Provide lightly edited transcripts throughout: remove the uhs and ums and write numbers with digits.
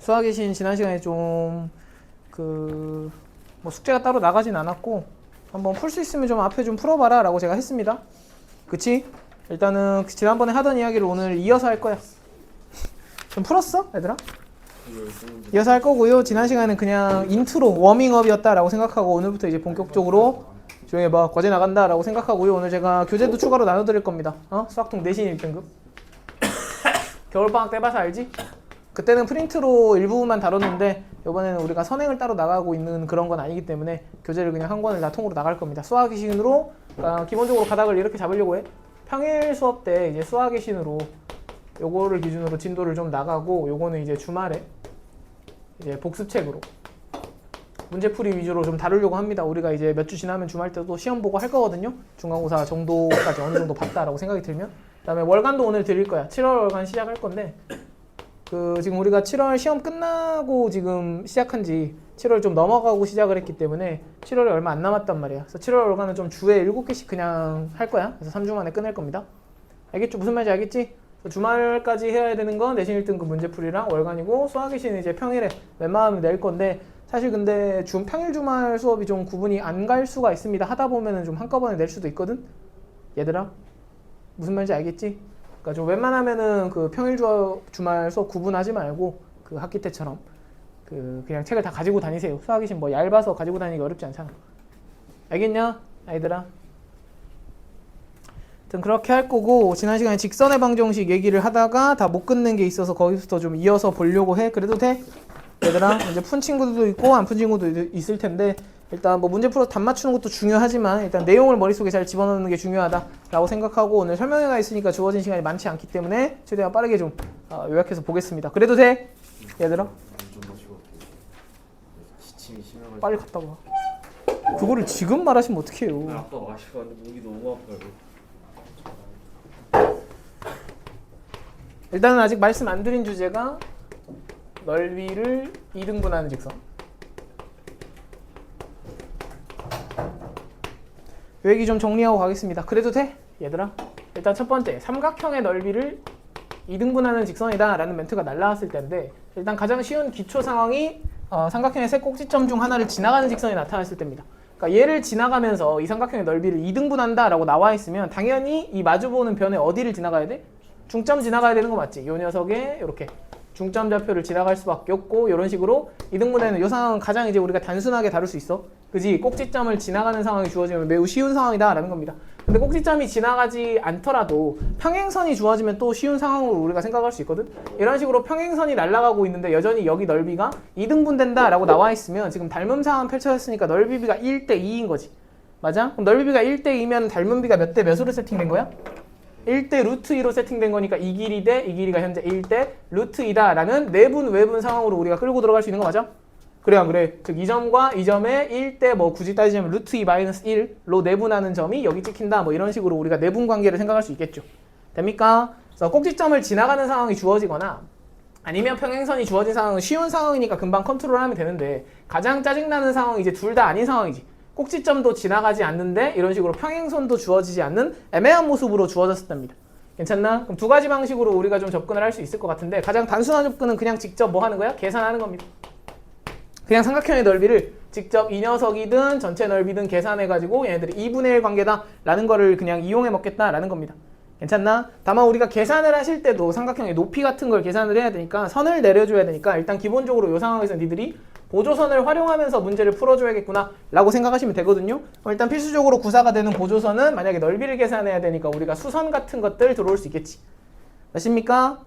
수학의 신 지난 시간에 좀 뭐 숙제가 따로 나가진 않았고 한번 풀 수 있으면 좀 앞에 좀 풀어봐라 라고 제가 했습니다. 그치? 일단은 지난번에 하던 이야기를 오늘 이어서 할 거야. 좀 풀었어 얘들아? 이어서 할 거고요. 지난 시간에는 그냥 인트로 워밍업이었다라고 생각하고 오늘부터 이제 본격적으로 조용히 해봐 과제 나간다 라고 생각하고요. 오늘 제가 교재도 추가로 나눠드릴 겁니다. 수학통 내신 1등급 겨울방학 때 봐서 알지? 그때는 프린트로 일부분만 다뤘는데 이번에는 우리가 선행을 따로 나가고 있는 그런 건 아니기 때문에 교재를 그냥 한 권을 다 통으로 나갈 겁니다. 수학의 신으로 기본적으로 가닥을 이렇게 잡으려고 해. 평일 수업 때 이제 수학의 신으로 요거를 기준으로 진도를 좀 나가고 요거는 이제 주말에 이제 복습책으로 문제풀이 위주로 좀 다루려고 합니다. 우리가 이제 몇 주 지나면 주말 때도 시험 보고 할 거거든요. 중간고사 정도까지 어느 정도 봤다라고 생각이 들면. 그다음에 월간도 오늘 드릴 거야. 7월 월간 시작할 건데 지금 우리가 7월 시험 끝나고 지금 시작한 지 7월 좀 넘어가고 시작을 했기 때문에 7월에 얼마 안 남았단 말이야. 그래서 7월 월간은 좀 주에 7개씩 그냥 할 거야. 그래서 3주 만에 끝낼 겁니다. 알겠죠? 무슨 말인지 알겠지? 주말까지 해야 되는 건 내신 1등급 문제풀이랑 월간이고 수학의 신은 이제 평일에 웬만하면 낼 건데 사실 근데 평일 주말 수업이 좀 구분이 안 갈 수가 있습니다. 하다 보면은 좀 한꺼번에 낼 수도 있거든? 얘들아? 무슨 말인지 알겠지? 그러니까 좀 웬만하면은 평일 주말 수업 구분하지 말고 학기 때처럼 그냥 책을 다 가지고 다니세요. 수학의 신 뭐 얇아서 가지고 다니기 어렵지 않잖아. 알겠냐? 아이들아? 아무튼 그렇게 할 거고 지난 시간에 직선의 방정식 얘기를 하다가 다 못 끝낸 게 있어서 거기서부터 좀 이어서 보려고 해. 그래도 돼? 얘들아 이제 푼 친구들도 있고 안 푼 친구도 있을 텐데 일단 뭐 문제 풀어서 답 맞추는 것도 중요하지만 일단 내용을 머릿속에 잘 집어넣는 게 중요하다라고 생각하고 오늘 설명회가 있으니까 주어진 시간이 많지 않기 때문에 최대한 빠르게 좀 요약해서 보겠습니다. 그래도 돼? 얘들아? 빨리 갔다 와. 그거를 지금 말하시면 어떡해요. 아까 마시고 왔는데 목이 너무 아파요. 일단은 아직 말씀 안 드린 주제가 넓이를 2등분하는 직선. 요 얘기 좀 정리하고 가겠습니다. 그래도 돼? 얘들아? 일단 첫 번째, 삼각형의 넓이를 2등분하는 직선이다 라는 멘트가 날라왔을 텐데 일단 가장 쉬운 기초 상황이 삼각형의 세 꼭지점 중 하나를 지나가는 직선이 나타났을 때입니다. 그러니까 얘를 지나가면서 이 삼각형의 넓이를 2등분한다 라고 나와 있으면 당연히 이 마주보는 변에 어디를 지나가야 돼? 중점 지나가야 되는 거 맞지? 요 녀석에 이렇게 중점 좌표를 지나갈 수밖에 없고 이런 식으로 2등분에는 이 상황은 가장 이제 우리가 단순하게 다룰 수 있어. 그지? 꼭지점을 지나가는 상황이 주어지면 매우 쉬운 상황이다 라는 겁니다. 근데 꼭지점이 지나가지 않더라도 평행선이 주어지면 또 쉬운 상황으로 우리가 생각할 수 있거든. 이런 식으로 평행선이 날아가고 있는데 여전히 여기 넓이가 2등분 된다 라고 나와 있으면 지금 닮음 상황 펼쳐졌으니까 넓이비가 1대 2인 거지. 맞아? 그럼 넓이비가 1대 2면 닮음비가 몇 대 몇으로 세팅된 거야? 1대 루트 2로 세팅된 거니까 이 길이 대 이 길이가 현재 1대 루트 2다 라는 내분 외분 상황으로 우리가 끌고 들어갈 수 있는 거 맞아? 그래 안 그래? 즉 이 점과 이 점의 1대 뭐 굳이 따지자면 루트 2 마이너스 1로 내분하는 점이 여기 찍힌다 뭐 이런 식으로 우리가 내분 관계를 생각할 수 있겠죠. 됩니까? 그래서 꼭지점을 지나가는 상황이 주어지거나 아니면 평행선이 주어진 상황은 쉬운 상황이니까 금방 컨트롤하면 되는데 가장 짜증나는 상황이 이제 둘 다 아닌 상황이지. 꼭지점도 지나가지 않는데 이런 식으로 평행선도 주어지지 않는 애매한 모습으로 주어졌을 때입니다. 괜찮나? 그럼 두 가지 방식으로 우리가 좀 접근을 할 수 있을 것 같은데 가장 단순한 접근은 그냥 직접 뭐 하는 거야? 계산하는 겁니다. 그냥 삼각형의 넓이를 직접 이 녀석이든 전체 넓이든 계산해가지고 얘네들이 2분의 1 관계다 라는 거를 그냥 이용해 먹겠다 라는 겁니다. 괜찮나? 다만 우리가 계산을 하실 때도 삼각형의 높이 같은 걸 계산을 해야 되니까 선을 내려줘야 되니까 일단 기본적으로 이 상황에서 니들이 보조선을 활용하면서 문제를 풀어줘야겠구나 라고 생각하시면 되거든요. 일단 필수적으로 구사가 되는 보조선은 만약에 넓이를 계산해야 되니까 우리가 수선 같은 것들 들어올 수 있겠지. 맞습니까?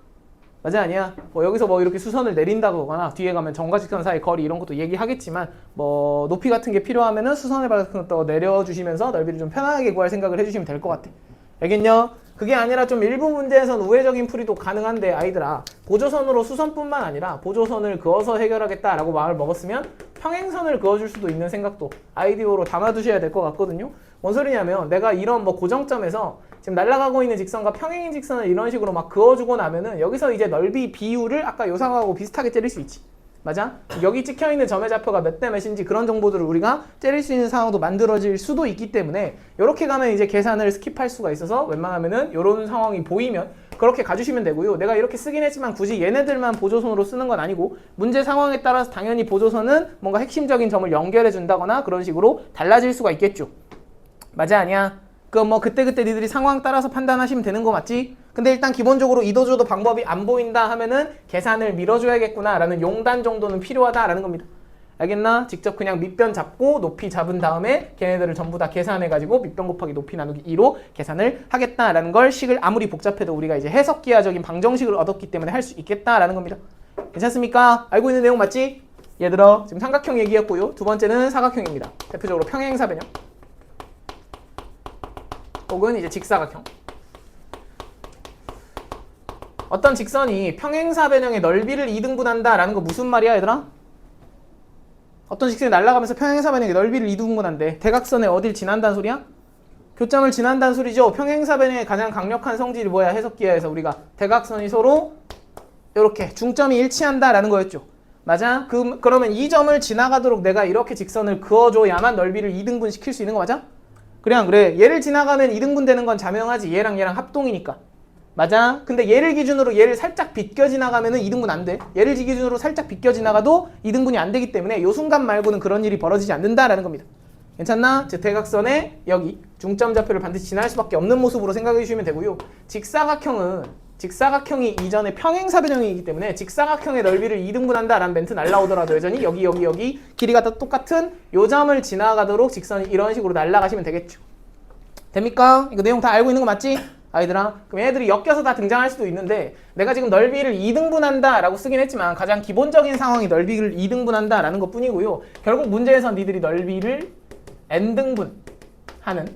맞아 아니야? 뭐 여기서 뭐 이렇게 수선을 내린다거나 뒤에 가면 점과 직선 사이 거리 이런 것도 얘기하겠지만 뭐 높이 같은 게 필요하면은 수선을 같은 것도 내려주시면서 넓이를 좀 편하게 구할 생각을 해주시면 될 것 같아. 알겠냐? 그게 아니라 좀 일부 문제에선 우회적인 풀이도 가능한데 아이들아 보조선으로 수선뿐만 아니라 보조선을 그어서 해결하겠다라고 마음을 먹었으면 평행선을 그어줄 수도 있는 생각도 아이디어로 담아두셔야 될 것 같거든요. 뭔 소리냐면 내가 이런 뭐 고정점에서 지금 날아가고 있는 직선과 평행인 직선을 이런 식으로 막 그어주고 나면은 여기서 이제 넓이 비율을 아까 요 상황하고 비슷하게 째릴 수 있지. 맞아? 여기 찍혀있는 점의 좌표가 몇 대 몇인지 그런 정보들을 우리가 째릴 수 있는 상황도 만들어질 수도 있기 때문에 이렇게 가면 이제 계산을 스킵할 수가 있어서 웬만하면은 이런 상황이 보이면 그렇게 가주시면 되고요. 내가 이렇게 쓰긴 했지만 굳이 얘네들만 보조선으로 쓰는 건 아니고 문제 상황에 따라서 당연히 보조선은 뭔가 핵심적인 점을 연결해 준다거나 그런 식으로 달라질 수가 있겠죠. 맞아 아니야? 그 뭐 그때그때 니들이 상황 따라서 판단하시면 되는 거 맞지? 근데 일단 기본적으로 이도저도 방법이 안 보인다 하면은 계산을 밀어줘야겠구나 라는 용단 정도는 필요하다라는 겁니다. 알겠나? 직접 그냥 밑변 잡고 높이 잡은 다음에 걔네들을 전부 다 계산해가지고 밑변 곱하기 높이 나누기 2로 계산을 하겠다라는 걸 식을 아무리 복잡해도 우리가 이제 해석기하적인 방정식을 얻었기 때문에 할 수 있겠다라는 겁니다. 괜찮습니까? 알고 있는 내용 맞지? 얘들아 지금 삼각형 얘기였고요. 두 번째는 사각형입니다. 대표적으로 평행사변형 혹은 이제 직사각형. 어떤 직선이 평행사변형의 넓이를 2등분한다라는 거 무슨 말이야 얘들아? 어떤 직선이 날아가면서 평행사변형의 넓이를 2등분한대. 대각선에 어딜 지난다는 소리야? 교점을 지난다는 소리죠. 평행사변형의 가장 강력한 성질이 뭐야? 해석기하에서 우리가 대각선이 서로 이렇게 중점이 일치한다라는 거였죠. 맞아? 그러면 이 점을 지나가도록 내가 이렇게 직선을 그어줘야만 넓이를 2등분 시킬 수 있는 거 맞아? 그래 안 그래? 얘를 지나가면 2등분 되는 건 자명하지. 얘랑 합동이니까. 맞아? 근데 얘를 기준으로 얘를 살짝 비껴 지나가면은 2등분 안 돼. 얘를 기준으로 살짝 비껴 지나가도 2등분이 안 되기 때문에 요 순간 말고는 그런 일이 벌어지지 않는다라는 겁니다. 괜찮나? 즉 대각선의 여기 중점 좌표를 반드시 지날 수밖에 없는 모습으로 생각해 주시면 되고요. 직사각형이 이전에 평행사변형이기 때문에 직사각형의 넓이를 2등분한다라는 멘트 날라오더라도 여전히 여기 길이가 다 똑같은 요 점을 지나가도록 직선이 이런 식으로 날아가시면 되겠죠. 됩니까? 이거 내용 다 알고 있는 거 맞지? 아이들아, 그럼 얘네들이 엮여서 다 등장할 수도 있는데 내가 지금 넓이를 2등분한다 라고 쓰긴 했지만 가장 기본적인 상황이 넓이를 2등분한다 라는 것 뿐이고요. 결국 문제에서 니들이 넓이를 n등분 하는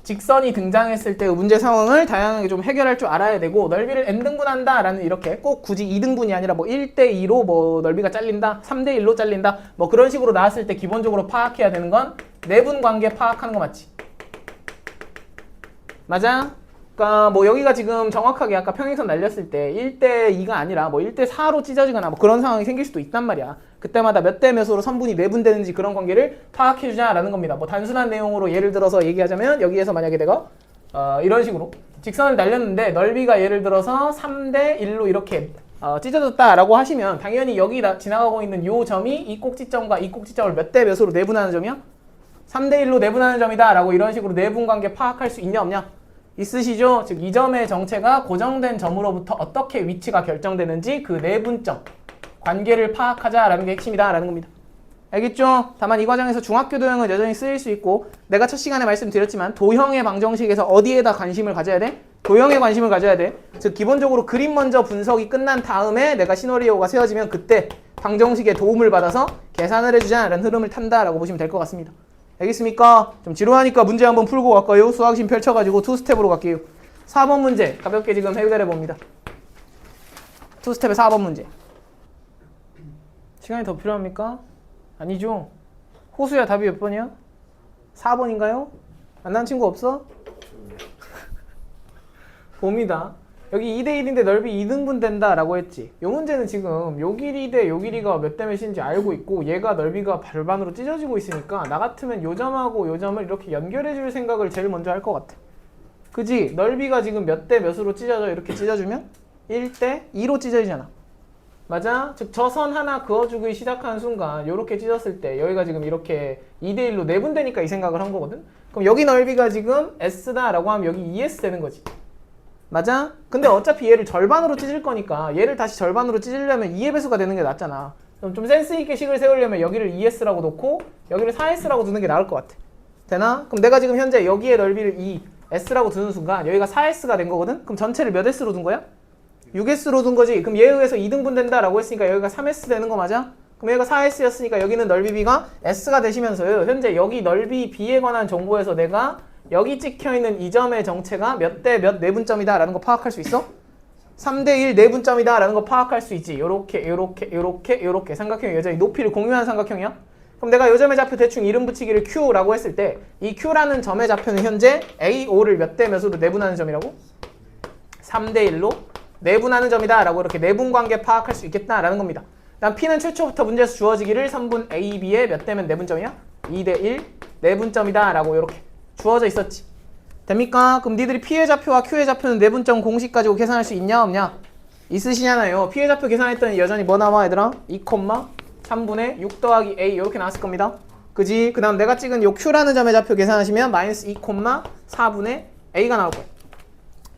직선이 등장했을 때의 문제 상황을 다양하게 좀 해결할 줄 알아야 되고, 넓이를 n등분한다 라는 이렇게 꼭 굳이 2등분이 아니라 뭐 1대2로 뭐 넓이가 잘린다, 3대1로 잘린다 뭐 그런 식으로 나왔을 때 기본적으로 파악해야 되는 건 내분 관계 파악하는 거 맞지? 맞아? 그러니까 뭐 여기가 지금 정확하게 아까 평행선 날렸을 때 1대2가 아니라 뭐 1대4로 찢어지거나 뭐 그런 상황이 생길 수도 있단 말이야. 그때마다 몇 대 몇으로 선분이 내분되는지 그런 관계를 파악해주자라는 겁니다. 뭐 단순한 내용으로 예를 들어서 얘기하자면 여기에서 만약에 내가 이런 식으로 직선을 날렸는데 넓이가 예를 들어서 3대1로 이렇게 찢어졌다라고 하시면 당연히 여기 지나가고 있는 요 점이 이 꼭지점과 이 꼭지점을 몇 대 몇으로 내분하는 점이야? 3대1로 내분하는 점이다 라고 이런 식으로 내분관계 파악할 수 있냐 없냐? 있으시죠? 즉 이 점의 정체가 고정된 점으로부터 어떻게 위치가 결정되는지 그 내분점 관계를 파악하자라는 게 핵심이다 라는 겁니다. 알겠죠? 다만 이 과정에서 중학교 도형은 여전히 쓰일 수 있고 내가 첫 시간에 말씀드렸지만 도형의 방정식에서 어디에다 관심을 가져야 돼? 도형에 관심을 가져야 돼. 즉 기본적으로 그림 먼저 분석이 끝난 다음에 내가 시나리오가 세워지면 그때 방정식의 도움을 받아서 계산을 해주자라는 흐름을 탄다라고 보시면 될 것 같습니다. 알겠습니까? 좀 지루하니까 문제 한번 풀고 갈까요? 수학심 펼쳐가지고 투스텝으로 갈게요. 4번 문제 가볍게 지금 해결해 봅니다. 투스텝의 4번 문제. 시간이 더 필요합니까? 아니죠? 호수야 답이 몇 번이야? 4번인가요? 안 나온 친구 없어? 봅니다. 여기 2대1인데 넓이 2등분 된다라고 했지. 이 문제는 지금 요 길이 대 요 길이가 몇 대 몇인지 알고 있고 얘가 넓이가 발반으로 찢어지고 있으니까 나 같으면 요 점하고 요 점을 이렇게 연결해 줄 생각을 제일 먼저 할 것 같아. 그지? 넓이가 지금 몇 대 몇으로 찢어져 이렇게 찢어주면 1대2로 찢어지잖아. 맞아? 즉 저 선 하나 그어주기 시작하는 순간 요렇게 찢었을 때 여기가 지금 이렇게 2대1로 내분되니까 이 생각을 한 거거든? 그럼 여기 넓이가 지금 S다 라고 하면 여기 2S 되는 거지. 맞아? 근데 어차피 얘를 절반으로 찢을 거니까 얘를 다시 절반으로 찢으려면 2의 배수가 되는 게 낫잖아. 그럼 좀 센스 있게 식을 세우려면 여기를 2S라고 놓고 여기를 4S라고 두는 게 나을 것 같아. 되나? 그럼 내가 지금 현재 여기에 넓이를 2S라고 두는 순간 여기가 4S가 된 거거든? 그럼 전체를 몇 S로 둔 거야? 6S로 둔 거지. 그럼 얘에 의해서 2등분 된다라고 했으니까 여기가 3S 되는 거 맞아? 그럼 얘가 4S였으니까 여기는 넓이 B가 S가 되시면서요. 현재 여기 넓이 B에 관한 정보에서 내가 여기 찍혀있는 이 점의 정체가 몇 대 몇 내분점이다 라는 거 파악할 수 있어? 3대1 내분점이다 라는 거 파악할 수 있지. 요렇게 삼각형이 여전히 높이를 공유한 삼각형이야. 그럼 내가 요 점의 좌표 대충 이름 붙이기를 Q라고 했을 때 이 Q라는 점의 좌표는 현재 AO를 몇 대 몇으로 내분하는 점이라고? 3대1로 내분하는 점이다 라고 이렇게 내분관계 파악할 수 있겠다라는 겁니다. 다음 P는 최초부터 문제에서 주어지기를 3분 AB의 몇 대면 내분점이야? 2대1 내분점이다 라고 이렇게 주어져 있었지. 됩니까? 그럼 니들이 P의 좌표와 Q의 좌표는 내분점 공식 가지고 계산할 수 있냐 없냐? 있으시잖아요. P의 좌표 계산했더니 여전히 뭐 나와 얘들아? 2,3분의 6 더하기 A 이렇게 나왔을 겁니다. 그지? 그 다음 내가 찍은 요 Q라는 점의 좌표 계산하시면 마이너스 2,4분의 A가 나올 거예요.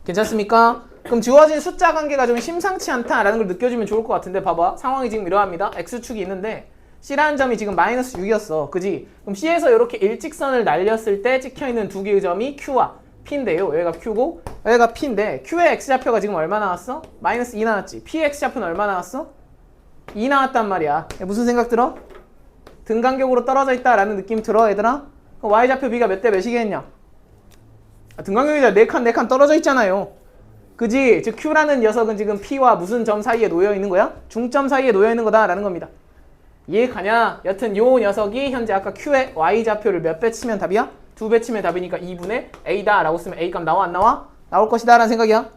괜찮습니까? 그럼 주어진 숫자 관계가 좀 심상치 않다라는 걸 느껴주면 좋을 것 같은데 봐봐. 상황이 지금 이러합니다. X축이 있는데 C라는 점이 지금 마이너스 6이었어. 그지? 그럼 C에서 이렇게 일직선을 날렸을 때 찍혀있는 두 개의 점이 Q와 P인데요. 여기가 Q고 여기가 P인데 Q의 X좌표가 지금 얼마 나왔어? 마이너스 2 나왔지. P의 X좌표는 얼마 나왔어? 2 나왔단 말이야. 무슨 생각 들어? 등간격으로 떨어져 있다라는 느낌 들어 얘들아? Y좌표 B가 몇 대 몇이겠냐? 등간격이 4칸 떨어져 있잖아요. 그지? 즉 Q라는 녀석은 지금 P와 무슨 점 사이에 놓여 있는 거야? 중점 사이에 놓여 있는 거다라는 겁니다. 이해 가냐? 여튼 요 녀석이 현재 아까 Q의 Y좌표를 몇 배 치면 답이야? 2배 치면 답이니까 2분의 A다 라고 쓰면 A 값 나와 안 나와? 나올 것이다 라는 생각이야.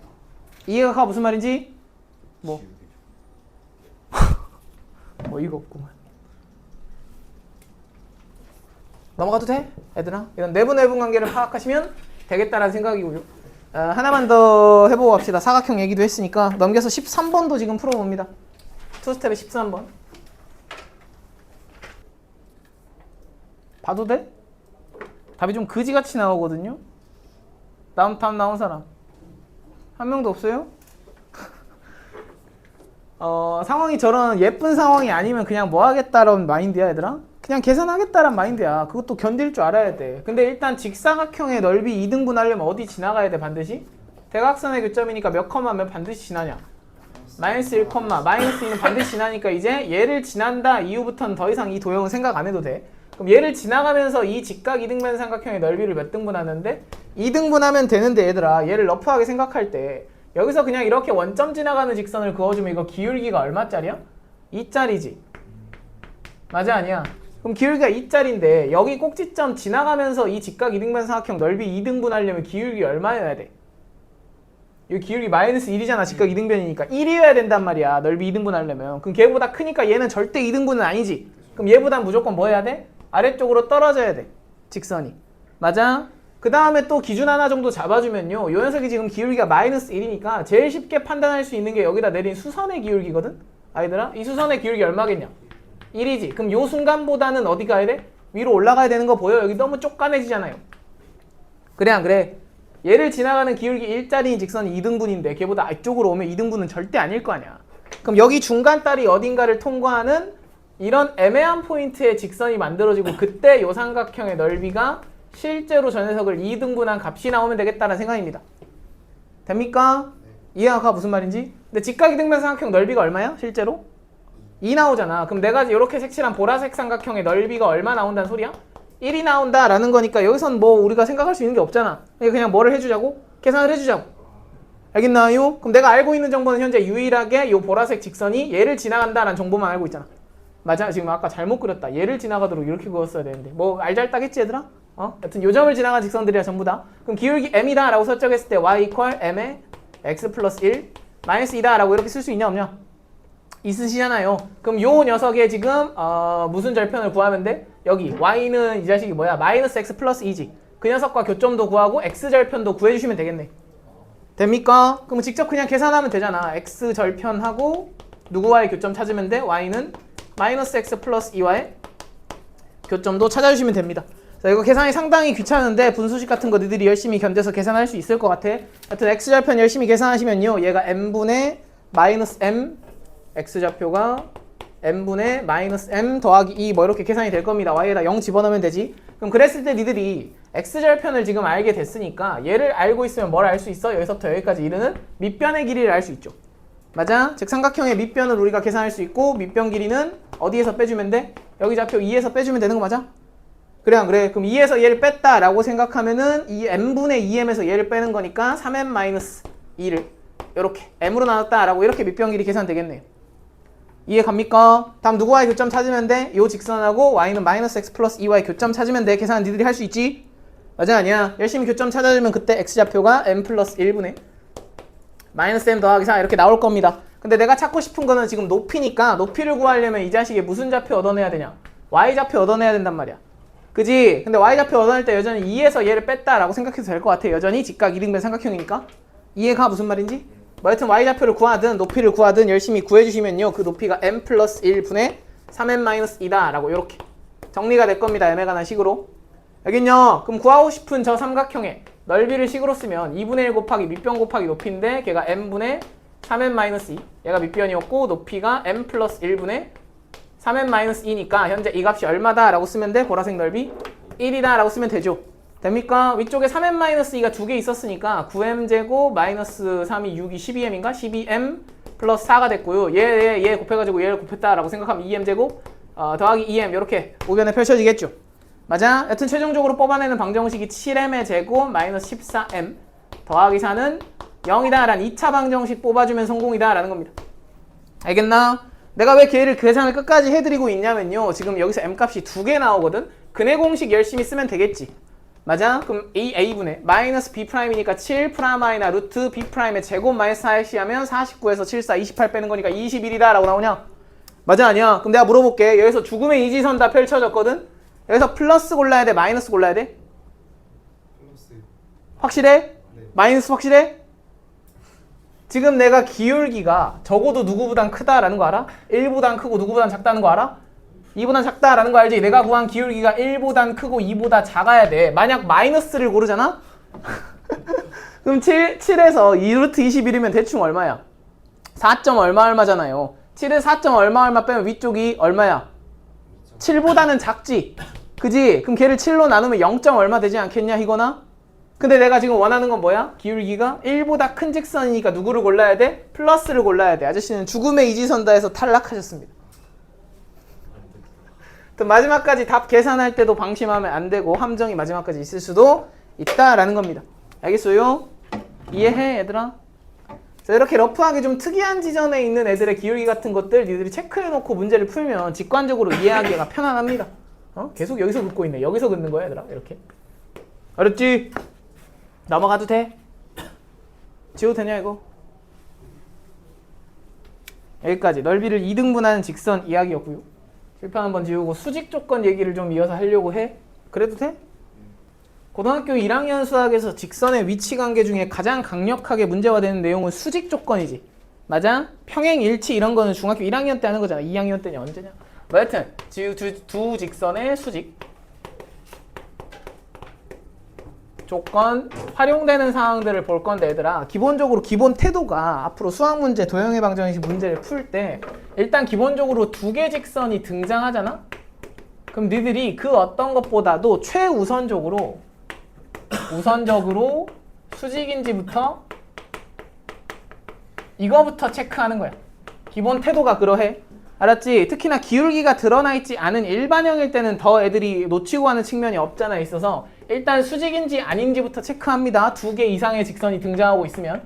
이해가 가 무슨 말인지? 뭐 이거 없구만. 넘어가도 돼? 얘들아? 이런 내분 관계를 파악하시면 되겠다라는 생각이고요. 하나만 더 해보고 갑시다. 사각형 얘기도 했으니까 넘겨서 13번도 지금 풀어봅니다. 투스텝의 13번 봐도 돼? 답이 좀 그지같이 나오거든요. 답 나온 사람 한 명도 없어요? 상황이 저런 예쁜 상황이 아니면 그냥 뭐 하겠다라는 마인드야 얘들아? 그냥 계산하겠다란 마인드야. 그것도 견딜 줄 알아야 돼. 근데 일단 직사각형의 넓이 2등분 하려면 어디 지나가야 돼 반드시? 대각선의 교점이니까 몇 컴마면 반드시 지나냐? 마이너스 1 마이너스 2는 반드시 지나니까 이제 얘를 지난다 이후부터는 더 이상 이 도형은 생각 안 해도 돼. 그럼 얘를 지나가면서 이 직각 2등분 삼각형의 넓이를 몇 등분 하는데? 2등분 하면 되는데 얘들아 얘를 러프하게 생각할 때 여기서 그냥 이렇게 원점 지나가는 직선을 그어주면 이거 기울기가 얼마짜리야? 2짜리지. 맞아 아니야? 그럼 기울기가 2짜리인데 여기 꼭지점 지나가면서 이 직각 2등분 삼각형 넓이 2등분 하려면 기울기 얼마여야 돼? 여기 기울기 마이너스 1이잖아. 직각 2등변이니까 1이어야 된단 말이야. 넓이 2등분 하려면. 그럼 걔보다 크니까 얘는 절대 2등분은 아니지. 그럼 얘보다 무조건 뭐 해야 돼? 아래쪽으로 떨어져야 돼. 직선이. 맞아? 그 다음에 또 기준 하나 정도 잡아주면요. 요 녀석이 지금 기울기가 마이너스 1이니까 제일 쉽게 판단할 수 있는 게 여기다 내린 수선의 기울기거든? 아이들아? 이 수선의 기울기 얼마겠냐? 1이지. 그럼 요 순간보다는 어디 가야 돼? 위로 올라가야 되는 거 보여? 여기 너무 쪼까매지잖아요. 그래 안 그래? 얘를 지나가는 기울기 1짜리인 직선이 2등분인데 걔보다 이쪽으로 오면 2등분은 절대 아닐 거 아니야. 그럼 여기 중간다리 어딘가를 통과하는 이런 애매한 포인트의 직선이 만들어지고 그때 요 삼각형의 넓이가 실제로 저 녀석을 2등분한 값이 나오면 되겠다는 생각입니다. 됩니까? 이해가 가 무슨 말인지? 근데 직각 2등분 삼각형 넓이가 얼마야? 실제로? 2 나오잖아. 그럼 내가 이렇게 색칠한 보라색 삼각형의 넓이가 얼마 나온다는 소리야? 1이 나온다라는 거니까 여기선 뭐 우리가 생각할 수 있는 게 없잖아. 그냥 뭐를 해주자고? 계산을 해주자고. 알겠나요? 그럼 내가 알고 있는 정보는 현재 유일하게 요 보라색 직선이 얘를 지나간다라는 정보만 알고 있잖아. 맞아? 지금 아까 잘못 그렸다. 얘를 지나가도록 이렇게 그었어야 되는데 뭐 알잘딱했지 얘들아? 여튼 요 점을 지나간 직선들이야 전부 다. 그럼 기울기 m이다 라고 설정했을 때 y equal m에 x 플러스 1 마이너스 2다 라고 이렇게 쓸 수 있냐 없냐? 있으시잖아요. 그럼 요 녀석의 지금 무슨 절편을 구하면 돼? 여기 y는 이 자식이 뭐야? 마이너스 x 플러스 2지. 그 녀석과 교점도 구하고 x 절편도 구해주시면 되겠네. 됩니까? 그럼 직접 그냥 계산하면 되잖아. x 절편하고 누구와의 교점 찾으면 돼? y는 마이너스 x 플러스 2와의 교점도 찾아주시면 됩니다. 자, 이거 계산이 상당히 귀찮은데 분수식 같은 거 너희들이 열심히 견뎌서 계산할 수 있을 것 같아. 하여튼 x절편 열심히 계산하시면요. 얘가 m분의 마이너스 m x좌표가 m분의 마이너스 m 더하기 2 뭐 이렇게 계산이 될 겁니다. y에다 0 집어넣으면 되지. 그럼 그랬을 때 니들이 x절편을 지금 알게 됐으니까 얘를 알고 있으면 뭘 알 수 있어? 여기서부터 여기까지 이르는 밑변의 길이를 알 수 있죠. 맞아? 즉 삼각형의 밑변을 우리가 계산할 수 있고 밑변 길이는 어디에서 빼주면 돼? 여기 좌표 2에서 빼주면 되는 거 맞아? 그래 안 그래? 그럼 2에서 얘를 뺐다 라고 생각하면은 이 m분의 2m에서 얘를 빼는 거니까 3m 마이너스 2를 이렇게 m으로 나눴다 라고 이렇게 밑변 길이 계산되겠네요. 이해 갑니까? 다음 누구와의 교점 찾으면 돼? 요 직선하고 y는 마이너스 x 플러스 2와의 교점 찾으면 돼. 계산은 니들이 할 수 있지? 맞아 아니야? 열심히 교점 찾아주면 그때 x좌표가 m 플러스 1분의 마이너스 m 더하기 4 이렇게 나올 겁니다. 근데 내가 찾고 싶은 거는 지금 높이니까 높이를 구하려면 이 자식의 무슨 좌표 얻어내야 되냐? y좌표 얻어내야 된단 말이야. 그지? 근데 y좌표 얻어낼 때 여전히 2에서 얘를 뺐다라고 생각해도 될 것 같아. 여전히 직각 이등변 삼각형이니까. 이해가 무슨 말인지? 뭐 여튼 y좌표를 구하든 높이를 구하든 열심히 구해주시면요. 그 높이가 m 플러스 1분의 3m-2다 라고 이렇게 정리가 될 겁니다. m에 관한 식으로. 알겠냐? 그럼 구하고 싶은 저 삼각형의 넓이를 식으로 쓰면 2분의 1 곱하기 밑변 곱하기 높이인데 걔가 m분의 3m-2 얘가 밑변이었고 높이가 m 플러스 1분의 3m-2니까 현재 이 값이 얼마다 라고 쓰면 돼? 보라색 넓이 1이다 라고 쓰면 되죠. 됩니까? 위쪽에 3m-2가 두 개 있었으니까 9m제곱 마이너스 3이 6이 12m인가? 12m 플러스 4가 됐고요. 얘 곱해가지고 얘를 곱했다 라고 생각하면 2m제곱 더하기 2m 이렇게 우변에 펼쳐지겠죠. 맞아? 여튼 최종적으로 뽑아내는 방정식이 7m의 제곱 마이너스 14m 더하기 4는 0이다 라는 2차 방정식 뽑아주면 성공이다 라는 겁니다. 알겠나? 내가 왜 걔를 계산을 끝까지 해드리고 있냐면요. 지금 여기서 m값이 두 개 나오거든? 근해 공식 열심히 쓰면 되겠지. 맞아? 그럼 a분의 마이너스 b'이니까 7 프라마이나 루트 b'의 제곱 마이너스 4시 하면 49에서 74, 28 빼는 거니까 21이다 라고 나오냐? 맞아 아니야? 그럼 내가 물어볼게. 여기서 죽음의 이지선 다 펼쳐졌거든? 여기서 플러스 골라야 돼? 마이너스 골라야 돼? 플러스. 확실해? 네. 마이너스 확실해? 지금 내가 기울기가 적어도 누구보단 크다라는 거 알아? 1보단 크고 누구보단 작다는 거 알아? 2보단 작다라는 거 알지? 내가 구한 기울기가 1보단 크고 2보다 작아야 돼. 만약 마이너스를 고르잖아? 그럼 7에서 2루트 21이면 대충 얼마야? 4점 얼마잖아요. 7에서 4점 얼마 빼면 위쪽이 얼마야? 7보다는 작지? 그지? 그럼 걔를 7로 나누면 0점 얼마 되지 않겠냐 이거나? 근데 내가 지금 원하는 건 뭐야? 기울기가 1보다 큰 직선이니까 누구를 골라야 돼? 플러스를 골라야 돼. 아저씨는 죽음의 이지선다에서 탈락하셨습니다. 또 마지막까지 답 계산할 때도 방심하면 안 되고 함정이 마지막까지 있을 수도 있다라는 겁니다. 알겠어요? 이해해 얘들아? 자, 이렇게 러프하게 좀 특이한 지점에 있는 애들의 기울기 같은 것들 니들이 체크해놓고 문제를 풀면 직관적으로 이해하기가 편안합니다. 계속 여기서 긋고 있네. 여기서 긋는 거야 얘들아. 이렇게. 어렵지? 넘어가도 돼? 지워도 되냐 이거? 여기까지 넓이를 2등분하는 직선 이야기였고요. 실판 한번 지우고 수직 조건 얘기를 좀 이어서 하려고 해. 그래도 돼? 고등학교 1학년 수학에서 직선의 위치 관계 중에 가장 강력하게 문제화되는 내용은 수직 조건이지. 맞아? 평행 일치 이런 거는 중학교 1학년 때 하는 거잖아. 2학년 때냐 언제냐? 뭐 여튼 두 직선의 수직 조건 활용되는 사항들을 볼 건데 얘들아 기본적으로 기본 태도가 앞으로 수학 문제 도형의 방정식 문제를 풀 때 일단 기본적으로 두 개 직선이 등장하잖아? 그럼 니들이 그 어떤 것보다도 최우선적으로 수직인지부터 이거부터 체크하는 거야. 기본 태도가 그러해. 알았지? 특히나 기울기가 드러나 있지 않은 일반형일 때는 더 애들이 놓치고 하는 측면이 없잖아 있어서 일단 수직인지 아닌지부터 체크합니다. 두 개 이상의 직선이 등장하고 있으면.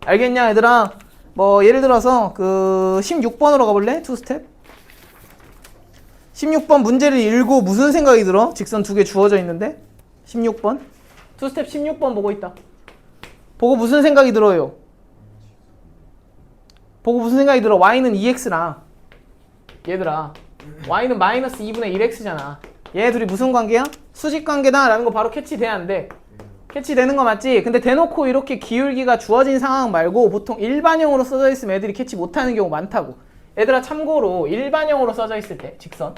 알겠냐 얘들아? 뭐 예를 들어서 그 16번으로 가볼래? 투 스텝 16번 문제를 읽고 무슨 생각이 들어? 직선 두 개 주어져 있는데 16번 투 스텝 16번 보고 있다. 보고 무슨 생각이 들어요? 보고 무슨 생각이 들어? y는 2x랑 얘들아 y는 마이너스 2분의 1x잖아. 얘 둘이 무슨 관계야? 수직 관계다 라는 거 바로 캐치돼야 안 돼? 캐치되는 거 맞지? 근데 대놓고 이렇게 기울기가 주어진 상황 말고 보통 일반형으로 써져 있으면 애들이 캐치 못하는 경우 많다고. 얘들아 참고로 일반형으로 써져 있을 때 직선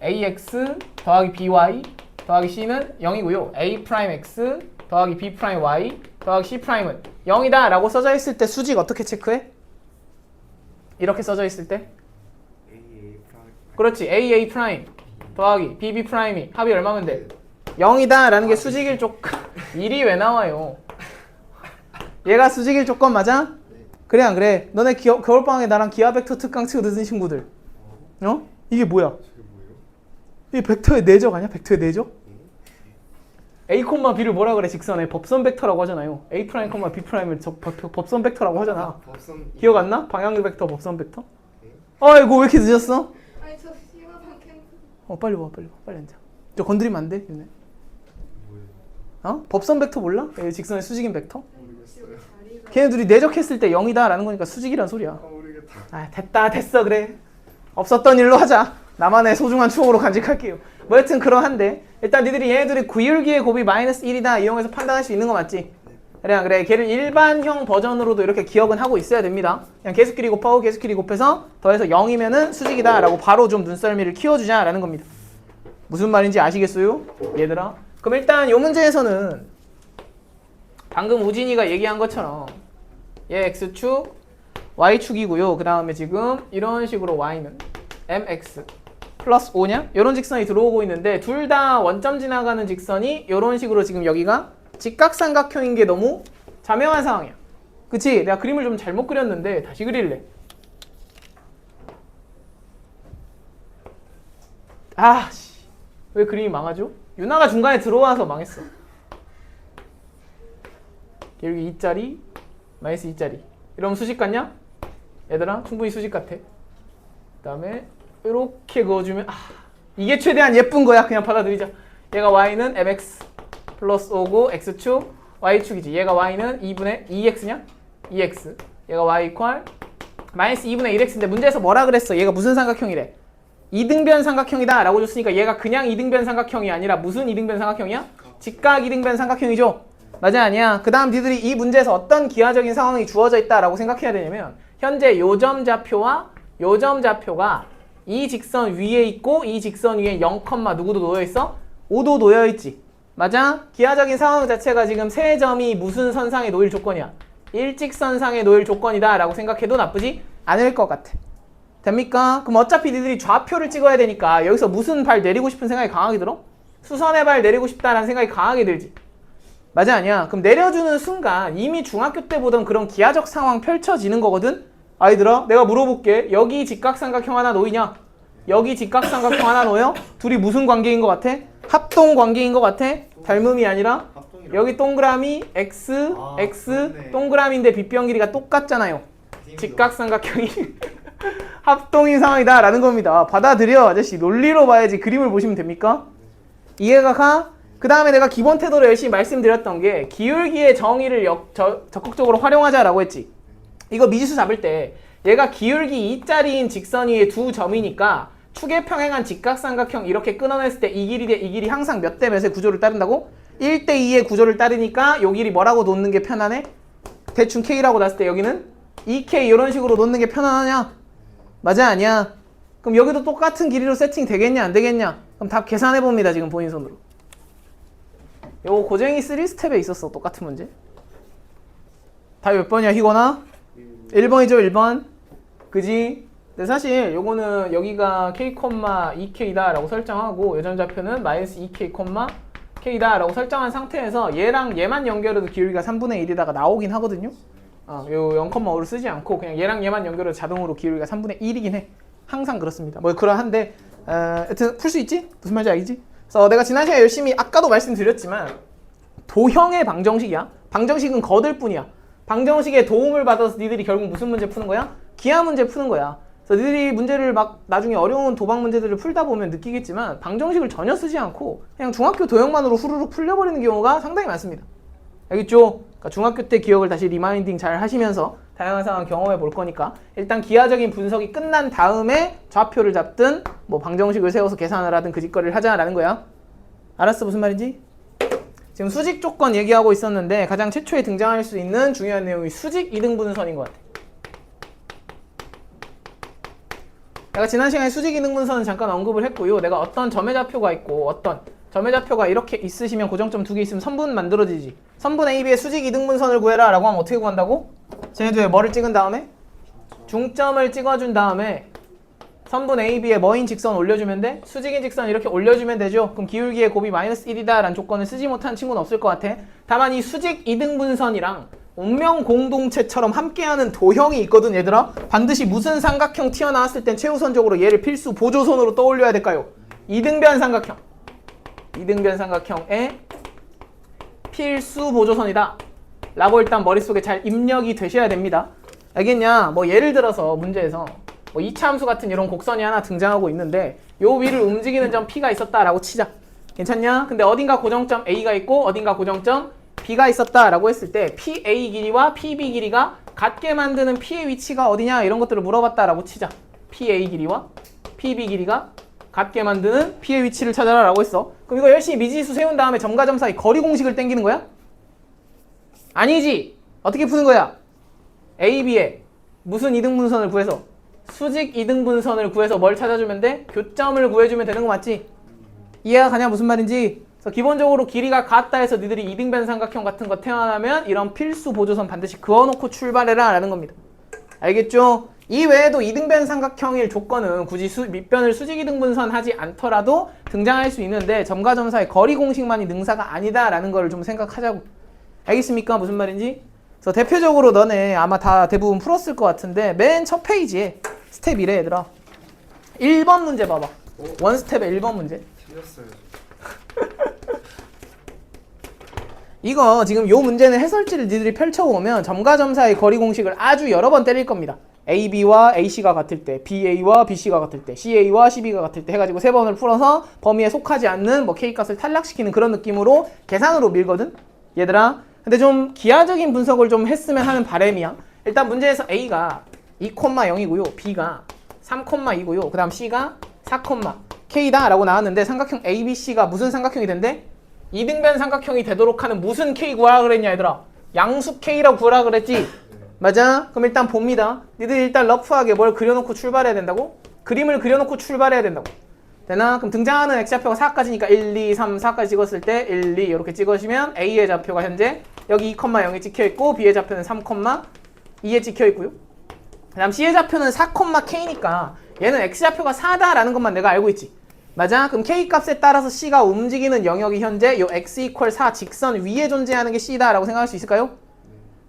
ax 더하기 by 더하기 c는 0이고요. a'x 더하기 b'y 더하기 c'은 0이다 라고 써져 있을 때 수직 어떻게 체크해? 이렇게 써져 있을 때? 그렇지. AA 프라임 더하기 BB 프라임이 합이 얼마면 돼? 0이다 라는 게 수직일 조건. 1이 왜 나와요? 얘가 수직일 조건 맞아? 그래 안 그래? 너네 겨울방학에 나랑 기하 벡터 특강 치거든 친구들. 이게 뭐야? 이게 벡터의 내적 아니야? 벡터의 내적? A, B를 뭐라 그래 직선에? 법선 벡터라고 하잖아요. A 프라임, B 프라임을 법선 벡터라고 하잖아. 기억 안 나? 방향 벡터, 법선 벡터? 아이고 왜 이렇게 늦었어? 아니 저 시간만 캠프. 빨리 와 빨리 앉아. 저 건드리면 안 돼 윤혜. 법선 벡터 몰라? 직선의 수직인 벡터? 걔네들이 내적했을 때 0이다 라는 거니까 수직이란 소리야. 됐다 됐어 그래. 없었던 일로 하자. 나만의 소중한 추억으로 간직할게요. 뭐 여튼 그러한데 일단 니들이 얘네들이 기울기의 곱이 마이너스 1이다 이용해서 판단할 수 있는 거 맞지? 그래 걔를 일반형 버전으로도 이렇게 기억은 하고 있어야 됩니다. 그냥 계수끼리 곱하고 계수끼리 곱해서 더해서 0이면은 수직이다 라고 바로 좀 눈썰미를 키워주자 라는 겁니다. 무슨 말인지 아시겠어요? 얘들아? 그럼 일단 이 문제에서는 방금 우진이가 얘기한 것처럼 얘 x축 y축이고요. 그 다음에 지금 이런 식으로 y는 mx 플러스 5냐? 이런 직선이 들어오고 있는데 둘 다 원점 지나가는 직선이 이런 식으로 지금 여기가 직각삼각형인 게 너무 자명한 상황이야. 그치? 내가 그림을 좀 잘못 그렸는데 다시 그릴래. 아씨, 왜 그림이 망하죠? 유나가 중간에 들어와서 망했어. 여기 2짜리 마이너스 2짜리 이러면 수직 같냐? 얘들아 충분히 수직 같아. 그 다음에 이렇게 그어주면 이게 최대한 예쁜 거야. 그냥 받아들이자. 얘가 y는 mx 플러스 5고 x축 y축이지. 얘가 y는 2분의 2x냐? 2x. 얘가 y 이퀄 마이너스 2분의 1x인데 문제에서 뭐라 그랬어? 얘가 무슨 삼각형이래? 이등변 삼각형이다 라고 줬으니까 얘가 그냥 이등변 삼각형이 아니라 무슨 이등변 삼각형이야? 직각 이등변 삼각형이죠. 맞아 아니야? 그 다음 니들이 이 문제에서 어떤 기하적인 상황이 주어져 있다라고 생각해야 되냐면 현재 요점 좌표와 요점 좌표가 이 직선 위에 있고 이 직선 위에 0, 누구도 놓여있어? 5도 놓여있지. 맞아? 기하적인 상황 자체가 지금 세 점이 무슨 선상에 놓일 조건이야? 일직선상에 놓일 조건이다 라고 생각해도 나쁘지 않을 것 같아. 됩니까? 그럼 어차피 니들이 좌표를 찍어야 되니까 여기서 무슨 발 내리고 싶은 생각이 강하게 들어? 수선의 발 내리고 싶다라는 생각이 강하게 들지. 맞아 아니야? 그럼 내려주는 순간 이미 중학교 때 보던 그런 기하적 상황 펼쳐지는 거거든? 아이들아 내가 물어볼게. 여기 직각삼각형 하나 놓이냐? 여기 직각삼각형 하나 놓여? 둘이 무슨 관계인 것 같아? 합동 관계인 것 같아? 닮음이 아니라 여기 동그라미 x, x 그렇네. 동그라미인데 빗변 길이가 똑같잖아요. 직각삼각형이 합동인 상황이다 라는 겁니다. 받아들여 아저씨. 논리로 봐야지 그림을 보시면 됩니까? 이해가 가? 그 다음에 내가 기본 태도로 열심히 말씀드렸던 게 기울기의 정의를 적극적으로 활용하자라고 했지. 이거 미지수 잡을 때 얘가 기울기 2짜리인 직선 위에 두 점이니까 축에 평행한 직각삼각형 이렇게 끊어냈을 때 이 길이 대 이 길이 항상 몇 대 몇의 구조를 따른다고? 1대 2의 구조를 따르니까 요 길이 뭐라고 놓는 게 편하네? 대충 K라고 놨을 때 여기는 2K 이런 식으로 놓는 게 편하냐? 맞아 아니야? 그럼 여기도 똑같은 길이로 세팅 되겠냐 안 되겠냐? 그럼 답 계산해 봅니다. 지금 본인 손으로. 요거 고쟁이 3스텝에 있었어. 똑같은 문제. 답이 몇 번이야 희건아? 1번이죠 1번. 그지? 근데 사실 요거는 여기가 k, 2k다 라고 설정하고 요점 좌표는 마이너스 2k, k다 라고 설정한 상태에서 얘랑 얘만 연결해도 기울기가 3분의 1이다가 나오긴 하거든요. 요 0,5를 쓰지 않고 그냥 얘랑 얘만 연결해도 자동으로 기울기가 3분의 1이긴 해. 항상 그렇습니다. 뭐 그러한데 여튼 풀 수 있지? 무슨 말인지 알겠지? 그래서 내가 지난 시간에 열심히 아까도 말씀드렸지만 도형의 방정식이야. 방정식은 거들 뿐이야. 방정식의 도움을 받아서 니들이 결국 무슨 문제 푸는 거야? 기하 문제 푸는 거야. 그래서 니들이 문제를 막 나중에 어려운 도박 문제들을 풀다 보면 느끼겠지만 방정식을 전혀 쓰지 않고 그냥 중학교 도형만으로 후루룩 풀려버리는 경우가 상당히 많습니다. 알겠죠? 그러니까 중학교 때 기억을 다시 리마인딩 잘 하시면서 다양한 상황 경험해 볼 거니까 일단 기하적인 분석이 끝난 다음에 좌표를 잡든 뭐 방정식을 세워서 계산을 하든 그 짓거리를 하자라는 거야. 알았어? 무슨 말인지? 지금 수직 조건 얘기하고 있었는데 가장 최초에 등장할 수 있는 중요한 내용이 수직 이등분선인 것 같아. 내가 지난 시간에 수직 이등분선은 잠깐 언급을 했고요. 내가 어떤 점의 좌표가 있고 어떤 점의 좌표가 이렇게 있으시면 고정점 두 개 있으면 선분 만들어지지. 선분 AB의 수직 이등분선을 구해라 라고 하면 어떻게 구한다고? 쟤네들의 뭐를 찍은 다음에? 중점을 찍어준 다음에 선분 AB에 뭐인 직선 올려주면 돼? 수직인 직선 이렇게 올려주면 되죠. 그럼 기울기의 곱이 마이너스 1이다 라는 조건을 쓰지 못한 친구는 없을 것 같아. 다만 이 수직 이등분선이랑 운명 공동체처럼 함께하는 도형이 있거든 얘들아. 반드시 무슨 삼각형 튀어나왔을 땐 최우선적으로 얘를 필수 보조선으로 떠올려야 될까요? 이등변 삼각형. 이등변 삼각형의 필수 보조선이다 라고 일단 머릿속에 잘 입력이 되셔야 됩니다. 알겠냐? 뭐 예를 들어서 문제에서 뭐 이차함수 같은 이런 곡선이 하나 등장하고 있는데 요 위를 움직이는 점 P가 있었다라고 치자. 괜찮냐? 근데 어딘가 고정점 A가 있고 어딘가 고정점 B가 있었다라고 했을 때 PA 길이와 PB 길이가 같게 만드는 P의 위치가 어디냐 이런 것들을 물어봤다라고 치자. PA 길이와 PB 길이가 같게 만드는 P의 위치를 찾아라 라고 했어. 그럼 이거 열심히 미지수 세운 다음에 점과 점 사이 거리 공식을 땡기는 거야? 아니지. 어떻게 푸는 거야? A, B에 무슨 이등분선을 구해서 수직 이등분선을 구해서 뭘 찾아주면 돼? 교점을 구해주면 되는 거 맞지? 이해가 가냐 무슨 말인지? 그래서 기본적으로 길이가 같다 해서 니들이 이등변 삼각형 같은 거 태어나면 이런 필수 보조선 반드시 그어놓고 출발해라 라는 겁니다. 알겠죠? 이 외에도 이등변 삼각형일 조건은 굳이 밑변을 수직 이등분선 하지 않더라도 등장할 수 있는데 점과 점 사이 거리 공식만이 능사가 아니다 라는 걸 좀 생각하자고. 알겠습니까? 무슨 말인지? 그래서 대표적으로 너네 아마 다 대부분 풀었을 것 같은데 맨 첫 페이지에 스텝 1에 얘들아 1번 문제 봐봐. 원스텝의 1번 문제. 틀렸어요. 이거 지금 요 문제는 해설지를 니들이 펼쳐보면 점과 점 사이 거리 공식을 아주 여러 번 때릴 겁니다. AB와 AC가 같을 때, BA와 BC가 같을 때, CA와 CB가 같을 때 해가지고 3번을 풀어서 범위에 속하지 않는 뭐 K값을 탈락시키는 그런 느낌으로 계산으로 밀거든? 얘들아. 근데 좀 기하적인 분석을 좀 했으면 하는 바람이야. 일단 문제에서 A가 2,0이고요. B가 3,2고요. 그 다음 C가 4,K다 라고 나왔는데 삼각형 ABC가 무슨 삼각형이 된대? 이등변 삼각형이 되도록 하는 무슨 K 구하라 그랬냐 얘들아? 양수 K라고 구하라 그랬지? 맞아? 그럼 일단 봅니다. 니들 일단 러프하게 뭘 그려놓고 출발해야 된다고? 그림을 그려놓고 출발해야 된다고. 되나? 그럼 등장하는 X좌표가 4까지니까 1, 2, 3, 4까지 찍었을 때 1, 2 이렇게 찍으시면 A의 좌표가 현재 여기 2,0에 찍혀있고 B의 좌표는 3,2에 찍혀있고요. 그 다음 C의 좌표는 4,K니까 얘는 X좌표가 4다라는 것만 내가 알고 있지. 맞아? 그럼 K값에 따라서 C가 움직이는 영역이 현재 요 X = 4 직선 위에 존재하는 게 C다라고 생각할 수 있을까요?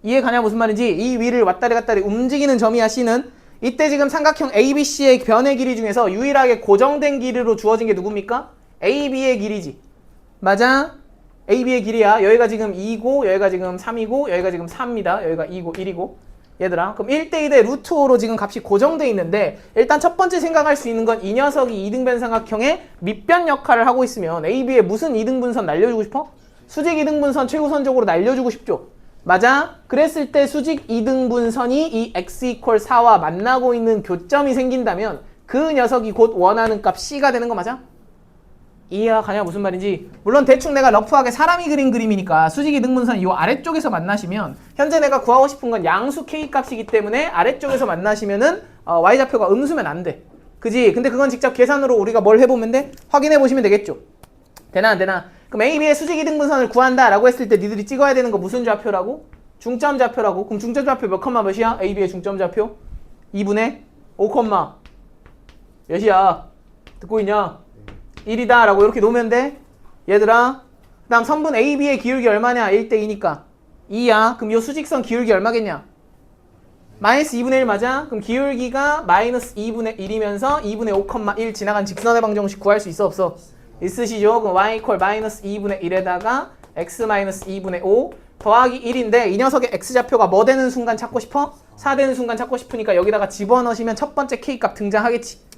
이해 가냐 무슨 말인지? 이 위를 왔다리 갔다리 움직이는 점이야 C는. 이때 지금 삼각형 ABC의 변의 길이 중에서 유일하게 고정된 길이로 주어진 게 누굽니까? AB의 길이지. 맞아? AB의 길이야. 여기가 지금 2고 여기가 지금 3이고 여기가 지금 4입니다. 여기가 2고 1이고. 얘들아 그럼 1대2대 루트 5로 지금 값이 고정돼 있는데 일단 첫 번째 생각할 수 있는 건 이 녀석이 이등변 삼각형의 밑변 역할을 하고 있으면 AB에 무슨 이등분선 날려주고 싶어? 수직 이등분선 최우선적으로 날려주고 싶죠. 맞아? 그랬을 때 수직 이등분선이 이 X = 4와 만나고 있는 교점이 생긴다면 그 녀석이 곧 원하는 값 C가 되는 거 맞아? 이해가 가냐 무슨 말인지. 물론 대충 내가 러프하게 사람이 그린 그림이니까 수직 이등분선이 이 아래쪽에서 만나시면 현재 내가 구하고 싶은 건 양수 K 값이기 때문에 아래쪽에서 만나시면은 Y좌표가 음수면 안 돼. 그지? 근데 그건 직접 계산으로 우리가 뭘 해보면 돼? 확인해 보시면 되겠죠. 되나 안 되나? 그럼 AB의 수직 이등분선을 구한다 라고 했을 때 니들이 찍어야 되는 거 무슨 좌표라고? 중점 좌표라고. 그럼 중점 좌표 몇 컴마 몇이야? AB의 중점 좌표 2분의 5 컴마 몇이야? 듣고 있냐? 1이다 라고 이렇게 놓으면 돼. 얘들아 그 다음 선분 AB의 기울기 얼마냐? 1대2니까 2야. 그럼 이 수직선 기울기 얼마겠냐? 마이너스 2분의 1 맞아? 그럼 기울기가 마이너스 2분의 1이면서 2분의 5,1 지나간 직선의 방정식 구할 수 있어 없어? 있으시죠? 그럼 y = 마이너스 2분의 1에다가 x 마이너스 2분의 5 더하기 1인데 이 녀석의 x좌표가 뭐 되는 순간 찾고 싶어? 4 되는 순간 찾고 싶으니까 여기다가 집어넣으시면 첫 번째 k값 등장하겠지.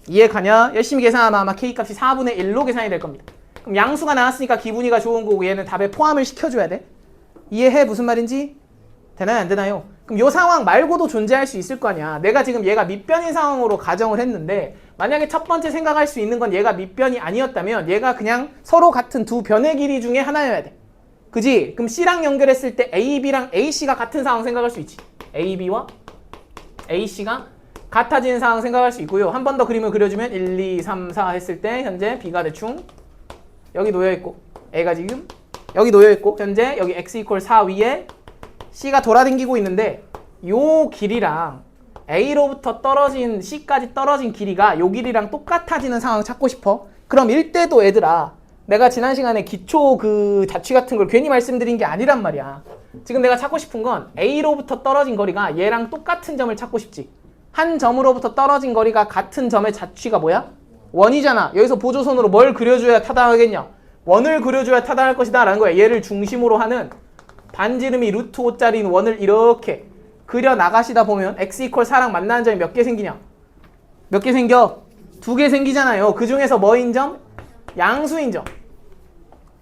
이해 가냐? 열심히 계산하면 아마 k값이 4분의 1로 계산이 될 겁니다. 그럼 양수가 나왔으니까 기분이가 좋은 거고 얘는 답에 포함을 시켜줘야 돼. 이해해? 무슨 말인지? 되나요? 안 되나요? 그럼 이 상황 말고도 존재할 수 있을 거 아니야. 내가 지금 얘가 밑변인 상황으로 가정을 했는데 만약에 첫 번째 생각할 수 있는 건 얘가 밑변이 아니었다면 얘가 그냥 서로 같은 두 변의 길이 중에 하나여야 돼. 그지? 그럼 C랑 연결했을 때 AB랑 AC가 같은 상황 생각할 수 있지. AB와 AC가 같아지는 상황 생각할 수 있고요. 한 번 더 그림을 그려주면 1, 2, 3, 4 했을 때 현재 B가 대충 여기 놓여있고 A가 지금 여기 놓여있고 현재 여기 X = 4 위에 C가 돌아다니고 있는데 요 길이랑 A로부터 떨어진 C까지 떨어진 길이가 요 길이랑 똑같아지는 상황 찾고 싶어. 그럼 이때도 얘들아 내가 지난 시간에 기초 그 자취 같은 걸 괜히 말씀드린 게 아니란 말이야. 지금 내가 찾고 싶은 건 A로부터 떨어진 거리가 얘랑 똑같은 점을 찾고 싶지. 한 점으로부터 떨어진 거리가 같은 점의 자취가 뭐야? 원이잖아. 여기서 보조선으로 뭘 그려줘야 타당하겠냐? 원을 그려줘야 타당할 것이다 라는 거야. 얘를 중심으로 하는 반지름이 루트 5짜리인 원을 이렇게 그려 나가시다 보면 x = 4랑 만나는 점이 몇 개 생기냐? 몇 개 생겨? 2개 생기잖아요. 그 중에서 뭐인 점? 양수인 점.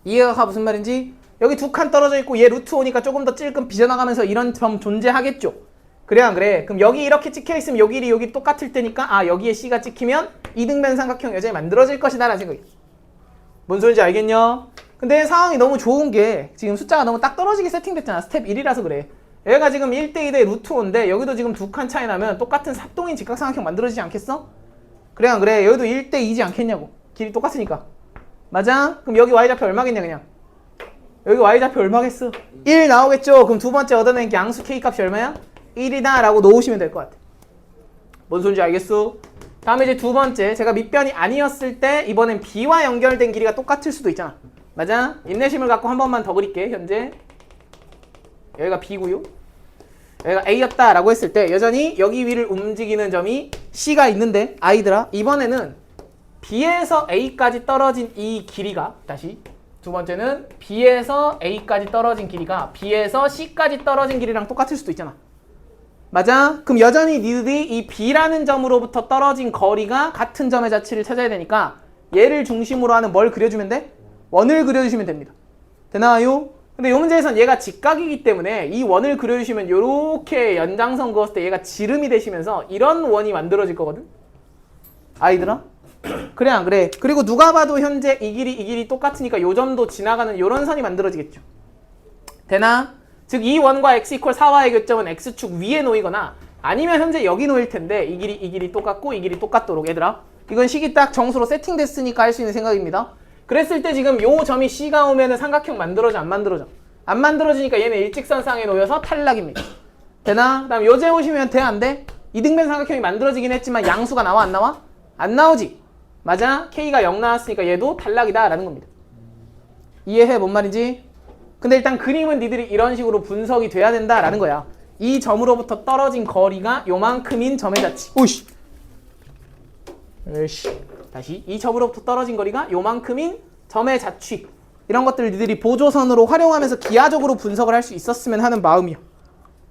이해가 무슨 말인지? 여기 두 칸 떨어져 있고 얘 루트 5니까 조금 더 찔끔 빗어나가면서 이런 점 존재하겠죠? 그래 안 그래? 그럼 여기 이렇게 찍혀있으면 여기 똑같을 테니까 아 여기에 C가 찍히면 이등변 삼각형 여전히 만들어질 것이다 라는 생각이야. 뭔 소리인지 알겠냐? 근데 상황이 너무 좋은 게 지금 숫자가 너무 딱 떨어지게 세팅됐잖아. 스텝 1이라서 그래. 얘가 지금 1대2대 루트 5인데 여기도 지금 두 칸 차이 나면 똑같은 삽동인 직각삼각형 만들어지지 않겠어? 그래 안 그래? 여기도 1대2지 않겠냐고. 길이 똑같으니까. 맞아? 그럼 여기 y좌표 얼마겠냐 그냥? 여기 y좌표 얼마겠어? 1 나오겠죠? 그럼 두 번째 얻어낸 게 양수 k값이 얼마야? 1이다 라고 놓으시면 될 것 같아. 뭔 소리인지 알겠어? 다음에 이제 두 번째, 제가 밑변이 아니었을 때 이번엔 b와 연결된 길이가 똑같을 수도 있잖아. 맞아? 인내심을 갖고 한 번만 더 그릴게. 현재 여기가 b고요, 여기가 a였다 라고 했을 때 여전히 여기 위를 움직이는 점이 c가 있는데 아이들아, 이번에는 b에서 a까지 떨어진 이 길이가, 다시 두 번째는 b에서 a까지 떨어진 길이가 b에서 c까지 떨어진 길이랑 똑같을 수도 있잖아. 맞아? 그럼 여전히 니들이 이 b라는 점으로부터 떨어진 거리가 같은 점의 자취를 찾아야 되니까 얘를 중심으로 하는 뭘 그려주면 돼? 원을 그려주시면 됩니다. 되나요? 근데 이 문제에선 얘가 직각이기 때문에 이 원을 그려주시면 이렇게 연장선 그었을 때 얘가 지름이 되시면서 이런 원이 만들어질 거거든? 아이들아? 그래 안 그래? 그리고 누가 봐도 현재 이 길이 똑같으니까 요 점도 지나가는 요런 선이 만들어지겠죠. 되나? 즉 이 원과 x 이퀄 4와의 교점은 x축 위에 놓이거나 아니면 현재 여기 놓일 텐데 이 길이 똑같고 이 길이 똑같도록. 얘들아, 이건 식이 딱 정수로 세팅됐으니까 할 수 있는 생각입니다. 그랬을 때 지금 요 점이 C가 오면은 삼각형 만들어져 안 만들어져? 안 만들어지니까 얘는 일직선상에 놓여서 탈락입니다. 되나? 그 다음 요제 오시면 돼 안 돼? 이등변 삼각형이 만들어지긴 했지만 양수가 나와 안 나와? 안 나오지? 맞아? K가 0 나왔으니까 얘도 탈락이다 라는 겁니다. 이해해? 뭔 말인지? 근데 일단 그림은 니들이 이런 식으로 분석이 돼야 된다라는 거야. 이 점으로부터 떨어진 거리가 요만큼인 점의 자치. 오이씨. 에이씨. 다시 이 점으로부터 떨어진 거리가 요만큼인 점의 자취. 이런 것들을 니들이 보조선으로 활용하면서 기하적으로 분석을 할 수 있었으면 하는 마음이야.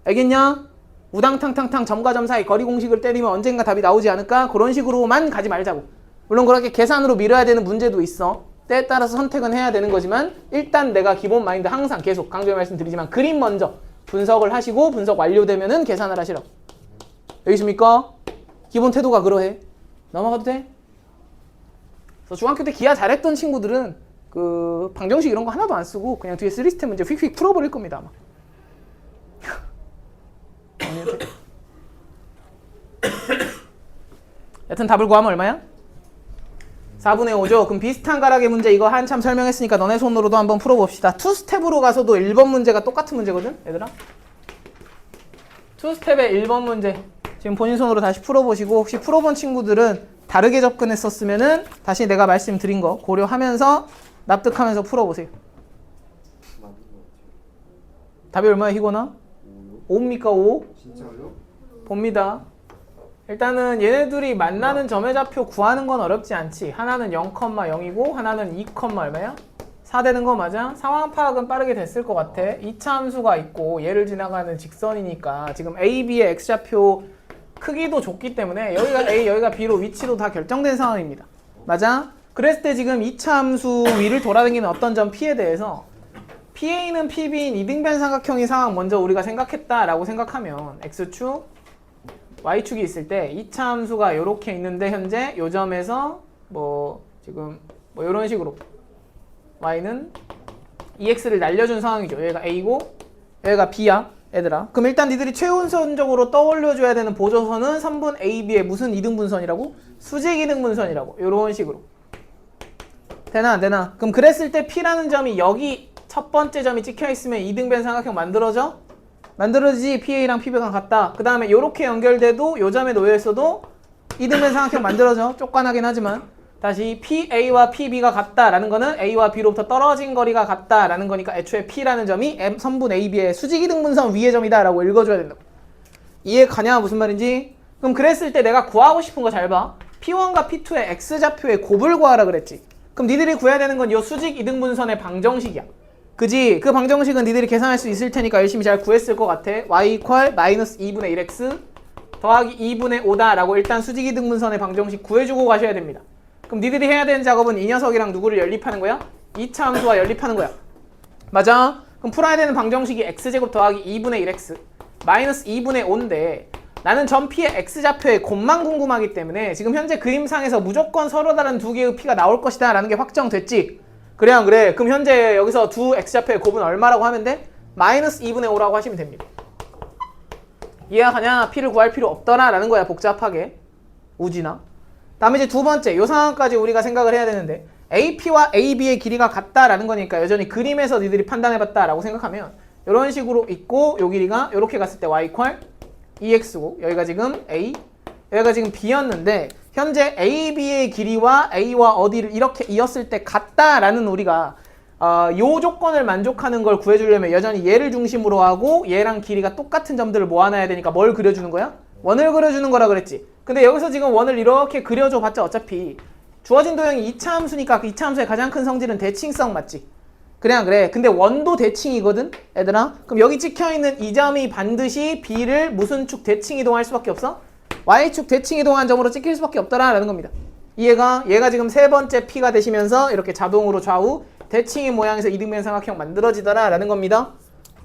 알겠냐? 우당탕탕탕 점과 점 사이 거리 공식을 때리면 언젠가 답이 나오지 않을까? 그런 식으로만 가지 말자고. 물론 그렇게 계산으로 밀어야 되는 문제도 있어. 때에 따라서 선택은 해야 되는 거지만 일단 내가 기본 마인드 항상 계속 강조해 말씀드리지만 그림 먼저 분석을 하시고 분석 완료되면은 계산을 하시라고. 여기 있습니까? 기본 태도가 그러해. 넘어가도 돼? 그래서 중학교 때 기하 잘했던 친구들은 그 방정식 이런 거 하나도 안 쓰고 그냥 뒤에 3스텝 문제 휙휙 풀어버릴 겁니다 아마. 여튼 답을 구하면 얼마야? 4분의 5죠. 그럼 비슷한 가락의 문제 이거 한참 설명했으니까 너네 손으로도 한번 풀어봅시다. 2스텝으로 가서도 1번 문제가 똑같은 문제거든 얘들아. 2스텝의 1번 문제 지금 본인 손으로 다시 풀어보시고 혹시 풀어본 친구들은 다르게 접근했었으면은 다시 내가 말씀드린 거 고려하면서 납득하면서 풀어보세요. 답이 얼마야 희건아? 5입니까 5? 진짜요? 봅니다. 일단은 얘네들이 만나는 점의 좌표 구하는 건 어렵지 않지. 하나는 0,0이고 하나는 2, 얼마야? 4 되는 거 맞아? 상황 파악은 빠르게 됐을 것 같아. 2차 함수가 있고 얘를 지나가는 직선이니까 지금 A, B의 x좌표 크기도 줬기 때문에 여기가 A, 여기가 B로 위치도 다 결정된 상황입니다. 맞아? 그랬을 때 지금 2차 함수 위를 돌아다니는 어떤 점 P에 대해서 PA는 PB인 이등변 삼각형인 상황 먼저 우리가 생각했다라고 생각하면 X축 Y축이 있을 때 2차 함수가 이렇게 있는데 현재 요 점에서 뭐 지금 뭐 이런 식으로 Y는 EX를 날려준 상황이죠. 여기가 A고 여기가 B야 얘들아. 그럼 일단 니들이 최우선적으로 떠올려줘야 되는 보조선은 3분 AB의 무슨 이등분선이라고? 수직 이등분선이라고. 이런 식으로. 되나 안 되나? 그럼 그랬을 때 P라는 점이 여기 첫 번째 점이 찍혀있으면 이등변 삼각형 만들어져? 만들어지지. PA랑 PB가 같다. 그 다음에 이렇게 연결돼도 요 점에 놓여있어도 이등변 삼각형 만들어져. 쪽관하긴 하지만 다시 PA와 PB가 같다라는 거는 A와 B로부터 떨어진 거리가 같다라는 거니까 애초에 P라는 점이 선분 AB의 수직이등분선 위의 점이다 라고 읽어줘야 된다고. 이해 가냐 무슨 말인지? 그럼 그랬을 때 내가 구하고 싶은 거 잘 봐. P1과 P2의 X좌표의 곱을 구하라 그랬지. 그럼 니들이 구해야 되는 건 이 수직 이등분선의 방정식이야. 그지? 그 방정식은 니들이 계산할 수 있을 테니까 열심히 잘 구했을 것 같아. y 이퀄 마이너스 2분의 1x 더하기 2분의 5다 라고 일단 수직이등분선의 방정식 구해주고 가셔야 됩니다. 그럼 니들이 해야 되는 작업은 이 녀석이랑 누구를 연립하는 거야? 2차 함수와 연립하는 거야. 맞아? 그럼 풀어야 되는 방정식이 x제곱 더하기 2분의 1x 마이너스 2분의 5인데 나는 점 P의 X좌표의 곱만 궁금하기 때문에 지금 현재 그림상에서 무조건 서로 다른 두 개의 P가 나올 것이다 라는 게 확정됐지. 그래 안 그래? 그럼 현재 여기서 두 X좌표의 곱은 얼마라고 하면 돼? 마이너스 2분의 5라고 하시면 됩니다. 이해가 가냐? P를 구할 필요 없더라 라는 거야. 복잡하게 우지나. 다음에 이제 두 번째 요 상황까지 우리가 생각을 해야 되는데 AP와 AB의 길이가 같다라는 거니까 여전히 그림에서 니들이 판단해봤다 라고 생각하면 이런 식으로 있고 요 길이가 이렇게 갔을 때 y = 2x고 여기가 지금 a 여기가 지금 b였는데 현재 AB의 길이와 A와 어디를 이렇게 이었을 때 같다라는 우리가 요 조건을 만족하는 걸 구해주려면 여전히 얘를 중심으로 하고 얘랑 길이가 똑같은 점들을 모아놔야 되니까 뭘 그려주는 거야? 원을 그려주는 거라 그랬지. 근데 여기서 지금 원을 이렇게 그려줘 봤자 어차피 주어진 도형이 2차 함수니까 그 2차 함수의 가장 큰 성질은 대칭성 맞지? 그래 안 그래? 근데 원도 대칭이거든 얘들아. 그럼 여기 찍혀있는 이 점이 반드시 B를 무슨 축 대칭 이동할 수밖에 없어? Y축 대칭 이동한 점으로 찍힐 수밖에 없더라 라는 겁니다. 이해가? 얘가 지금 세 번째 P가 되시면서 이렇게 자동으로 좌우 대칭의 모양에서 이등변 삼각형 만들어지더라 라는 겁니다.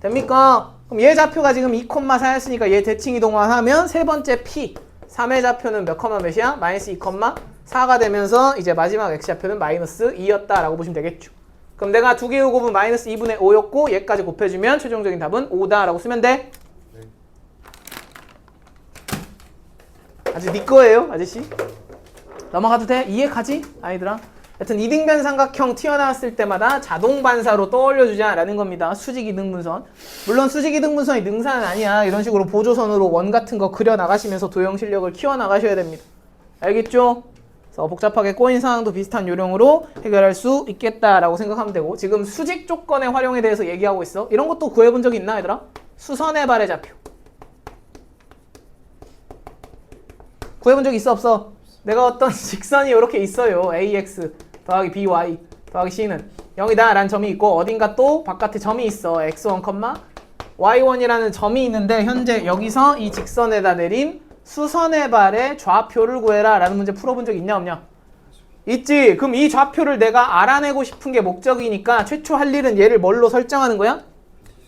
됩니까? 그럼 얘 좌표가 지금 2,4였으니까 얘 대칭 이동만 하면 세 번째 P 3의 좌표는 몇 컴마 몇이야? 마이너스 2,4가 되면서 이제 마지막 X좌표는 마이너스 2였다 라고 보시면 되겠죠. 그럼 내가 두 개의 곱은 마이너스 2분의 5였고 얘까지 곱해주면 최종적인 답은 5다 라고 쓰면 돼. 네. 아직 네 거예요 아저씨. 넘어가도 돼? 이해 가지? 아이들아. 하여튼 이등변 삼각형 튀어나왔을 때마다 자동 반사로 떠올려주자 라는 겁니다. 수직 이등분선. 물론 수직 이등분선이 능사는 아니야. 이런 식으로 보조선으로 원 같은 거 그려 나가시면서 도형 실력을 키워 나가셔야 됩니다. 알겠죠? 그래서 복잡하게 꼬인 상황도 비슷한 요령으로 해결할 수 있겠다라고 생각하면 되고 지금 수직 조건의 활용에 대해서 얘기하고 있어. 이런 것도 구해본 적이 있나 얘들아? 수선의 발의 좌표. 구해본 적 있어 없어? 내가 어떤 직선이 이렇게 있어요. AX 더하기 BY 더하기 C는 0이다 라는 점이 있고 어딘가 또 바깥에 점이 있어. X1, Y1이라는 점이 있는데 현재 여기서 이 직선에다 내린 수선의 발의 좌표를 구해라 라는 문제 풀어본 적 있냐 없냐? 있지. 그럼 이 좌표를 내가 알아내고 싶은 게 목적이니까 최초 할 일은 얘를 뭘로 설정하는 거야?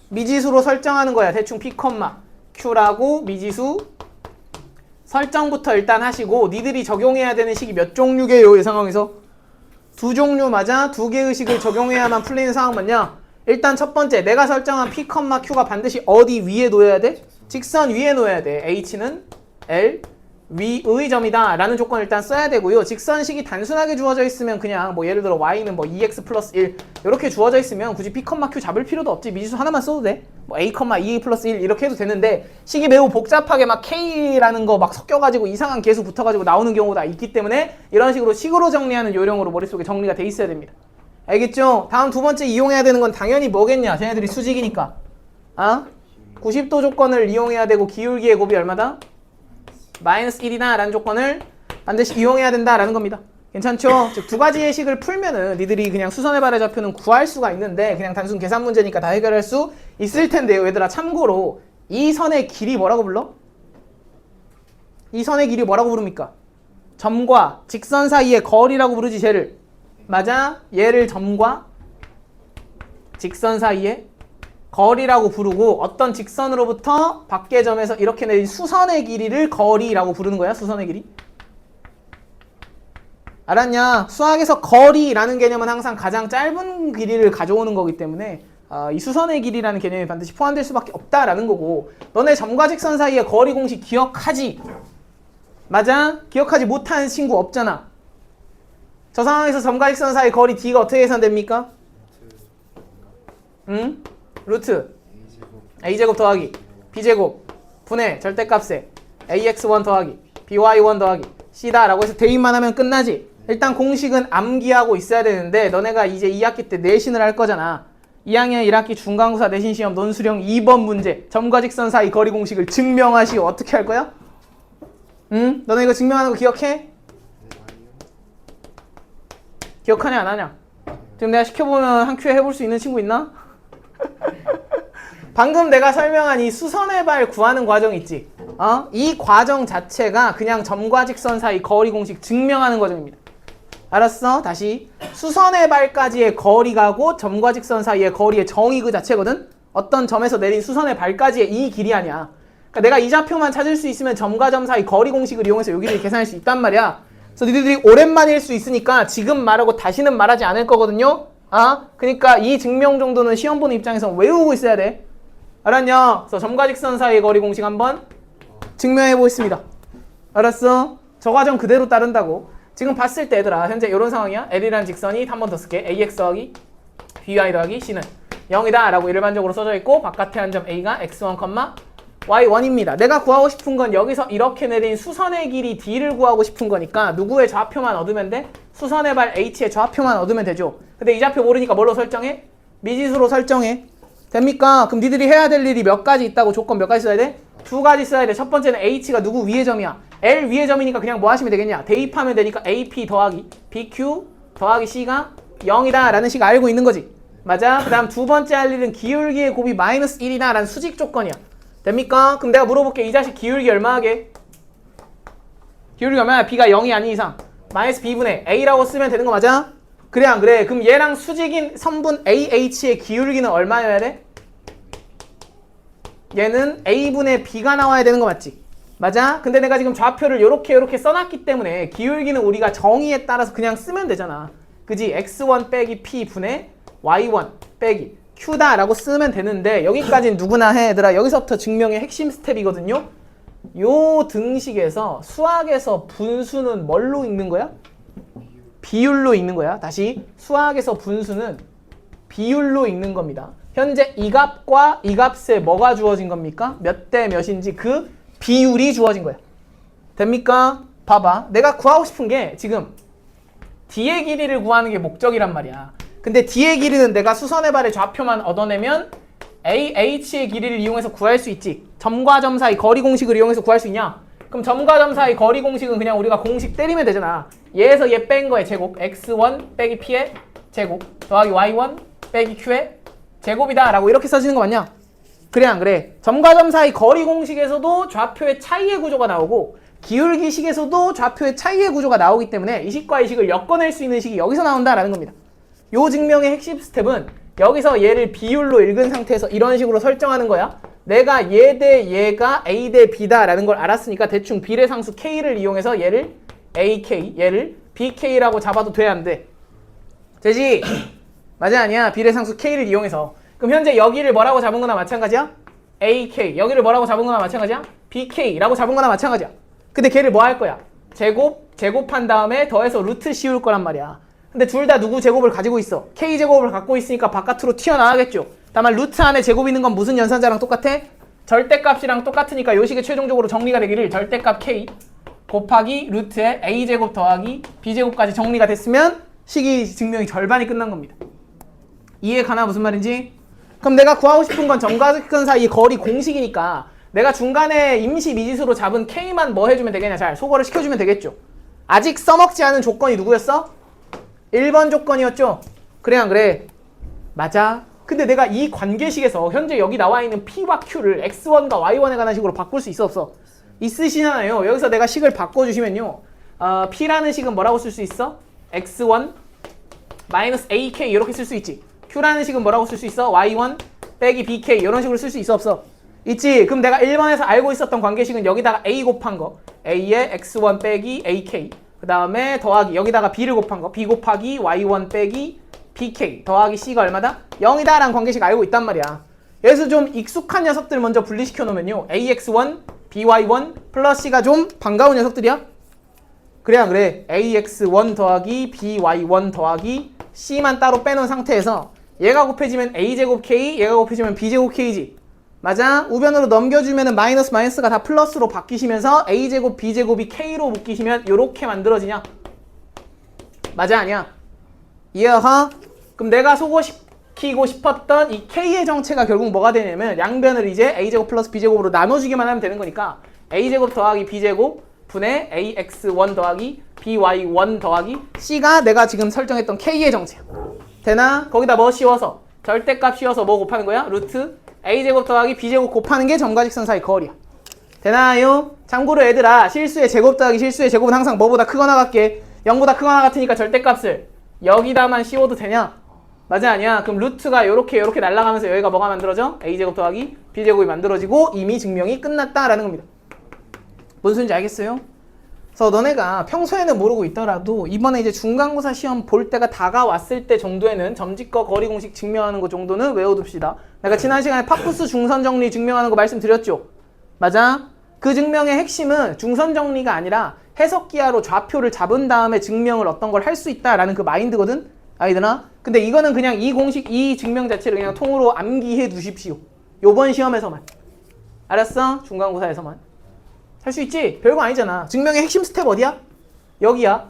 미지수로 설정하는 거야. 대충 P, Q라고 미지수 설정부터 일단 하시고 니들이 적용해야 되는 식이 몇 종류게요? 이 상황에서? 두 종류 맞아? 두 개의 식을 적용해야만 풀리는 상황 맞냐? 일단 첫 번째 내가 설정한 P, Q가 반드시 어디 위에 놓여야 돼? 직선 위에 놓여야 돼. H는 L 위의 점이다 라는 조건을 일단 써야 되고요. 직선식이 단순하게 주어져 있으면 그냥 뭐 예를 들어 y는 뭐 2x 플러스 1 이렇게 주어져 있으면 굳이 P, Q 잡을 필요도 없지. 미지수 하나만 써도 돼. 뭐 a, 2a 플러스 1 이렇게 해도 되는데 식이 매우 복잡하게 막 k라는 거 막 섞여가지고 이상한 개수 붙어가지고 나오는 경우가 있기 때문에 이런 식으로 식으로 정리하는 요령으로 머릿속에 정리가 돼 있어야 됩니다. 알겠죠? 다음 두 번째 이용해야 되는 건 당연히 뭐겠냐? 쟤네들이 수직이니까 90도 조건을 이용해야 되고 기울기의 곱이 얼마다? 마이너스 1이다 라는 조건을 반드시 이용해야 된다 라는 겁니다. 괜찮죠? 즉 두 가지의 식을 풀면은 니들이 그냥 수선의 발의 좌표는 구할 수가 있는데 그냥 단순 계산 문제니까 다 해결할 수 있을 텐데요. 얘들아 참고로 이 선의 길이 뭐라고 불러? 이 선의 길이 뭐라고 부릅니까? 점과 직선 사이의 거리라고 부르지 쟤를. 맞아? 얘를 점과 직선 사이의 거리라고 부르고 어떤 직선으로부터 밖의 점에서 이렇게 내린 수선의 길이를 거리라고 부르는 거야. 수선의 길이. 알았냐? 수학에서 거리라는 개념은 항상 가장 짧은 길이를 가져오는 거기 때문에 이 수선의 길이라는 개념이 반드시 포함될 수밖에 없다라는 거고 너네 점과 직선 사이의 거리 공식 기억하지? 맞아? 기억하지 못하는 친구 없잖아. 저 상황에서 점과 직선 사이 거리 D가 어떻게 계산됩니까? 응? 루트 a제곱 더하기 b제곱 분의 절대값에 ax1 더하기 by1 더하기 c다 라고 해서 대입만 하면 끝나지. 일단 공식은 암기하고 있어야 되는데 너네가 이제 2학기 때 내신을 할 거잖아. 2학년 1학기 중간고사 내신 시험 논술형 2번 문제 점과 직선 사이 거리 공식을 증명하시오. 어떻게 할 거야? 응? 너네 이거 증명하는 거 기억해? 기억하냐 안 하냐? 지금 내가 시켜보면 한 큐에 해볼 수 있는 친구 있나? 방금 내가 설명한 이 수선의 발 구하는 과정 있지? 이 과정 자체가 그냥 점과 직선 사이 거리 공식 증명하는 과정입니다. 알았어? 다시 수선의 발까지의 거리가고 점과 직선 사이의 거리의 정의 그 자체거든? 어떤 점에서 내린 수선의 발까지의 이 길이 아니야. 그러니까 내가 이 좌표만 찾을 수 있으면 점과 점 사이 거리 공식을 이용해서 여기를 계산할 수 있단 말이야. 그래서 니들이 오랜만일 수 있으니까 지금 말하고 다시는 말하지 않을 거거든요. 그러니까 이 증명 정도는 시험 보는 입장에서 외우고 있어야 돼. 알았냐? 그래서 점과 직선 사이의 거리 공식 한번 증명해 보겠습니다. 알았어? 저 과정 그대로 따른다고. 지금 봤을 때 얘들아 현재 이런 상황이야. L이라는 직선이 한 번 더 쓸게. AX 더하기 BY 더하기 C는 0이다 라고 일반적으로 써져 있고 바깥에 한 점 A가 X1, Y1입니다. 내가 구하고 싶은 건 여기서 이렇게 내린 수선의 길이 D를 구하고 싶은 거니까 누구의 좌표만 얻으면 돼? 수선의 발 H의 좌표만 얻으면 되죠. 근데 이 좌표 모르니까 뭘로 설정해? 미지수로 설정해. 됩니까? 그럼 니들이 해야 될 일이 몇 가지 있다고. 조건 몇 가지 써야 돼? 2가지 써야 돼. 첫 번째는 H가 누구 위의 점이야? L 위의 점이니까 그냥 뭐 하시면 되겠냐? 대입하면 되니까 AP 더하기 BQ 더하기 C가 0이다 라는 식 알고 있는 거지. 맞아? 그 다음 두 번째 할 일은 기울기의 곱이 마이너스 1이다 라는 수직 조건이야. 됩니까? 그럼 내가 물어볼게. 이 자식 기울기 얼마 하게? 기울기 얼마야? B가 0이 아닌 이상 마이너스 B분의 A라고 쓰면 되는 거 맞아? 그래 안 그래? 그럼 얘랑 수직인 선분 AH의 기울기는 얼마여야 돼? 얘는 A분의 B가 나와야 되는 거 맞지? 맞아? 근데 내가 지금 좌표를 요렇게 써놨기 때문에 기울기는 우리가 정의에 따라서 그냥 쓰면 되잖아. 그지? X1 빼기 P분의 Y1 빼기 Q다 라고 쓰면 되는데 여기까지는 누구나 해 얘들아. 여기서부터 증명의 핵심 스텝이거든요. 요 등식에서 수학에서 분수는 뭘로 읽는 거야? 비율로 읽는 거야. 다시 수학에서 분수는 비율로 읽는 겁니다. 현재 이 값과 이 값에 뭐가 주어진 겁니까? 몇 대 몇인지 그 비율이 주어진 거야. 됩니까? 봐봐. 내가 구하고 싶은 게 지금 D의 길이를 구하는 게 목적이란 말이야. 근데 D의 길이는 내가 수선의 발의 좌표만 얻어내면 AH의 길이를 이용해서 구할 수 있지. 점과 점 사이 거리 공식을 이용해서 구할 수 있냐? 그럼 점과 점 사이 거리 공식은 그냥 우리가 공식 때리면 되잖아. 얘에서 얘 뺀 거의 제곱 X1 빼기 P의 제곱 더하기 Y1 빼기 Q의 제곱이다 라고 이렇게 써지는 거 맞냐? 그래 안 그래? 점과 점 사이 거리 공식에서도 좌표의 차이의 구조가 나오고 기울기식에서도 좌표의 차이의 구조가 나오기 때문에 이 식과 이 식을 엮어낼 수 있는 식이 여기서 나온다라는 겁니다. 요 증명의 핵심 스텝은 여기서 얘를 비율로 읽은 상태에서 이런 식으로 설정하는 거야. 내가 얘 대 얘가 A 대 B다 라는 걸 알았으니까 대충 비례상수 K를 이용해서 얘를 AK, 얘를 BK라고 잡아도 돼 안 돼? 되지? 맞아 아니야? 비례상수 K를 이용해서. 그럼 현재 여기를 뭐라고 잡은 거나 마찬가지야? AK. 여기를 뭐라고 잡은 거나 마찬가지야? BK라고 잡은 거나 마찬가지야. 근데 걔를 뭐 할 거야? 제곱한 다음에 더해서 루트 씌울 거란 말이야. 근데 둘 다 누구 제곱을 가지고 있어? K제곱을 갖고 있으니까 바깥으로 튀어나가겠죠. 다만 루트 안에 제곱 있는 건 무슨 연산자랑 똑같아? 절대값이랑 똑같으니까 요 식이 최종적으로 정리가 되기를 절대값 K 곱하기 루트에 A제곱 더하기 B제곱까지 정리가 됐으면 식이 증명이 절반이 끝난 겁니다. 이해 가나 무슨 말인지? 그럼 내가 구하고 싶은 건 점과 직선 사이의 거리 공식이니까 내가 중간에 임시 미지수로 잡은 K만 뭐 해주면 되겠냐? 잘 소거를 시켜주면 되겠죠. 아직 써먹지 않은 조건이 누구였어? 1번 조건이었죠? 그래 안 그래? 맞아. 근데 내가 이 관계식에서 현재 여기 나와 있는 P와 Q를 X1과 Y1에 관한 식으로 바꿀 수 있어 없어? 있으시잖아요. 여기서 내가 식을 바꿔주시면요. P라는 식은 뭐라고 쓸 수 있어? X1 마이너스 AK 이렇게 쓸 수 있지. Q라는 식은 뭐라고 쓸 수 있어? Y1 빼기 BK 이런 식으로 쓸 수 있어 없어? 있지. 그럼 내가 1번에서 알고 있었던 관계식은 여기다가 A 곱한 거 A에 X1 빼기 AK 그 다음에 더하기 여기다가 B를 곱한 거 B 곱하기 Y1 빼기 BK 더하기 C가 얼마다? 0이다 라는 관계식 알고 있단 말이야. 여기서 좀 익숙한 녀석들 먼저 분리시켜 놓으면요. AX1, BY1 플러스 C가 좀 반가운 녀석들이야? 그래 안 그래? AX1 더하기 BY1 더하기 C만 따로 빼놓은 상태에서 얘가 곱해지면 A제곱 K, 얘가 곱해지면 B제곱 K지. 맞아? 우변으로 넘겨주면은 마이너스가 다 플러스로 바뀌시면서 A제곱 B제곱이 K로 묶이시면 요렇게 만들어지냐? 맞아 아니야? 이해하? 그럼 내가 소거시키고 싶었던 이 K의 정체가 결국 뭐가 되냐면 양변을 이제 A제곱 플러스 B제곱으로 나눠주기만 하면 되는 거니까 A제곱 더하기 B제곱 분의 AX1 더하기 BY1 더하기 C가 내가 지금 설정했던 K의 정체야. 되나? 거기다 뭐 씌워서? 절대값 씌워서 뭐 곱하는 거야? 루트 A제곱 더하기 B제곱 곱하는 게 점과 직선 사이 거리야. 되나요? 참고로 얘들아 실수의 제곱 더하기 실수의 제곱은 항상 뭐보다 크거나 같게 0보다 크거나 같으니까 절대값을 여기다만 씌워도 되냐? 맞아 아니야? 그럼 루트가 요렇게 날아가면서 여기가 뭐가 만들어져? a제곱 더하기 b제곱이 만들어지고 이미 증명이 끝났다라는 겁니다. 뭔 소린지 알겠어요? 그래서 너네가 평소에는 모르고 있더라도 이번에 이제 중간고사 시험 볼 때가 다가왔을 때 정도에는 점집과 거리 공식 증명하는 거 정도는 외워둡시다. 내가 지난 시간에 파푸스 중선 정리 증명하는 거 말씀드렸죠? 맞아? 그 증명의 핵심은 중선 정리가 아니라 해석기하로 좌표를 잡은 다음에 증명을 어떤 걸 할 수 있다라는 그 마인드거든? 아이들아? 근데 이거는 그냥 이 공식, 이 증명 자체를 그냥 통으로 암기해 두십시오. 요번 시험에서만. 알았어? 중간고사에서만. 할 수 있지? 별거 아니잖아. 증명의 핵심 스텝 어디야? 여기야.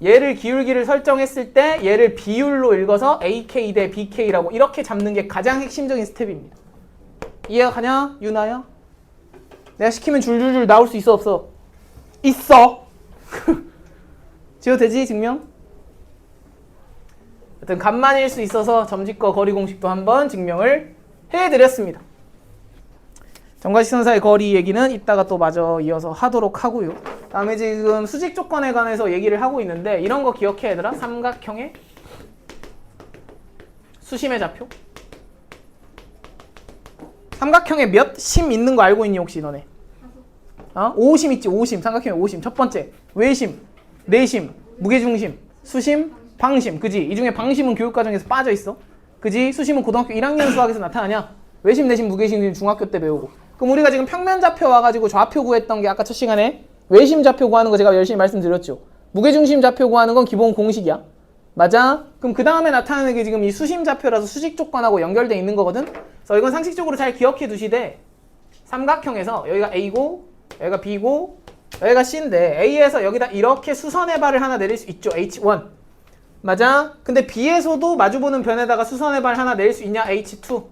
얘를 기울기를 설정했을 때 얘를 비율로 읽어서 AK 대 BK라고 이렇게 잡는 게 가장 핵심적인 스텝입니다. 이해가 가냐? 유나야? 내가 시키면 줄줄줄 나올 수 있어 없어? 있어. 지워도 되지 증명? 하여튼 간만일 수 있어서 점집과 거리 공식도 한번 증명을 해드렸습니다. 정과시선사의 거리 얘기는 이따가 또 마저 이어서 하도록 하고요. 다음에 지금 수직 조건에 관해서 얘기를 하고 있는데 이런 거 기억해 얘들아. 삼각형의 수심의 좌표. 삼각형에 몇 심 있는 거 알고 있니 혹시 너네? 오심 있지. 오심. 삼각형에 오심. 첫 번째 외심, 내심, 무게중심, 수심, 방심. 그지? 이 중에 방심은 교육과정에서 빠져 있어. 그지? 수심은 고등학교 1학년 수학에서 나타나냐? 외심, 내심, 무게중심 중학교 때 배우고. 그럼 우리가 지금 평면 좌표 와가지고 좌표 구했던 게 아까 첫 시간에 외심 좌표 구하는 거 제가 열심히 말씀드렸죠. 무게중심 좌표 구하는 건 기본 공식이야. 맞아? 그럼 그 다음에 나타나는 게 지금 이 수심 좌표라서 수직 조건하고 연결돼 있는 거거든. 그래서 이건 상식적으로 잘 기억해 두시되 삼각형에서 여기가 A고 여기가 B고 여기가 C인데 A에서 여기다 이렇게 수선의 발을 하나 내릴 수 있죠. H1. 맞아? 근데 B에서도 마주보는 변에다가 수선의 발 하나 내릴 수 있냐? H2.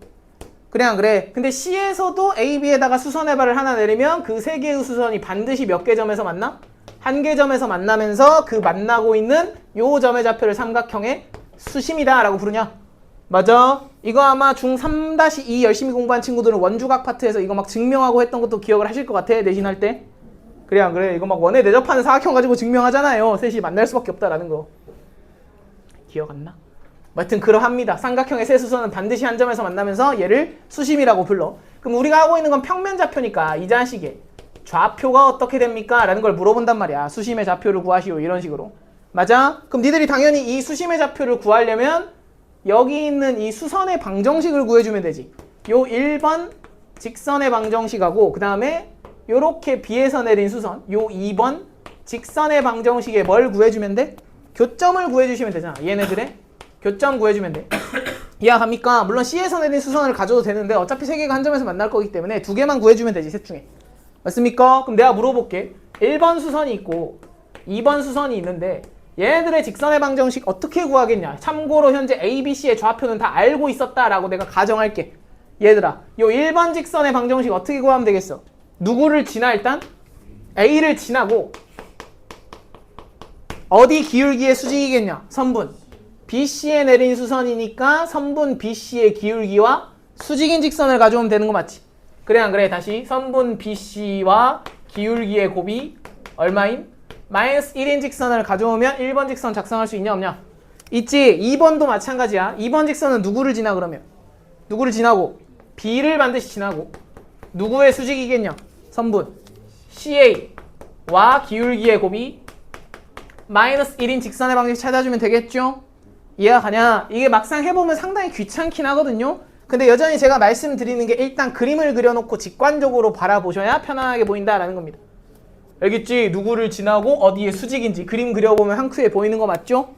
그래 안 그래? 근데 C에서도 A, B에다가 수선의 발을 하나 내리면 그 세 개의 수선이 반드시 몇 개 점에서 만나? 한 개 점에서 만나면서 그 만나고 있는 요 점의 좌표를 삼각형의 수심이다 라고 부르냐? 맞아? 이거 아마 중3-2 열심히 공부한 친구들은 원주각 파트에서 이거 막 증명하고 했던 것도 기억을 하실 것 같아. 내신할 때. 그래 안 그래? 이거 막 원에 내접하는 사각형 가지고 증명하잖아요. 셋이 만날 수밖에 없다라는 거. 기억 안 나? 하여튼 그러합니다. 삼각형의 세 수선은 반드시 한 점에서 만나면서 얘를 수심이라고 불러. 그럼 우리가 하고 있는 건 평면 좌표니까 이 자식의 좌표가 어떻게 됩니까? 라는 걸 물어본단 말이야. 수심의 좌표를 구하시오. 이런 식으로. 맞아? 그럼 니들이 당연히 이 수심의 좌표를 구하려면 여기 있는 이 수선의 방정식을 구해주면 되지. 요 1번 직선의 방정식하고 그 다음에 요렇게 B에서 내린 수선 요 2번 직선의 방정식에 뭘 구해주면 돼? 교점을 구해주시면 되잖아. 얘네들의 교점 구해주면 돼. 이해갑니까? 물론 C에서 내린 수선을 가져도 되는데 어차피 세 개가 한 점에서 만날 거기 때문에 두 개만 구해주면 되지. 셋 중에. 맞습니까? 그럼 내가 물어볼게. 1번 수선이 있고 2번 수선이 있는데 얘네들의 직선의 방정식 어떻게 구하겠냐? 참고로 현재 A, B, C의 좌표는 다 알고 있었다라고 내가 가정할게. 얘들아, 요 1번 직선의 방정식 어떻게 구하면 되겠어? 누구를 지나 일단? A를 지나고 어디 기울기의 수직이겠냐? 선분. BC에 내린 수선이니까 선분 BC의 기울기와 수직인 직선을 가져오면 되는 거 맞지? 그래 안 그래? 다시 선분 BC와 기울기의 곱이 얼마인? 마이너스 1인 직선을 가져오면 1번 직선 작성할 수 있냐 없냐? 있지. 2번도 마찬가지야. 2번 직선은 누구를 지나 그러면? 누구를 지나고? B를 반드시 지나고 누구의 수직이겠냐? 선분 CA와 기울기의 곱이 마이너스 1인 직선의 방식 찾아주면 되겠죠? 이해가 가냐? 이게 막상 해보면 상당히 귀찮긴 하거든요. 근데 여전히 제가 말씀드리는 게 일단 그림을 그려놓고 직관적으로 바라보셔야 편안하게 보인다라는 겁니다. 알겠지? 누구를 지나고 어디에 수직인지 그림 그려보면 한 큐에 보이는 거 맞죠?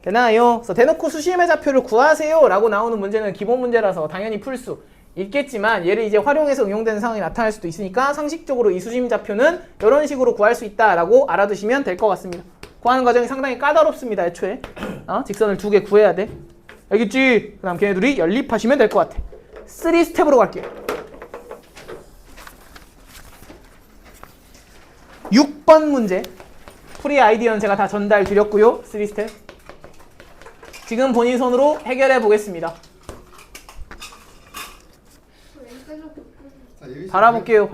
되나요? 그래서 대놓고 수심의 좌표를 구하세요 라고 나오는 문제는 기본 문제라서 당연히 풀 수 있겠지만 얘를 이제 활용해서 응용되는 상황이 나타날 수도 있으니까 상식적으로 이 수심 좌표는 이런 식으로 구할 수 있다라고 알아두시면 될 것 같습니다. 구하는 과정이 상당히 까다롭습니다. 애초에 직선을 두 개 구해야 돼. 알겠지? 그 다음 걔네들이 연립하시면 될 것 같아. 3스텝으로 갈게요. 6번 문제 풀이 아이디어는 제가 다 전달 드렸고요. 3스텝 지금 본인 손으로 해결해 보겠습니다. 바라볼게요.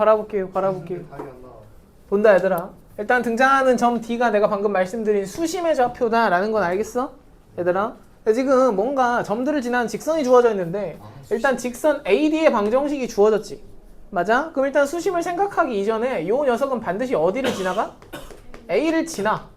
본다 얘들아. 일단 등장하는 점 D가 내가 방금 말씀드린 수심의 좌표다 라는 건 알겠어? 얘들아. 지금 뭔가 점들을 지나는 직선이 주어져 있는데 일단 직선 AD의 방정식이 주어졌지. 맞아? 그럼 일단 수심을 생각하기 이전에 이 녀석은 반드시 어디를 지나가? A를 지나.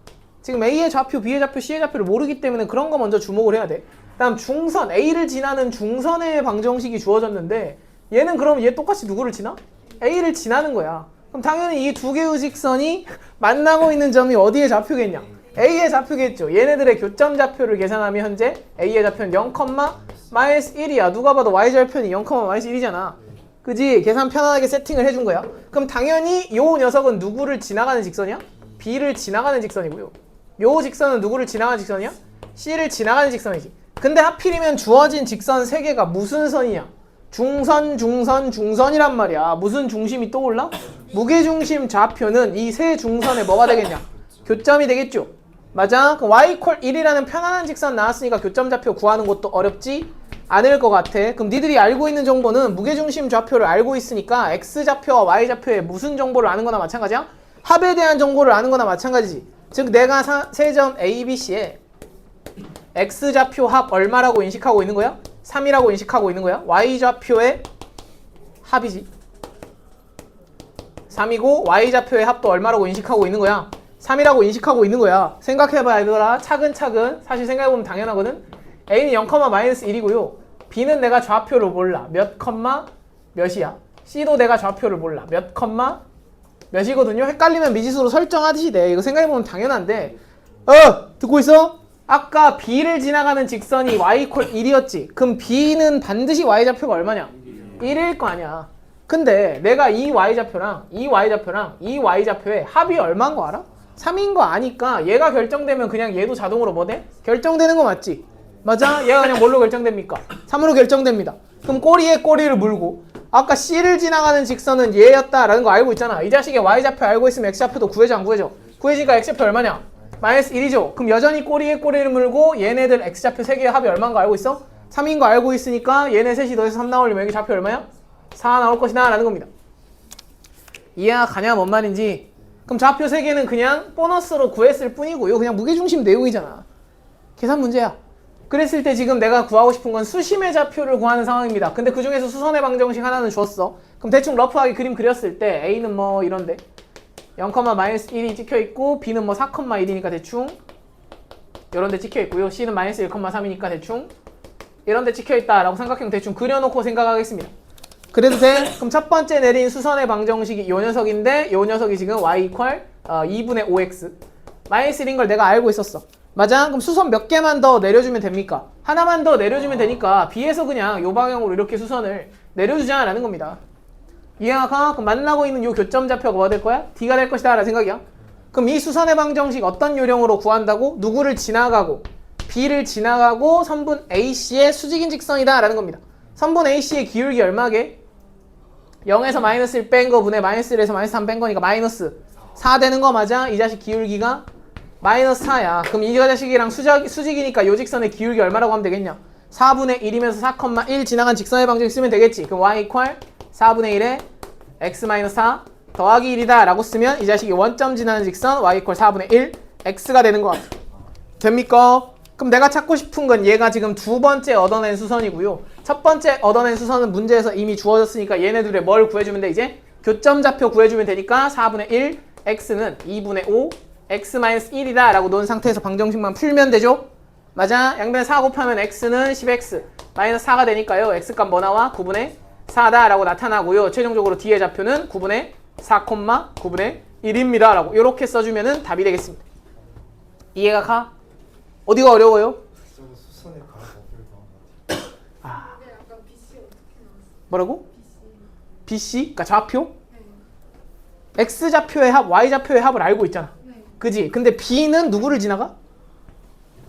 지금 A의 좌표, B의 좌표, C의 좌표를 모르기 때문에 그런 거 먼저 주목을 해야 돼. 다음 중선, A를 지나는 중선의 방정식이 주어졌는데 얘는 그럼 얘 똑같이 누구를 지나? A를 지나는 거야. 그럼 당연히 이 두 개의 직선이 만나고 있는 점이 어디의 좌표겠냐? A의 좌표겠죠. 얘네들의 교점 좌표를 계산하면 현재 A의 좌표는 0,-1이야. 누가 봐도 Y좌표는 0,-1이잖아. 그지? 계산 편안하게 세팅을 해준 거야. 그럼 당연히 요 녀석은 누구를 지나가는 직선이야? B를 지나가는 직선이고요. 요 직선은 누구를 지나가는 직선이야? C를 지나가는 직선이지. 근데 하필이면 주어진 직선 3개가 무슨 선이냐? 중선, 중선, 중선이란 말이야. 무슨 중심이 떠올라? 무게중심 좌표는 이 세 중선에 뭐가 되겠냐? 교점이 되겠죠? 맞아? 그럼 y = 1이라는 편안한 직선 나왔으니까 교점 좌표 구하는 것도 어렵지 않을 것 같아. 그럼 니들이 알고 있는 정보는 무게중심 좌표를 알고 있으니까 x좌표와 y좌표의 무슨 정보를 아는 거나 마찬가지야? 합에 대한 정보를 아는 거나 마찬가지지. 즉 내가 세 점 A, B, C에 x좌표 합 얼마라고 인식하고 있는 거야? 3이라고 인식하고 있는 거야. y좌표의 합이지. 3이고 y좌표의 합도 얼마라고 인식하고 있는 거야? 3이라고 인식하고 있는 거야. 생각해봐 얘들아. 차근차근. 사실 생각해보면 당연하거든. A는 0,-1이고요. B는 내가 좌표를 몰라. 몇 컴마 몇이야. C도 내가 좌표를 몰라. 몇 컴마 몇이거든요. 헷갈리면 미지수로 설정하듯이 돼. 이거 생각해보면 당연한데 듣고 있어? 아까 B를 지나가는 직선이 y = 1이었지. 그럼 B는 반드시 y좌표가 얼마냐? 1일 거 아니야. 근데 내가 이 y좌표랑 이 y좌표랑 이 y좌표의 합이 얼마인 거 알아? 3인 거 아니까 얘가 결정되면 그냥 얘도 자동으로 뭐 돼? 결정되는 거 맞지? 맞아? 얘가 그냥 뭘로 결정됩니까? 3으로 결정됩니다. 그럼 꼬리에 꼬리를 물고 아까 C를 지나가는 직선은 얘였다라는 거 알고 있잖아. 이 자식의 y좌표 알고 있으면 x좌표도 구해줘 안 구해줘? 구해지니까 x좌표 얼마냐? -1이죠. 그럼 여전히 꼬리에 꼬리를 물고 얘네들 x좌표 3개의 합이 얼마인 거 알고 있어? 3인 거 알고 있으니까 얘네 셋이 더해서 3 나오려면 여기 좌표 얼마야? 4 나올 것이다 라는 겁니다. 이해가 가냐 뭔 말인지. 그럼 좌표 3개는 그냥 보너스로 구했을 뿐이고요. 그냥 무게중심 내용이잖아. 계산 문제야. 그랬을 때 지금 내가 구하고 싶은 건 수심의 좌표를 구하는 상황입니다. 근데 그 중에서 수선의 방정식 하나는 줬어. 그럼 대충 러프하게 그림 그렸을 때 A는 뭐 이런데 0,-1이 찍혀있고 B는 뭐 4,1이니까 대충 이런데 찍혀있고요. C는 -1,3이니까 대충 이런데 찍혀있다 라고 삼각형 대충 그려놓고 생각하겠습니다. 그래도 돼? 그럼 첫 번째 내린 수선의 방정식이 요 녀석인데 요 녀석이 지금 y = 2분의 5x -1인 걸 내가 알고 있었어. 맞아? 그럼 수선 몇 개만 더 내려주면 됩니까? 하나만 더 내려주면 되니까 B에서 그냥 요 방향으로 이렇게 수선을 내려주자 라는 겁니다. 이해가 가? 그럼 만나고 있는 요 교점 좌표가 뭐가 될 거야? D가 될 것이다 라는 생각이야. 그럼 이 수선의 방정식 어떤 요령으로 구한다고? 누구를 지나가고 B를 지나가고 선분 AC의 수직인 직선이다 라는 겁니다. 선분 AC의 기울기 얼마게? 0에서 -1 뺀 거 분의 -1에서 -3 뺀 거니까 -4 되는 거 맞아? 이 자식 기울기가 -4야. 그럼 이 자식이랑 수직이니까 요 직선의 기울기 얼마라고 하면 되겠냐? 4분의 1이면서 4,1 지나간 직선의 방정식 쓰면 되겠지. 그럼 y = 4분의 1에 x-4 더하기 1이다 라고 쓰면 이 자식이 원점 지나는 직선 y = 4분의 1 x가 되는 것 같아. 됩니까? 그럼 내가 찾고 싶은 건 얘가 지금 두 번째 얻어낸 수선이고요. 첫 번째 얻어낸 수선은 문제에서 이미 주어졌으니까 얘네들의 뭘 구해주면 돼? 이제 교점 좌표 구해주면 되니까 4분의 1 x는 2분의 5 x-1이다 라고 놓은 상태에서 방정식만 풀면 되죠? 맞아? 양변 4 곱하면 x는 10x -4가 되니까요. x값 뭐 나와? 9분의 4다 라고 나타나고요. 최종적으로 D의 좌표는 9분의 4, 9분의 1입니다 라고 이렇게 써주면 답이 되겠습니다. 이해가 가? 어디가 어려워요? 수선의 가로 법을 더한 것 같아요. 근데 약간 BC 어떻게 나왔어? 뭐라고? BC. BC? 그러니까 좌표? 네. X좌표의 합, Y좌표의 합을 알고 있잖아. 네. 그지? 근데 B는 누구를 지나가?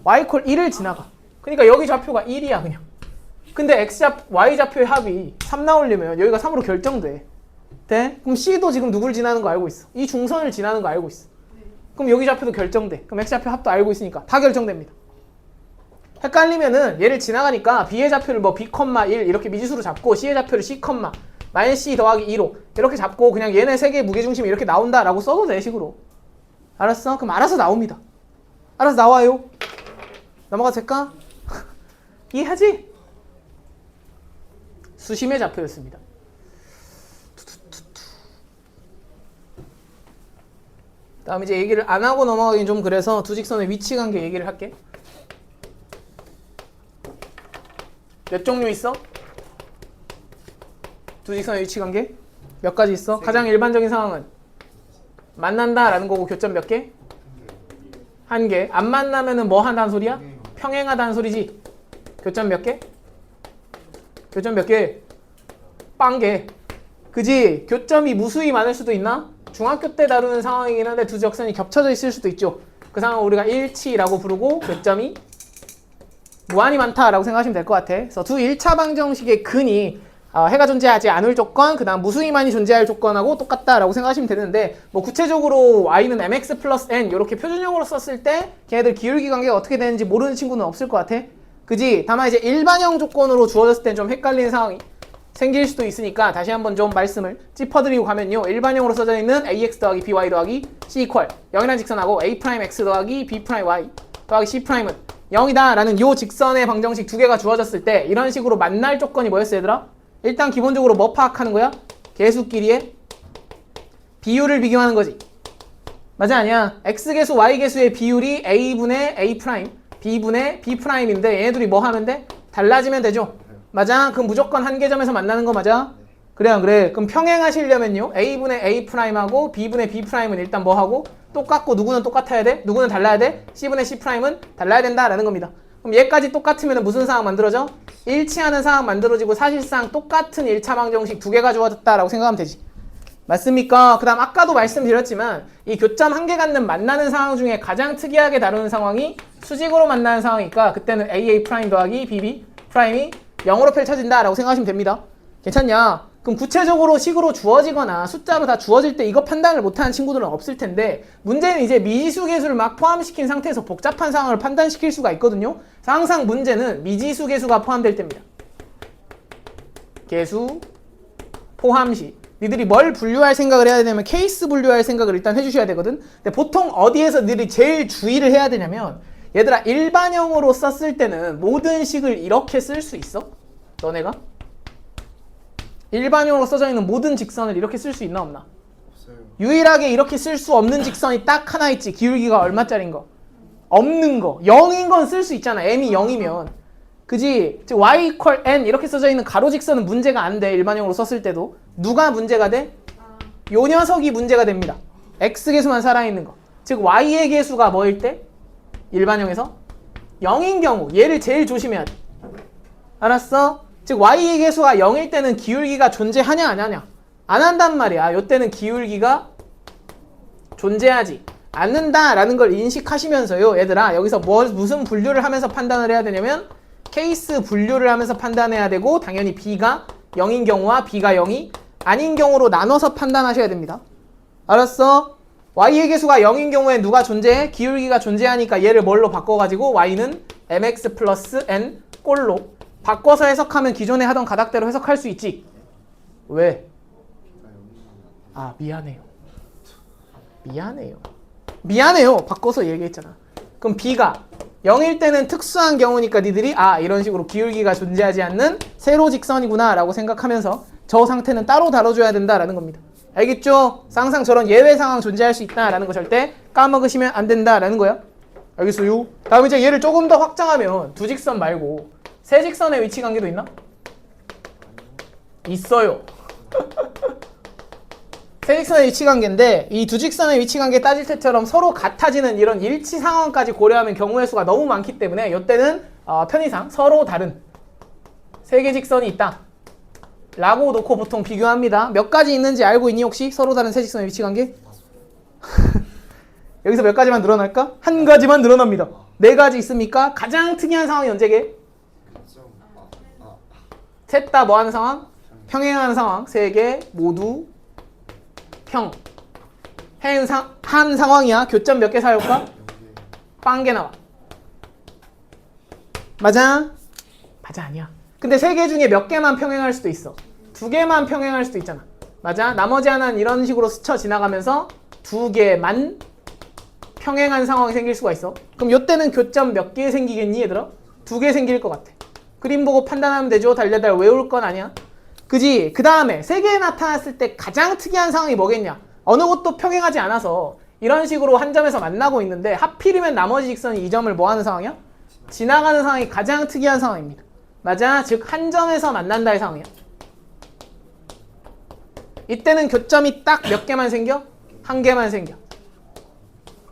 Y = 1을 지나가. 그러니까 여기 좌표가 1이야 그냥. 근데 Y좌표의 합이 3 나오려면 여기가 3으로 결정돼. 돼? 그럼 C도 지금 누굴 지나는 거 알고 있어. 이 중선을 지나는 거 알고 있어. 그럼 여기 좌표도 결정돼. 그럼 X좌표 합도 알고 있으니까 다 결정됩니다. 헷갈리면은 얘를 지나가니까 B의 좌표를 뭐 B, 1 이렇게 미지수로 잡고 C의 좌표를 C, -C 더하기 2로 이렇게 잡고 그냥 얘네 세 개의 무게중심이 이렇게 나온다라고 써도 돼 식으로. 알았어? 그럼 알아서 나옵니다. 알아서 나와요. 넘어가도 될까? 이해하지? 수심의 좌표였습니다. 다음 이제 얘기를 안 하고 넘어가긴 좀 그래서 두 직선의 위치 관계 얘기를 할게. 몇 종류 있어? 두 직선의 위치 관계? 몇 가지 있어? 가장 일반적인 상황은 만난다라는 거고 교점 몇 개? 한 개. 안 만나면은 뭐 한다는 소리야? 평행하다는 소리지. 교점 몇 개? 교점 몇 개? 빵 개. 그지? 교점이 무수히 많을 수도 있나? 중학교 때 다루는 상황이긴 한데 두 직선이 겹쳐져 있을 수도 있죠. 그 상황을 우리가 일치라고 부르고 교점이 무한히 많다라고 생각하시면 될 것 같아. 그래서 두 1차 방정식의 근이 해가 존재하지 않을 조건, 그 다음 무수히 많이 존재할 조건하고 똑같다라고 생각하시면 되는데, 뭐 구체적으로 y는 mx 플러스 n 이렇게 표준형으로 썼을 때 걔네들 기울기 관계가 어떻게 되는지 모르는 친구는 없을 것 같아. 그지? 다만 이제 일반형 조건으로 주어졌을 땐 좀 헷갈리는 상황이 생길 수도 있으니까 다시 한번 좀 말씀을 짚어드리고 가면요. 일반형으로 써져 있는 ax 더하기 by 더하기 c 이퀄 0이라는 직선하고 a 프라임 x 더하기 b 프라임 y 더하기 c 프라임은 0이다 라는 요 직선의 방정식 두 개가 주어졌을 때 이런 식으로 만날 조건이 뭐였어 얘들아? 일단 기본적으로 뭐 파악하는 거야? 개수끼리의 비율을 비교하는 거지. 맞아 아니야? x개수 y개수의 비율이 a분의 a 프라임 b분의 b 프라임인데 얘네들이 뭐 하면 돼? 달라지면 되죠. 맞아? 그럼 무조건 한 개점에서 만나는 거 맞아? 그래 안 그래? 그럼 평행하시려면요 a분의 a 프라임하고 b분의 b 프라임은 일단 뭐 하고? 똑같고 누구는 똑같아야 돼? 누구는 달라야 돼? c분의 c 프라임은 달라야 된다라는 겁니다. 그럼 얘까지 똑같으면 무슨 상황 만들어져? 일치하는 상황 만들어지고 사실상 똑같은 1차 방정식 두 개가 주어졌다라고 생각하면 되지. 맞습니까? 그 다음 아까도 말씀드렸지만 이 교점 한 개 갖는 만나는 상황 중에 가장 특이하게 다루는 상황이 수직으로 만나는 상황이니까 그때는 AA 프라임 더하기 BB 프라임이 0으로 펼쳐진다라고 생각하시면 됩니다. 괜찮냐? 그럼 구체적으로 식으로 주어지거나 숫자로 다 주어질 때 이거 판단을 못하는 친구들은 없을 텐데 문제는 이제 미지수 개수를 막 포함시킨 상태에서 복잡한 상황을 판단시킬 수가 있거든요. 그래서 항상 문제는 미지수 개수가 포함될 때입니다. 개수 포함시 니들이 뭘 분류할 생각을 해야 되냐면 케이스 분류할 생각을 일단 해주셔야 되거든. 근데 보통 어디에서 니들이 제일 주의를 해야 되냐면 얘들아 일반형으로 썼을 때는 모든 식을 이렇게 쓸 수 있어? 너네가? 일반형으로 써져 있는 모든 직선을 이렇게 쓸 수 있나 없나? 없어요. 유일하게 이렇게 쓸 수 없는 직선이 딱 하나 있지. 기울기가 얼마짜린 거? 없는 거. 0인 건 쓸 수 있잖아. m이 0이면. 그지? 즉 y equal n 이렇게 써져 있는 가로 직선은 문제가 안 돼. 일반형으로 썼을 때도. 누가 문제가 돼? 요 녀석이 문제가 됩니다. x개수만 살아있는 거. 즉 y의 개수가 뭐일 때? 일반형에서 0인 경우 얘를 제일 조심해야 돼. 알았어? 즉 y의 개수가 0일 때는 기울기가 존재하냐 안 하냐? 안 한단 말이야. 요때는 기울기가 존재하지 않는다라는 걸 인식하시면서요. 얘들아 여기서 무슨 분류를 하면서 판단을 해야 되냐면 케이스 분류를 하면서 판단해야 되고 당연히 b가 0인 경우와 b가 0이 아닌 경우로 나눠서 판단하셔야 됩니다. 알았어? y의 개수가 0인 경우에 누가 존재해? 기울기가 존재하니까 얘를 뭘로 바꿔가지고 y는 mx 플러스 n 꼴로 바꿔서 해석하면 기존에 하던 가닥대로 해석할 수 있지. 왜? 아 미안해요. 바꿔서 얘기했잖아. 그럼 b가 0일 때는 특수한 경우니까 니들이 이런 식으로 기울기가 존재하지 않는 세로 직선이구나 라고 생각하면서 저 상태는 따로 다뤄줘야 된다라는 겁니다. 알겠죠? 항상 저런 예외 상황 존재할 수 있다라는 거 절대 까먹으시면 안 된다라는 거야. 알겠어요? 다음 이제 얘를 조금 더 확장하면 두 직선 말고 세 직선의 위치 관계도 있나? 있어요. 세 직선의 위치 관계인데 이 두 직선의 위치 관계 따질 때처럼 서로 같아지는 이런 일치 상황까지 고려하면 경우의 수가 너무 많기 때문에 이때는 편의상 서로 다른 세 개 직선이 있다 라고 놓고 보통 비교합니다. 몇 가지 있는지 알고 있니 혹시? 서로 다른 세 직선의 위치 관계? 여기서 몇 가지만 늘어날까? 한 가지만 늘어납니다. 네 가지 있습니까? 가장 특이한 상황이 언제게? 셋 다 뭐 하는 상황? 평행하는 상황. 세 개 모두 한 상황이야. 교점 몇 개 사올까? 빵개 나와. 맞아? 맞아 아니야. 근데 세 개 중에 몇 개만 평행할 수도 있어. 두 개만 평행할 수도 있잖아. 맞아? 나머지 하나는 이런 식으로 스쳐 지나가면서 두 개만 평행한 상황이 생길 수가 있어. 그럼 이때는 교점 몇 개 생기겠니 얘들아? 두 개 생길 것 같아. 그림 보고 판단하면 되죠. 달달달 외울 건 아니야. 그지? 그 다음에 세계에 나타났을 때 가장 특이한 상황이 뭐겠냐? 어느 곳도 평행하지 않아서 이런 식으로 한 점에서 만나고 있는데 하필이면 나머지 직선이 이 점을 뭐 하는 상황이야? 지나가는 상황이 가장 특이한 상황입니다. 맞아? 즉 한 점에서 만난다의 상황이야. 이때는 교점이 딱 몇 개만 생겨? 한 개만 생겨.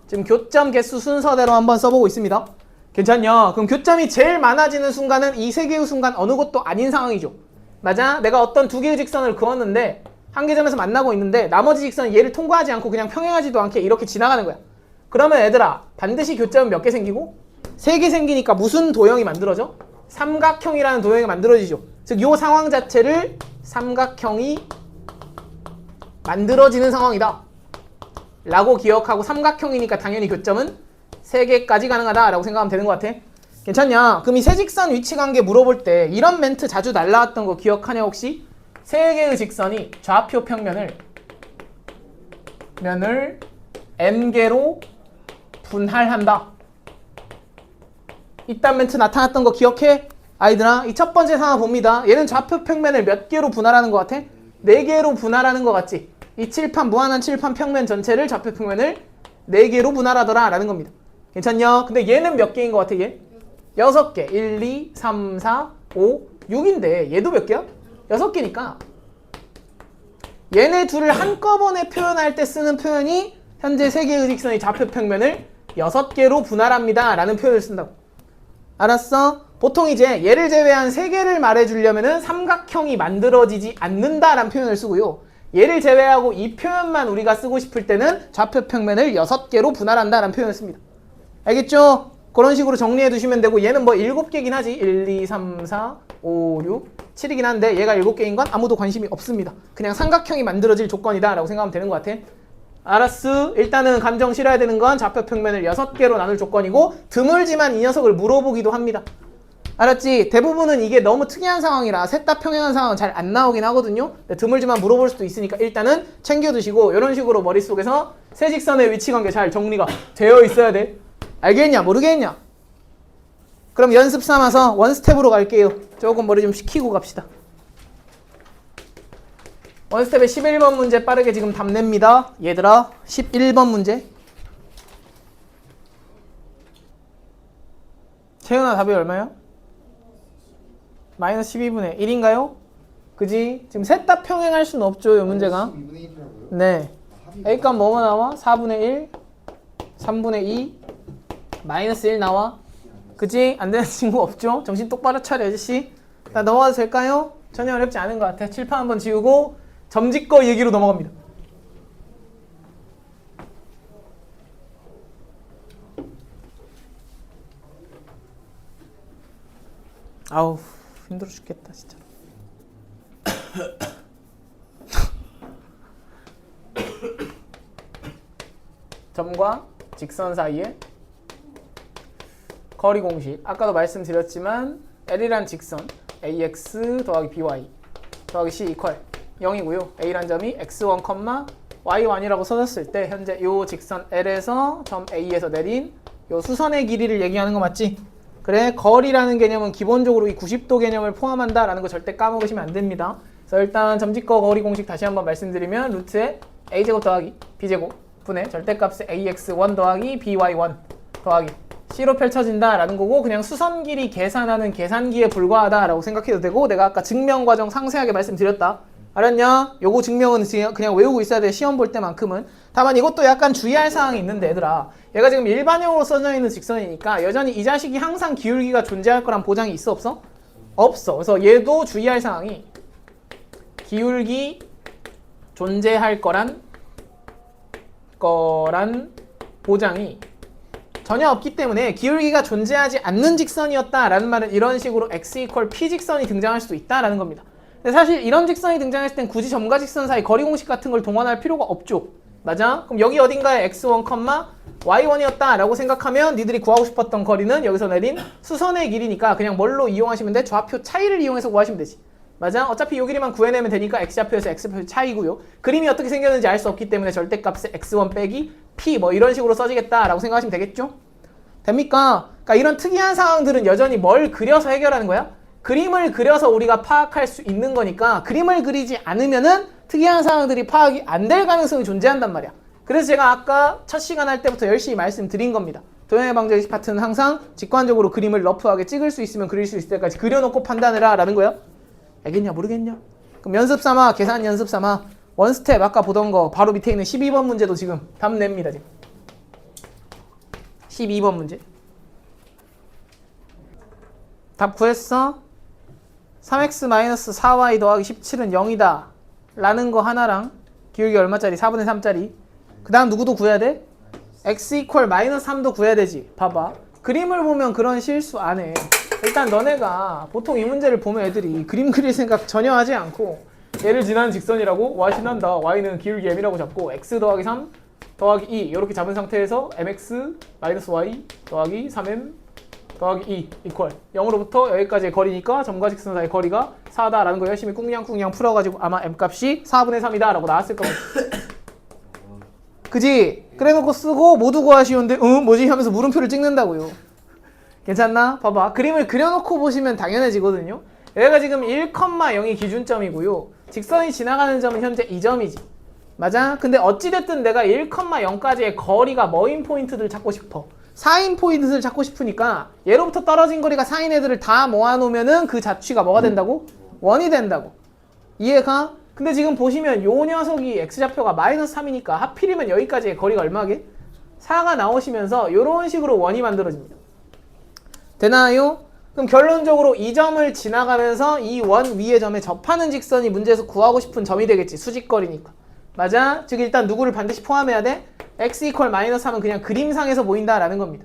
지금 교점 개수 순서대로 한번 써보고 있습니다. 괜찮냐? 그럼 교점이 제일 많아지는 순간은 이 세 개의 순간 어느 곳도 아닌 상황이죠. 맞아? 내가 어떤 두 개의 직선을 그었는데 한 개 점에서 만나고 있는데 나머지 직선은 얘를 통과하지 않고 그냥 평행하지도 않게 이렇게 지나가는 거야. 그러면 얘들아 반드시 교점은 몇 개 생기고? 세 개 생기니까 무슨 도형이 만들어져? 삼각형이라는 도형이 만들어지죠. 즉 이 상황 자체를 삼각형이 만들어지는 상황이다 라고 기억하고 삼각형이니까 당연히 교점은 3개까지 가능하다 라고 생각하면 되는 것 같아. 괜찮냐? 그럼 이 세 직선 위치 관계 물어볼 때 이런 멘트 자주 날라왔던 거 기억하냐 혹시? 세 개의 직선이 좌표 평면을 n개로 분할한다. 이딴 멘트 나타났던 거 기억해? 아이들아 이 첫 번째 상황 봅니다. 얘는 좌표 평면을 몇 개로 분할하는 것 같아? 4개로 분할하는 것 같지? 이 칠판 무한한 칠판 평면 전체를 좌표 평면을 4개로 분할하더라 라는 겁니다. 괜찮냐? 근데 얘는 몇 개인 것 같아 얘? 6개. 1, 2, 3, 4, 5, 6인데 얘도 몇 개야? 6개니까 얘네 둘을 한꺼번에 표현할 때 쓰는 표현이 현재 세 개의 직선의 좌표 평면을 6개로 분할합니다 라는 표현을 쓴다고. 알았어? 보통 이제 얘를 제외한 세 개를 말해주려면은 삼각형이 만들어지지 않는다라는 표현을 쓰고요. 얘를 제외하고 이 표현만 우리가 쓰고 싶을 때는 좌표 평면을 6개로 분할한다라는 표현을 씁니다. 알겠죠? 그런 식으로 정리해 두시면 되고 얘는 뭐 7개긴 하지. 1, 2, 3, 4, 5, 6, 7이긴 한데 얘가 7개인 건 아무도 관심이 없습니다. 그냥 삼각형이 만들어질 조건이다 라고 생각하면 되는 것 같아. 알았어. 일단은 감정 실어야 되는 건 좌표 평면을 6개로 나눌 조건이고 드물지만 이 녀석을 물어보기도 합니다. 알았지? 대부분은 이게 너무 특이한 상황이라 셋 다 평행한 상황은 잘 안 나오긴 하거든요. 드물지만 물어볼 수도 있으니까 일단은 챙겨두시고 이런 식으로 머릿속에서 세 직선의 위치관계 잘 정리가 되어 있어야 돼. 알겠냐? 모르겠냐? 그럼 연습 삼아서 원스텝으로 갈게요. 조금 머리 좀 식히고 갑시다. 원스텝의 11번 문제 빠르게 지금 답냅니다. 얘들아 11번 문제. 채은아 답이 얼마야? 마이너스 12분의 1인가요? 그지? 지금 셋 다 평행할 수는 없죠 이 문제가. 12분의 1이라고요? 네. A값 뭐뭐 나와? 4분의 1 3분의 2 마이너스 1 나와. 그지? 안 되는 친구 없죠? 정신 똑바로 차려 아저씨. 나 넘어가도 될까요? 전혀 어렵지 않은 것 같아. 칠판 한번 지우고 점집거 얘기로 넘어갑니다. 아우 힘들어 죽겠다 진짜. 점과 직선 사이에 거리 공식. 아까도 말씀드렸지만 L이란 직선 AX 더하기 BY 더하기 C 이퀄 0이고요. A란 점이 X1, Y1이라고 써졌을 때 현재 이 직선 L에서 점 A에서 내린 이 수선의 길이를 얘기하는 거 맞지? 그래, 거리라는 개념은 기본적으로 이 90도 개념을 포함한다라는 거 절대 까먹으시면 안 됩니다. 그래서 일단 점집거 거리 공식 다시 한번 말씀드리면 루트에 a제곱 더하기 b제곱 분의 절대값의 ax1 더하기 by1 더하기 c로 펼쳐진다라는 거고 그냥 수선 길이 계산하는 계산기에 불과하다라고 생각해도 되고 내가 아까 증명 과정 상세하게 말씀드렸다. 알았냐? 요거 증명은 그냥 외우고 있어야 돼. 시험 볼 때만큼은. 다만 이것도 약간 주의할 사항이 있는데 얘들아 얘가 지금 일반형으로 써져 있는 직선이니까 여전히 이 자식이 항상 기울기가 존재할 거란 보장이 있어 없어? 없어. 그래서 얘도 주의할 사항이 기울기 존재할 거란 보장이 전혀 없기 때문에 기울기가 존재하지 않는 직선이었다라는 말은 이런 식으로 x = p 직선이 등장할 수도 있다라는 겁니다. 근데 사실 이런 직선이 등장했을 땐 굳이 점과 직선 사이 거리 공식 같은 걸 동원할 필요가 없죠. 맞아? 그럼 여기 어딘가에 x1, y1이었다라고 생각하면 니들이 구하고 싶었던 거리는 여기서 내린 수선의 길이니까 그냥 뭘로 이용하시면 돼? 좌표 차이를 이용해서 구하시면 되지. 맞아? 어차피 요 길이만 구해내면 되니까 x좌표에서 x좌표 차이고요. 그림이 어떻게 생겼는지 알 수 없기 때문에 절대값의 x1 빼기 p 뭐 이런 식으로 써지겠다라고 생각하시면 되겠죠? 됩니까? 그러니까 이런 특이한 상황들은 여전히 뭘 그려서 해결하는 거야? 그림을 그려서 우리가 파악할 수 있는 거니까 그림을 그리지 않으면은 특이한 상황들이 파악이 안 될 가능성이 존재한단 말이야. 그래서 제가 아까 첫 시간 할 때부터 열심히 말씀드린 겁니다. 도형의 방정식 파트는 항상 직관적으로 그림을 러프하게 찍을 수 있으면 그릴 수 있을 때까지 그려놓고 판단해라 라는 거야. 알겠냐 모르겠냐? 그럼 연습 삼아, 계산 연습 삼아, 원스텝 아까 보던 거 바로 밑에 있는 12번 문제도 지금 답 냅니다. 지금 12번 문제 답 구했어? 3x-4y 더하기 17은 0이다 라는 거 하나랑 기울기 얼마짜리? 4분의 3짜리. 그 다음 누구도 구해야 돼? x 이퀄 -3도 구해야 되지. 봐봐, 그림을 보면 그런 실수 안 해. 일단 너네가 보통 이 문제를 보면 애들이 그림 그릴 생각 전혀 하지 않고 얘를 지나는 직선이라고 y 지난다, y는 기울기 m이라고 잡고 x 더하기 3 더하기 2 이렇게 잡은 상태에서 mx -y 더하기 3m 더하기 2 이퀄 0으로부터 여기까지의 거리니까 점과 직선 사이의 거리가 4다 라는 거 열심히 꿍냥꿍냥 풀어가지고 아마 m값이 4분의 3이다 라고 나왔을 겁니다. 그지? 그래놓고 쓰고 모두 구하시오인데 뭐지? 하면서 물음표를 찍는다고요. 괜찮나? 봐봐, 그림을 그려놓고 보시면 당연해지거든요. 여기가 지금 1,0이 기준점이고요. 직선이 지나가는 점은 현재 2점이지. 맞아? 근데 어찌됐든 내가 1,0까지의 거리가 뭐인 포인트들을 찾고 싶어. 4인 포인트를 찾고 싶으니까 얘로부터 떨어진 거리가 4인 애들을 다 모아놓으면은 그 자취가 뭐가 된다고? 1이 된다고. 이해가? 근데 지금 보시면 요 녀석이 x좌표가 -3이니까 하필이면 여기까지의 거리가 얼마게? 4가 나오시면서 요런 식으로 1이 만들어집니다. 되나요? 그럼 결론적으로 이 점을 지나가면서 이 원 위의 점에 접하는 직선이 문제에서 구하고 싶은 점이 되겠지. 수직거리니까. 맞아? 즉 일단 누구를 반드시 포함해야 돼? x 이퀄 -3은 그냥 그림상에서 보인다라는 겁니다.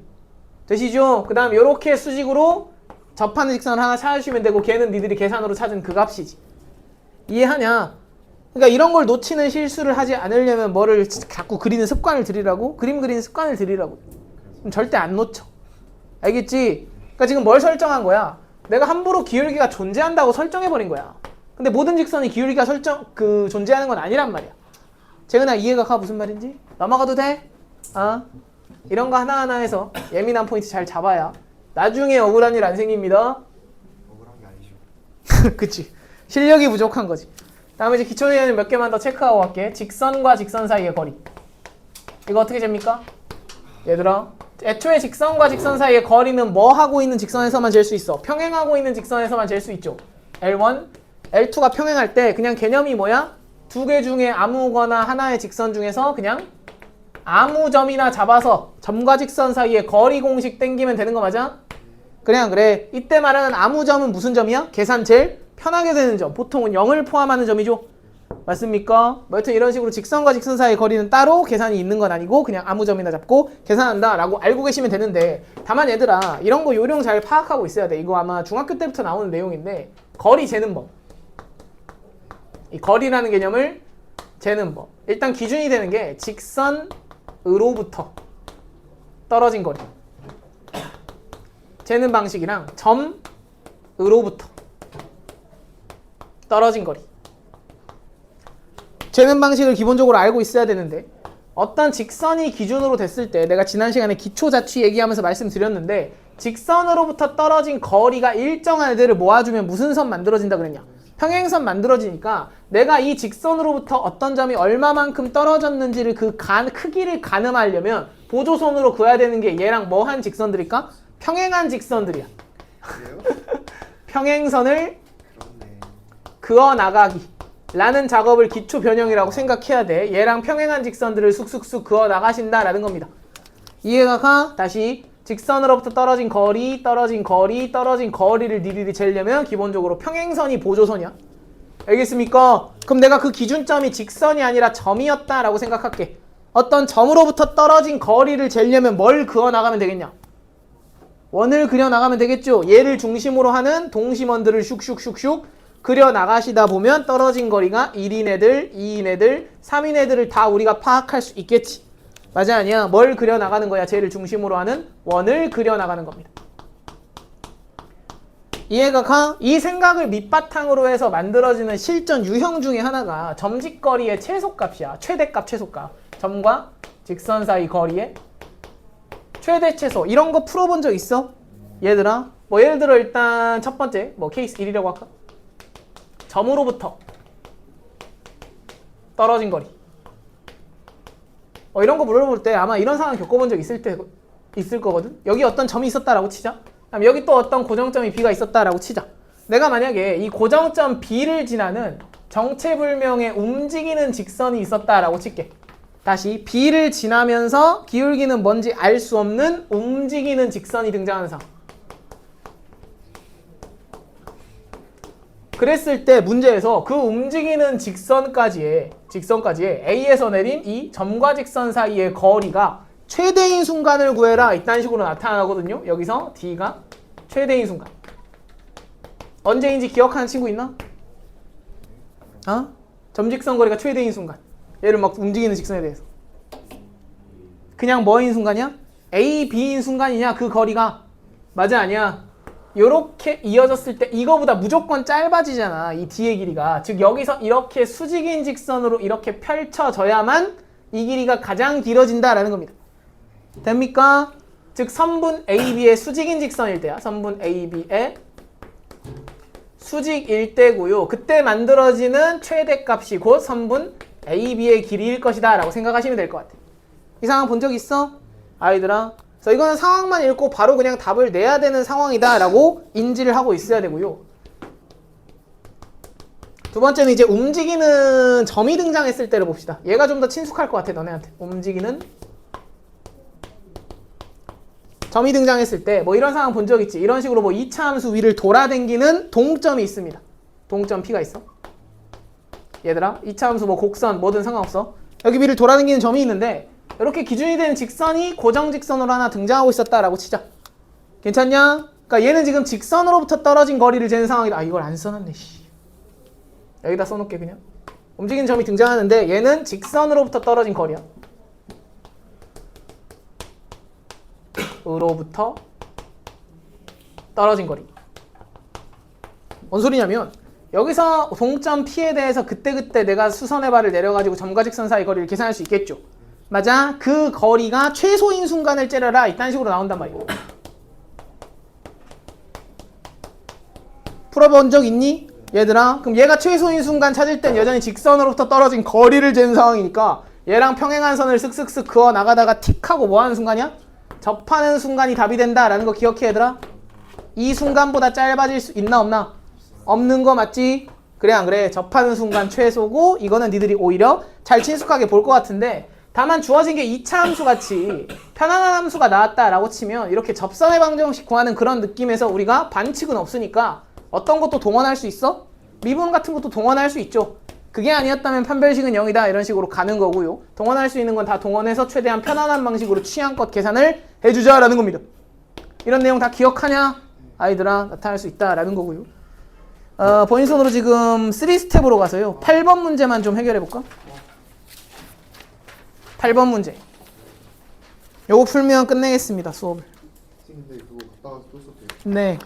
되시죠? 그 다음 요렇게 수직으로 접하는 직선을 하나 찾아주시면 되고 걔는 니들이 계산으로 찾은 그 값이지. 이해하냐? 그러니까 이런 걸 놓치는 실수를 하지 않으려면 뭐를 자꾸 그리는 습관을 들이라고? 그림 그리는 습관을 들이라고. 그럼 절대 안 놓쳐. 알겠지? 그러니까 지금 뭘 설정한 거야? 내가 함부로 기울기가 존재한다고 설정해버린 거야. 근데 모든 직선이 기울기가 존재하는 건 아니란 말이야. 재은아 이해가 가? 무슨 말인지? 넘어가도 돼? 이런 거 하나하나 해서 예민한 포인트 잘 잡아야 나중에 억울한 일 안 생깁니다. 억울한 게 아니죠. 그치. 실력이 부족한 거지. 다음에 이제 기초 예는 몇 개만 더 체크하고 갈게. 직선과 직선 사이의 거리. 이거 어떻게 잽니까? 얘들아, 애초에 직선과 직선 사이의 거리는 뭐 하고 있는 직선에서만 잴 수 있어? 평행하고 있는 직선에서만 잴 수 있죠. L1, L2가 평행할 때 그냥 개념이 뭐야? 두 개 중에 아무거나 하나의 직선 중에서 그냥 아무 점이나 잡아서 점과 직선 사이의 거리 공식 땡기면 되는 거 맞아? 그냥 그래. 이때 말하는 아무 점은 무슨 점이야? 계산 제일 편하게 되는 점. 보통은 0을 포함하는 점이죠. 맞습니까? 뭐 여튼 이런 식으로 직선과 직선 사이의 거리는 따로 계산이 있는 건 아니고 그냥 아무 점이나 잡고 계산한다 라고 알고 계시면 되는데, 다만 얘들아 이런 거 요령 잘 파악하고 있어야 돼. 이거 아마 중학교 때부터 나오는 내용인데, 거리 재는 법. 이 거리라는 개념을 재는 법. 일단 기준이 되는 게 직선으로부터 떨어진 거리 재는 방식이랑 점으로부터 떨어진 거리 재는 방식을 기본적으로 알고 있어야 되는데, 어떤 직선이 기준으로 됐을 때 내가 지난 시간에 기초자취 얘기하면서 말씀드렸는데, 직선으로부터 떨어진 거리가 일정한 애들을 모아주면 무슨 선 만들어진다 그랬냐? 평행선 만들어지니까 내가 이 직선으로부터 어떤 점이 얼마만큼 떨어졌는지를 그 크기를 가늠하려면 보조선으로 구해야 되는 게 얘랑 뭐한 직선들일까? 평행한 직선들이야. 그래요? 평행선을 그렇네. 그어나가기 라는 작업을 기초 변형이라고 생각해야 돼. 얘랑 평행한 직선들을 쑥쑥쑥 그어나가신다라는 겁니다. 이해가 가? 다시 직선으로부터 떨어진 거리, 떨어진 거리를 니들이 재려면 기본적으로 평행선이 보조선이야. 알겠습니까? 그럼 내가 그 기준점이 직선이 아니라 점이었다라고 생각할게. 어떤 점으로부터 떨어진 거리를 재려면 뭘 그어나가면 되겠냐? 원을 그려나가면 되겠죠. 얘를 중심으로 하는 동심원들을 슉슉슉슉 그려나가시다 보면 떨어진 거리가 1인 애들, 2인 애들, 3인 애들을 다 우리가 파악할 수 있겠지. 맞아 아니야? 뭘 그려나가는 거야? 쟤를 중심으로 하는 원을 그려나가는 겁니다. 이해가 가? 이 생각을 밑바탕으로 해서 만들어지는 실전 유형 중에 하나가 점직거리의 최소값이야. 최대값, 최소값. 점과 직선 사이 거리의 최대 최소. 이런 거 풀어본 적 있어? 얘들아? 뭐 예를 들어 일단 첫 번째 뭐 케이스 1이라고 할까? 점으로부터 떨어진 거리. 이런 거 물어볼 때 아마 이런 상황 겪어본 적 있을 거거든. 여기 어떤 점이 있었다라고 치자. 그럼 여기 또 어떤 고정점이 B가 있었다라고 치자. 내가 만약에 이 고정점 B를 지나는 정체불명의 움직이는 직선이 있었다라고 칠게. 다시 B를 지나면서 기울기는 뭔지 알 수 없는 움직이는 직선이 등장하는 상황. 그랬을 때 문제에서 그 움직이는 직선까지의 A에서 내린 이 점과 직선 사이의 거리가 최대인 순간을 구해라. 이딴 식으로 나타나거든요. 여기서 D가 최대인 순간. 언제인지 기억하는 친구 있나? 점직선 거리가 최대인 순간. 얘를 막 움직이는 직선에 대해서. 그냥 뭐인 순간이야? A, B인 순간이냐? 그 거리가. 맞아, 아니야? 요렇게 이어졌을 때 이거보다 무조건 짧아지잖아. 이 D의 길이가. 즉 여기서 이렇게 수직인 직선으로 이렇게 펼쳐져야만 이 길이가 가장 길어진다라는 겁니다. 됩니까? 즉 선분 AB의 수직인 직선일 때야. 선분 AB의 수직일 때고요. 그때 만들어지는 최대값이 곧 선분 AB의 길이일 것이다 라고 생각하시면 될 것 같아. 이 상황 본 적 있어? 아이들아. 그래서 이거는 상황만 읽고 바로 그냥 답을 내야 되는 상황이다 라고 인지를 하고 있어야 되고요. 두 번째는 이제 움직이는 점이 등장했을 때를 봅시다. 얘가 좀 더 친숙할 것 같아 너네한테. 움직이는 점이 등장했을 때 뭐 이런 상황 본 적 있지. 이런 식으로 뭐 2차 함수 위를 돌아다니는 동점이 있습니다. 동점 P가 있어. 얘들아 2차 함수 뭐 곡선 뭐든 상관없어. 여기 위를 돌아다니는 점이 있는데 이렇게 기준이 되는 직선이 고정 직선으로 하나 등장하고 있었다라고 치자. 괜찮냐? 그러니까 얘는 지금 직선으로부터 떨어진 거리를 재는 상황이다. 이걸 안 써놨네. 여기다 써놓게 그냥. 움직이는 점이 등장하는데 얘는 직선으로부터 떨어진 거리야. 으로부터 떨어진 거리. 뭔 소리냐면 여기서 동점 P에 대해서 그때그때 내가 수선의 발을 내려가지고 점과 직선 사이 거리를 계산할 수 있겠죠. 맞아? 그 거리가 최소인 순간을 째려라. 이딴 식으로 나온단 말이야. 풀어본 적 있니? 얘들아. 그럼 얘가 최소인 순간 찾을 땐 여전히 직선으로부터 떨어진 거리를 재는 상황이니까 얘랑 평행한 선을 쓱쓱쓱 그어 나가다가 틱 하고 뭐 하는 순간이야? 접하는 순간이 답이 된다라는 거 기억해 얘들아. 이 순간보다 짧아질 수 있나 없나? 없는 거 맞지? 그래 안 그래? 접하는 순간 최소고 이거는 니들이 오히려 잘 친숙하게 볼 것 같은데 다만 주어진 게 2차 함수 같이 편안한 함수가 나왔다라고 치면 이렇게 접선의 방정식 구하는 그런 느낌에서 우리가 반칙은 없으니까 어떤 것도 동원할 수 있어? 미분 같은 것도 동원할 수 있죠. 그게 아니었다면 판별식은 0이다 이런 식으로 가는 거고요. 동원할 수 있는 건 다 동원해서 최대한 편안한 방식으로 취향껏 계산을 해주자라는 겁니다. 이런 내용 다 기억하냐? 아이들아 나타날 수 있다라는 거고요. 본인선으로 지금 3스텝으로 가서요. 8번 문제만 좀 해결해볼까? 8번 문제. 요거 풀면 끝내겠습니다 수업을. 근데 그거 갔다 와서 또 썼대요. 네.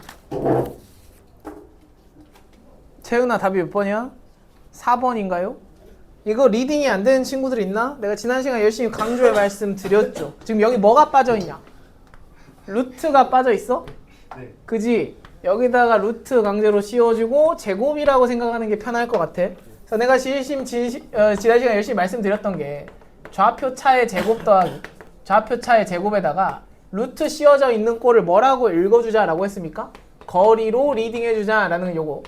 채은아 답이 몇 번이야? 4번인가요? 이거 리딩이 안 되는 친구들 있나? 내가 지난 시간 열심히 강조해 말씀드렸죠. 지금 여기 뭐가 빠져있냐? 루트가 빠져있어? 네. 그지? 여기다가 루트 강제로 씌워주고 제곱이라고 생각하는 게 편할 것 같아. 그래서 내가 지난 시간 열심히 말씀드렸던 게 좌표 차의 제곱 더하기 좌표 차의 제곱에다가 루트 씌워져 있는 꼴을 뭐라고 읽어주자라고 했습니까? 거리로 리딩해주자라는 요거.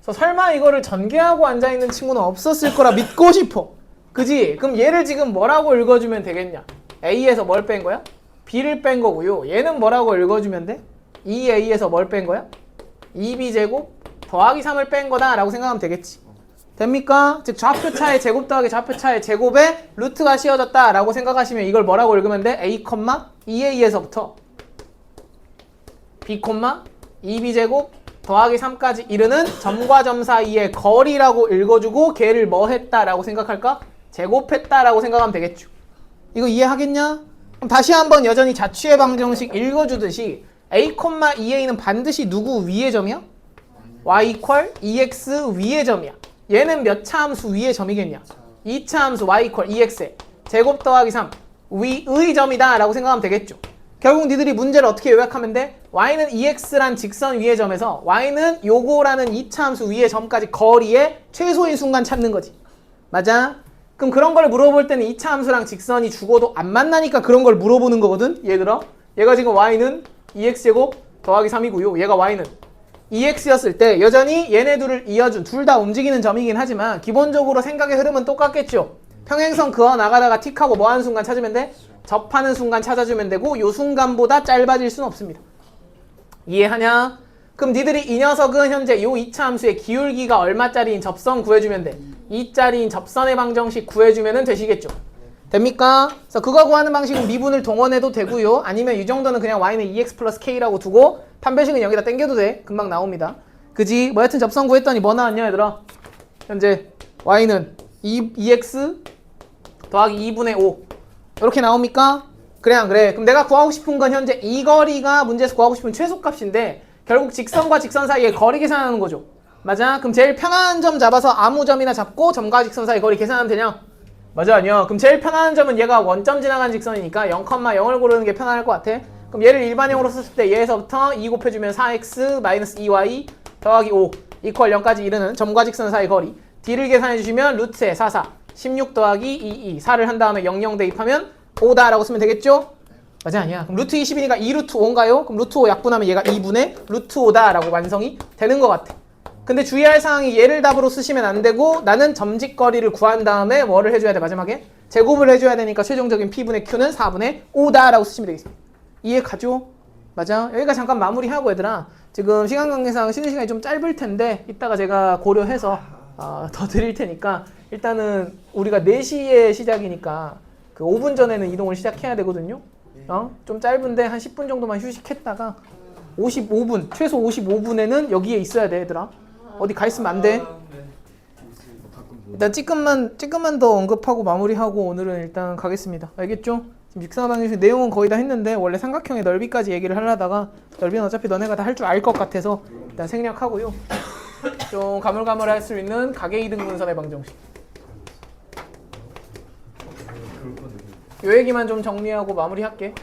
그래서 설마 이거를 전개하고 앉아있는 친구는 없었을 거라 믿고 싶어. 그지? 그럼 얘를 지금 뭐라고 읽어주면 되겠냐? A에서 뭘 뺀 거야? B를 뺀 거고요. 얘는 뭐라고 읽어주면 돼? 2A에서 뭘 뺀 거야? 2B제곱 더하기 3을 뺀 거다 라고 생각하면 되겠지. 됩니까? 즉 좌표차의 제곱 더하기 좌표차의 제곱에 루트가 씌워졌다 라고 생각하시면 이걸 뭐라고 읽으면 돼? A, 2A에서부터 B, 2B제곱 더하기 3까지 이르는 점과 점 사이의 거리라고 읽어주고 걔를 뭐 했다라고 생각할까? 제곱했다라고 생각하면 되겠죠. 이거 이해하겠냐? 그럼 다시 한번 여전히 자취의 방정식 읽어주듯이 A, 2A는 반드시 누구 위의 점이야? Y equal 2X 위의 점이야. 얘는 몇 차 함수 위의 점이겠냐? 2차 함수 Y equal 2X에 제곱 더하기 3 위의 점이다 라고 생각하면 되겠죠. 결국 니들이 문제를 어떻게 요약하면 돼? y는 ex란 직선 위의 점에서 y는 요거라는 2차 함수 위의 점까지 거리의 최소인 순간 찾는 거지. 맞아? 그럼 그런 걸 물어볼 때는 2차 함수랑 직선이 죽어도 안 만나니까 그런 걸 물어보는 거거든. 얘들아, 얘가 지금 y는 2x제곱 더하기 3이고요. 얘가 y는 2x였을 때 여전히 얘네 둘을 이어준 둘 다 움직이는 점이긴 하지만 기본적으로 생각의 흐름은 똑같겠죠. 평행선 그어 나가다가 틱하고 뭐 하는 순간 찾으면 돼? 접하는 순간 찾아주면 되고 요 순간보다 짧아질 수는 없습니다. 이해하냐? 그럼 니들이 이 녀석은 현재 요 2차 함수의 기울기가 얼마짜리인 접선 구해주면 돼. 2짜리인 접선의 방정식 구해주면 되시겠죠. 됩니까? 그래서 그거 구하는 방식은 미분을 동원해도 되고요. 아니면 이 정도는 그냥 y는 2x 플러스 k라고 두고 판별식은 여기다 땡겨도 돼. 금방 나옵니다. 그지? 뭐 여튼 접선 구했더니 뭐 나왔냐 얘들아? 현재 y는 2x 더하기 2분의 5 이렇게 나옵니까? 그래 안 그래? 그럼 내가 구하고 싶은 건 현재 이 거리가 문제에서 구하고 싶은 최소값인데 결국 직선과 직선 사이의 거리 계산하는 거죠. 맞아? 그럼 제일 편한 점 잡아서 아무 점이나 잡고 점과 직선 사이 거리 계산하면 되냐? 맞아 아니야? 그럼 제일 편한 점은 얘가 원점 지나간 직선이니까 0,0을 고르는 게 편할 것 같아. 그럼 얘를 일반형으로 썼을 때 얘에서부터 2 곱해주면 4x 마이너스 2y 더하기 5 이퀄 0까지 이르는 점과 직선 사이 거리 d를 계산해 주시면 루트에 4, 16 더하기 2, 4를 한 다음에 00 대입하면 5다라고 쓰면 되겠죠? 맞아 아니야? 그럼 루트 20이니까 2루트 5인가요? 그럼 루트 5 약분하면 얘가 2분의 루트 5다라고 완성이 되는 것 같아. 근데 주의할 사항이 얘를 답으로 쓰시면 안 되고 나는 점직거리를 구한 다음에 뭐를 해줘야 돼 마지막에? 제곱을 해줘야 되니까 최종적인 P분의 Q는 4분의 5다라고 쓰시면 되겠습니다. 이해 가죠? 맞아? 여기가 잠깐 마무리하고 얘들아 지금 시간 관계상 쉬는 시간이 좀 짧을 텐데 이따가 제가 고려해서 더 드릴 테니까 일단은 우리가 4시에 시작이니까 그 5분 전에는 이동을 시작해야 되거든요. 좀 짧은데 한 10분 정도만 휴식했다가 55분, 최소 55분에는 여기에 있어야 돼 얘들아. 어디 가 있으면 안 돼. 일단 찌끔만 더 언급하고 마무리하고 오늘은 일단 가겠습니다. 알겠죠? 지금 직선 방정식 내용은 거의 다 했는데 원래 삼각형의 넓이까지 얘기를 하려다가 넓이는 어차피 너네가 다 할 줄 알 것 같아서 일단 생략하고요. 좀 가물가물할 수 있는 가계 이등분선의 방정식. 요 얘기만 좀 정리하고 마무리할게.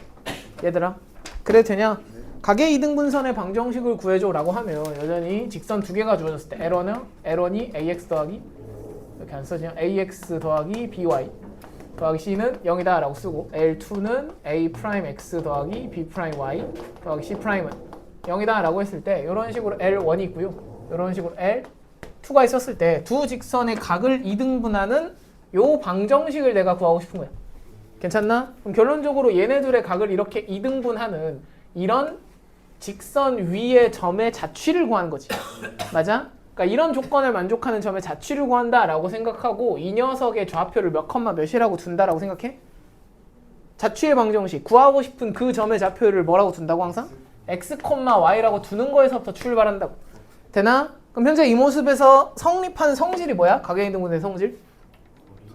얘들아. 그래도 되냐? 가계 이등분선의 방정식을 구해줘 라고 하면 여전히 직선 두 개가 주어졌을 때 L1이 ax 더하기 이렇게 안 써지냐? ax 더하기 by 더하기 c는 0이다 라고 쓰고 L2는 a'x 더하기 b'y 더하기 c'은 0이다 라고 했을 때 이런 식으로 L1이 있고요. 이런 식으로 L2가 있었을 때 두 직선의 각을 이등분하는 요 방정식을 내가 구하고 싶은 거야. 괜찮나? 그럼 결론적으로 얘네들의 각을 이렇게 이등분하는 이런 직선 위의 점의 자취를 구하는 거지. 맞아? 그러니까 이런 조건을 만족하는 점의 자취를 구한다라고 생각하고 이 녀석의 좌표를 몇 컴마 몇이라고 둔다라고 생각해? 자취의 방정식 구하고 싶은 그 점의 좌표를 뭐라고 둔다고 항상? x, y라고 두는 거에서부터 출발한다고. 되나? 그럼 현재 이 모습에서 성립하는 성질이 뭐야? 가계이등분의 성질?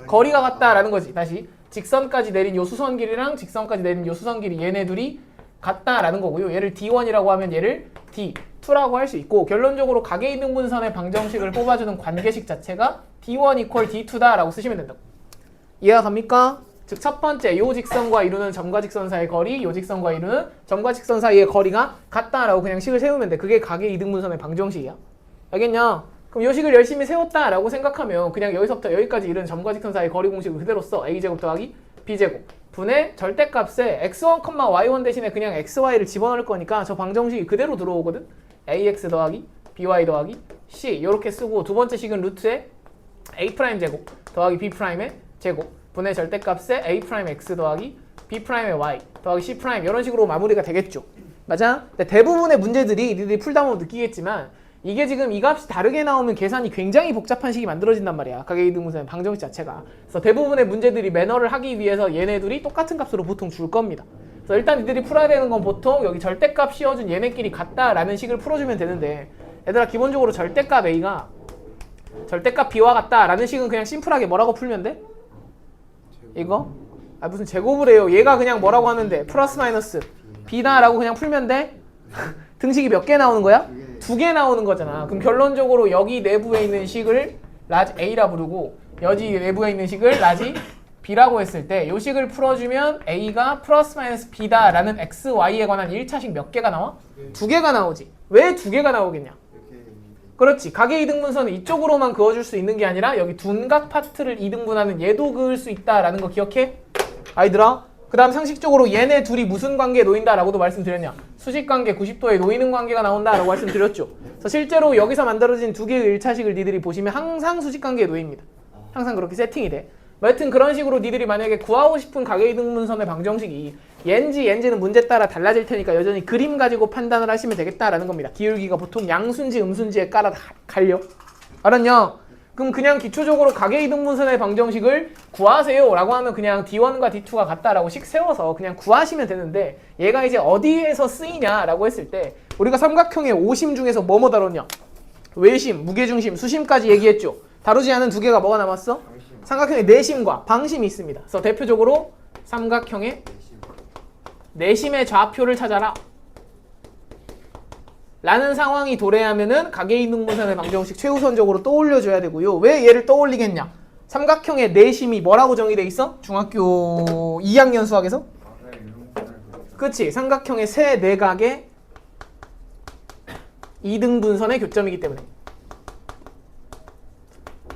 거리가 같다라는 거지. 다시 직선까지 내린 요 수선 길이랑 직선까지 내린 요 수선 길이 얘네 둘이 같다라는 거고요. 얘를 D1이라고 하면 얘를 D2라고 할 수 있고 결론적으로 가계이등분선의 방정식을 뽑아주는 관계식 자체가 D1 equal D2다라고 쓰시면 된다고. 이해가 갑니까? 즉 첫 번째 요 직선과 이루는 점과 직선 사이의 거리, 요 직선과 이루는 점과 직선 사이의 거리가 같다라고 그냥 식을 세우면 돼. 그게 가계이등분선의 방정식이야. 알겠냐? 그럼 요 식을 열심히 세웠다라고 생각하면 그냥 여기서부터 여기까지 이르는 점과 직선 사이의 거리 공식을 그대로 써. a제곱 더하기 b제곱 분의 절대값에 x1, y1 대신에 그냥 xy를 집어넣을 거니까 저 방정식이 그대로 들어오거든. ax 더하기 by 더하기 c 이렇게 쓰고 두 번째 식은 루트에 a' 제곱 더하기 b'의 제곱 분의 절대값에 a'x 더하기 b'의 y 더하기 c' 이런 식으로 마무리가 되겠죠. 맞아? 근데 대부분의 문제들이 니들이 풀다 보면 느끼겠지만 이게 지금 이 값이 다르게 나오면 계산이 굉장히 복잡한 식이 만들어진단 말이야. 가계이등분선의 방정식 자체가. 그래서 대부분의 문제들이 매너를 하기 위해서 얘네들이 똑같은 값으로 보통 줄 겁니다. 그래서 일단 니들이 풀어야 되는 건 보통 여기 절대값 씌워준 얘네끼리 같다라는 식을 풀어주면 되는데 얘들아 기본적으로 절대값 A가 절대값 B와 같다라는 식은 그냥 심플하게 뭐라고 풀면 돼? 이거? 무슨 제곱을 해요. 얘가 그냥 뭐라고 하는데 플러스 마이너스 B다라고 그냥 풀면 돼? 등식이 몇 개 나오는 거야? 2개 나오는 거잖아. 그럼 결론적으로 여기 내부에 있는 식을 라지 A라 부르고 여기 내부에 있는 식을 라지 B라고 했을 때 요 식을 풀어주면 A가 플러스 마이너스 B다 라는 X, Y에 관한 1차식 몇 개가 나와? 2개가 나오지. 왜 2개가 나오겠냐? 그렇지. 가계 이등분선은 이쪽으로만 그어줄 수 있는 게 아니라 여기 둔각 파트를 이등분하는 얘도 그을 수 있다라는 거 기억해? 아이들아. 그 다음 상식적으로 얘네 둘이 무슨 관계에 놓인다라고도 말씀드렸냐? 수직관계 90도에 놓이는 관계가 나온다라고 말씀드렸죠. 그래서 실제로 여기서 만들어진 두 개의 1차식을 니들이 보시면 항상 수직관계에 놓입니다. 항상 그렇게 세팅이 돼. 여튼 그런 식으로 니들이 만약에 구하고 싶은 가계 이등분선의 방정식이 얘인지는 문제 따라 달라질 테니까 여전히 그림 가지고 판단을 하시면 되겠다라는 겁니다. 기울기가 보통 양수인지 음수인지에 따라 갈려. 알았냐? 그럼 그냥 기초적으로 가계 이등분선의 방정식을 구하세요 라고 하면 그냥 D1과 D2가 같다라고 식 세워서 그냥 구하시면 되는데 얘가 이제 어디에서 쓰이냐라고 했을 때 우리가 삼각형의 오심 중에서 뭐뭐 다뤘냐? 외심, 무게중심, 수심까지 얘기했죠. 다루지 않은 두 개가 뭐가 남았어? 삼각형의 내심과 방심이 있습니다. 그래서 대표적으로 삼각형의 내심의 좌표를 찾아라 라는 상황이 도래하면은 가계 이등분선의 방정식 최우선적으로 떠올려줘야 되고요. 왜 얘를 떠올리겠냐? 삼각형의 내심이 뭐라고 정의돼 있어? 중학교 2학년 수학에서? 그치. 삼각형의 세 내각의 이등분선의 교점이기 때문에.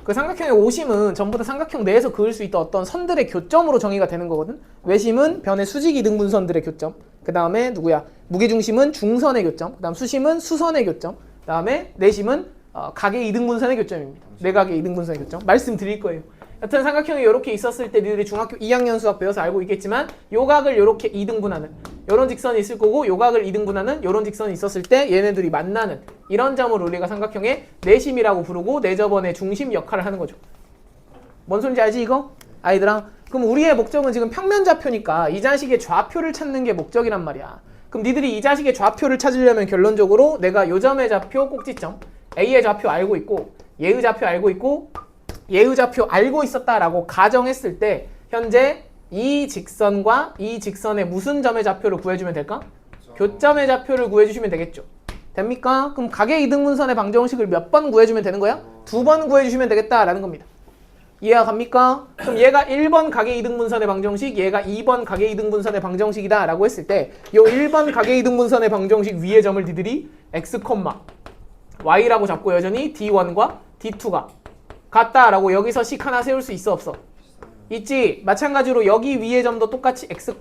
그 삼각형의 오심은 전부 다 삼각형 내에서 그을 수 있던 어떤 선들의 교점으로 정의가 되는 거거든. 외심은 변의 수직 이등분선들의 교점. 그 다음에 누구야? 무게중심은 중선의 교점. 그 다음 수심은 수선의 교점. 그 다음에 내심은 가계 이등분선의 교점입니다. 내각의 이등분선의 교점. 말씀드릴 거예요. 여튼 삼각형이 이렇게 있었을 때 니들이 중학교 2학년 수학 배워서 알고 있겠지만 요 각을 이렇게 이등분하는 요런 직선이 있을 거고 요 각을 이등분하는 요런 직선이 있었을 때 얘네들이 만나는 이런 점을 우리가 삼각형의 내심이라고 부르고 내접원의 중심 역할을 하는 거죠. 뭔 소린지 알지 이거? 아이들아. 그럼 우리의 목적은 지금 평면 좌표니까 이 자식의 좌표를 찾는 게 목적이란 말이야. 그럼 니들이 이 자식의 좌표를 찾으려면 결론적으로 내가 요 점의 좌표 꼭지점 A의 좌표 알고 있고 얘의 좌표 알고 있고 얘의 좌표 알고 있었다라고 가정했을 때 현재 이 직선과 이 직선의 무슨 점의 좌표를 구해주면 될까? 교점의 좌표를 구해주시면 되겠죠. 됩니까? 그럼 가계 이등분선의 방정식을 몇 번 구해주면 되는 거야? 2번 구해주시면 되겠다라는 겁니다. 이해가 갑니까? 그럼 얘가 1번 가계 이등분선의 방정식, 얘가 2번 가계 이등분선의 방정식이다 라고 했을 때 요 1번 가계 이등분선의 방정식 위의 점을 니들이 x, y라고 잡고 여전히 d1과 d2가 같다라고 여기서 식 하나 세울 수 있어 없어? 있지. 마찬가지로 여기 위의 점도 똑같이 x,